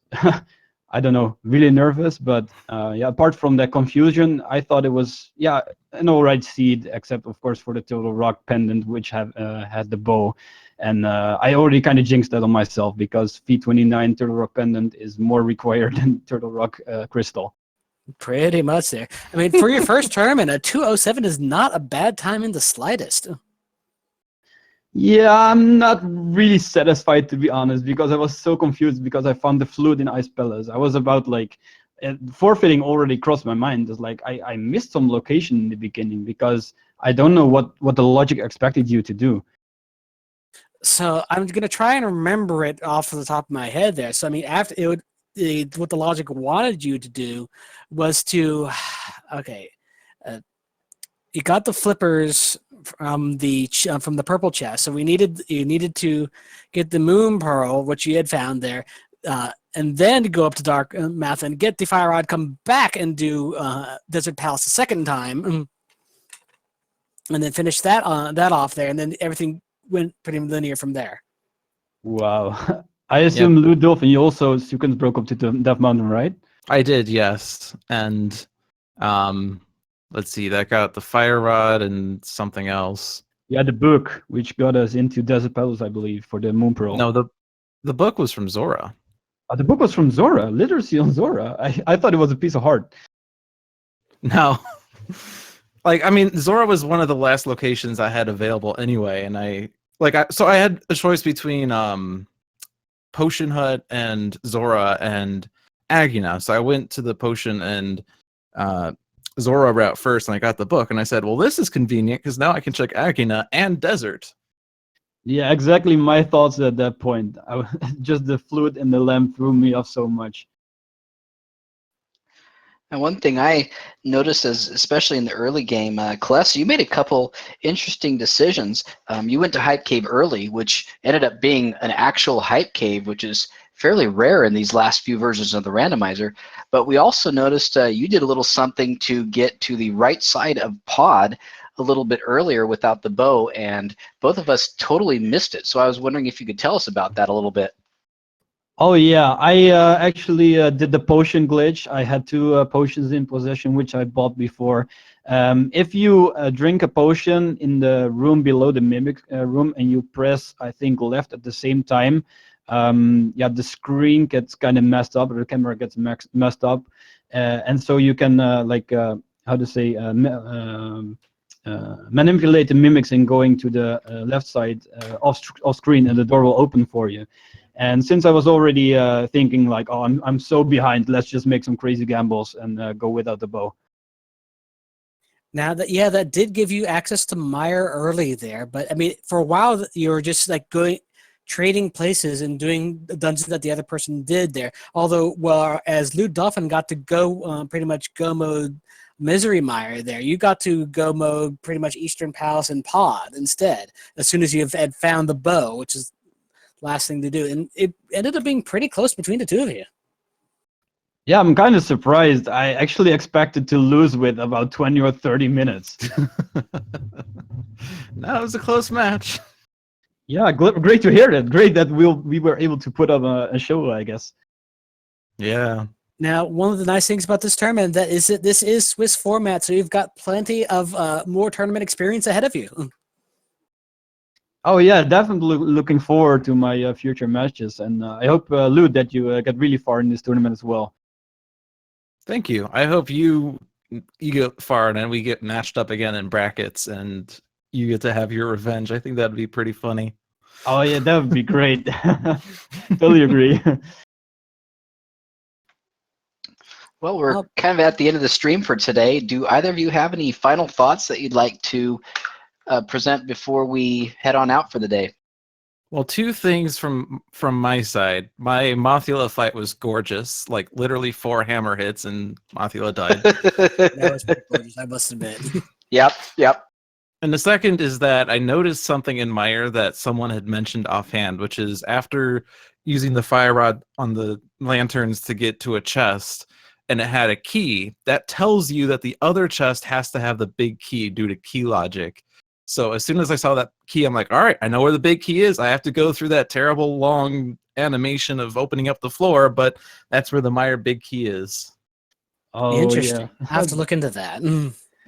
I don't know, really nervous. But yeah, apart from that confusion, I thought it was an alright seed, except of course for the Turtle Rock pendant, which had the bow. And I already kind of jinxed that on myself because V29 Turtle Rock pendant is more required than Turtle Rock crystal. Pretty much there. I mean, for your first tournament, a 207 is not a bad time in the slightest. Yeah, I'm not really satisfied, to be honest, because I was so confused because I found the flute in Ice Palace. I was about like forfeiting already crossed my mind. It's like I missed some location in the beginning because I don't know what the logic expected you to do. So I'm gonna try and remember it off the top of my head there. So I mean, after it would, what the logic wanted you to do was to, okay, you got the flippers from the purple chest. So you needed to get the moon pearl, which you had found there, and then go up to Dark Math and get the fire rod, come back and do Desert Palace a second time, and then finish that off there, and then everything went pretty linear from there. Wow. I assume LewdDolphin, you also sequence broke up to Death Mountain, right? I did, yes. And let's see, that got the fire rod and something else. Yeah, the book, which got us into Desert Palace, I believe, for the Moon Pearl. No, the book was from Zora. The book was from Zora, literacy on Zora. I thought it was a piece of heart. No. Like, I mean, Zora was one of the last locations I had available anyway, and I had a choice between Potion Hut and Zora and Agina. So I went to the Potion and Zora route first, and I got the book, and I said, well, this is convenient because now I can check Agina and Desert. Yeah, exactly my thoughts at that point. Just the flute and the lamp threw me off so much. And one thing I noticed, especially in the early game, Kless, you made a couple interesting decisions. You went to Hype Cave early, which ended up being an actual Hype Cave, which is fairly rare in these last few versions of the randomizer. But we also noticed you did a little something to get to the right side of Pod a little bit earlier without the bow, and both of us totally missed it. So I was wondering if you could tell us about that a little bit. Oh yeah, I actually did the potion glitch. I had two potions in possession, which I bought before. If you drink a potion in the room below the mimic room and you press, I think, left at the same time, yeah, the screen gets kind of messed up, or the camera gets messed up, and so you can how to say manipulate the mimics in going to the left side off screen, and the door will open for you. And since I was already thinking like, oh, I'm so behind, let's just make some crazy gambles and go without the bow. Now that did give you access to Mire early there, but I mean, for a while you were just like trading places and doing the dungeons that the other person did there. Although, well, as LewdDolphin got to go pretty much go mode Misery Mire there, you got to go mode pretty much Eastern Palace and Pod instead. As soon as you had found the bow, which is the last thing to do, and it ended up being pretty close between the two of you. Yeah, I'm kind of surprised. I actually expected to lose with about 20 or 30 minutes. No, it was a close match. Yeah, great to hear that. Great that we were able to put up a show, I guess. Yeah. Now, one of the nice things about this tournament that this is Swiss format, so you've got plenty of more tournament experience ahead of you. Oh yeah, definitely looking forward to my future matches, and I hope, Lewd, that you get really far in this tournament as well. Thank you. I hope you get far and then we get matched up again in brackets and you get to have your revenge. I think that'd be pretty funny. Oh yeah, that would be great. Totally agree. Well, we're kind of at the end of the stream for today. Do either of you have any final thoughts that you'd like to present before we head on out for the day? Well, two things from my side. My Mothula fight was gorgeous. Like literally 4 hammer hits and Mothula died. That was pretty gorgeous, I must admit. Yep. And the second is that I noticed something in Mire that someone had mentioned offhand, which is after using the fire rod on the lanterns to get to a chest, and it had a key, that tells you that the other chest has to have the big key due to key logic. So as soon as I saw that key, I'm like, all right, I know where the big key is. I have to go through that terrible long animation of opening up the floor, but that's where the Mire big key is. Oh, Interesting. yeah. I have to look into that.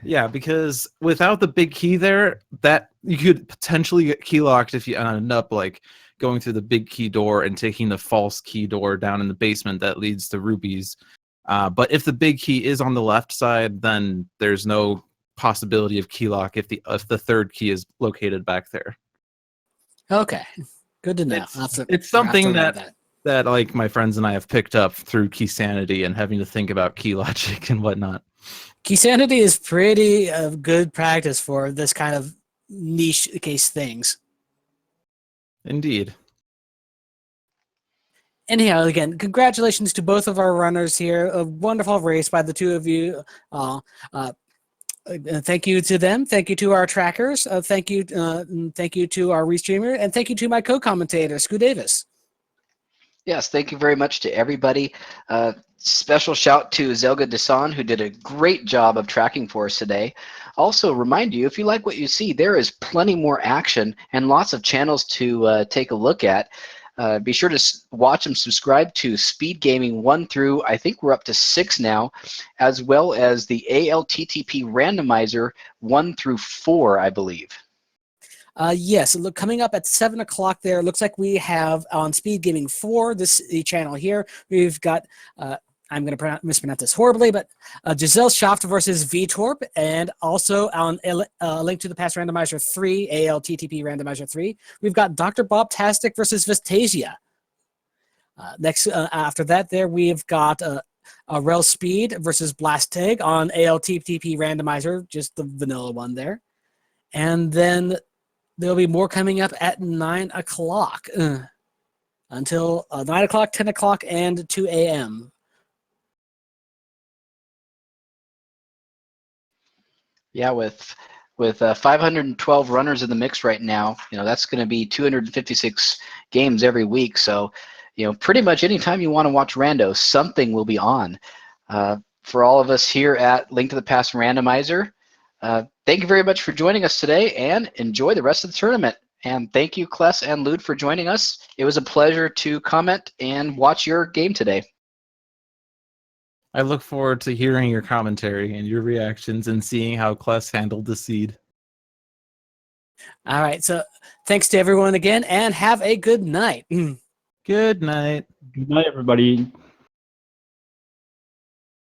Yeah, because without the big key there, that you could potentially get key locked if you end up like going through the big key door and taking the false key door down in the basement that leads to rubies. But if the big key is on the left side, then there's no possibility of key lock if the third key is located back there. Okay, good to know. It's something that like my friends and I have picked up through key sanity and having to think about key logic and whatnot. Key sanity is pretty good practice for this kind of niche case things. Indeed. Anyhow, again, congratulations to both of our runners here. A wonderful race by the two of you. Thank you to them. Thank you to our trackers. Thank you to our restreamer, and thank you to my co-commentator, Scoot Davis. Yes, thank you very much to everybody. Special shout to Zelda Desan, who did a great job of tracking for us today. Also, remind you, if you like what you see, there is plenty more action and lots of channels to take a look at. Be sure to watch and subscribe to Speed Gaming 1 through, I think we're up to 6 now, as well as the ALTTP Randomizer 1 through 4, I believe. Yes, look, coming up at 7 o'clock there, looks like we have on Speed Gaming 4, the channel here, we've got, I'm going to mispronounce this horribly, but Giselle Schaft versus VTorp, and also on Link to the Past Randomizer 3, ALTTP Randomizer 3, we've got Dr. Bob Tastic versus Vestasia. Next, after that there, we've got Rel Speed versus Blasteg on ALTTP Randomizer, just the vanilla one there. And then there'll be more coming up at 9 o'clock until 9 o'clock, 10 o'clock, and 2 a.m. Yeah, with 512 runners in the mix right now, that's going to be 256 games every week. So, pretty much anytime you want to watch Rando, something will be on. For all of us here at Link to the Past Randomizer, thank you very much for joining us today, and enjoy the rest of the tournament. And thank you, Kless and Lewd, for joining us. It was a pleasure to comment and watch your game today. I look forward to hearing your commentary and your reactions and seeing how Kless handled the seed. All right, so thanks to everyone again, and have a good night. Good night. Good night, everybody.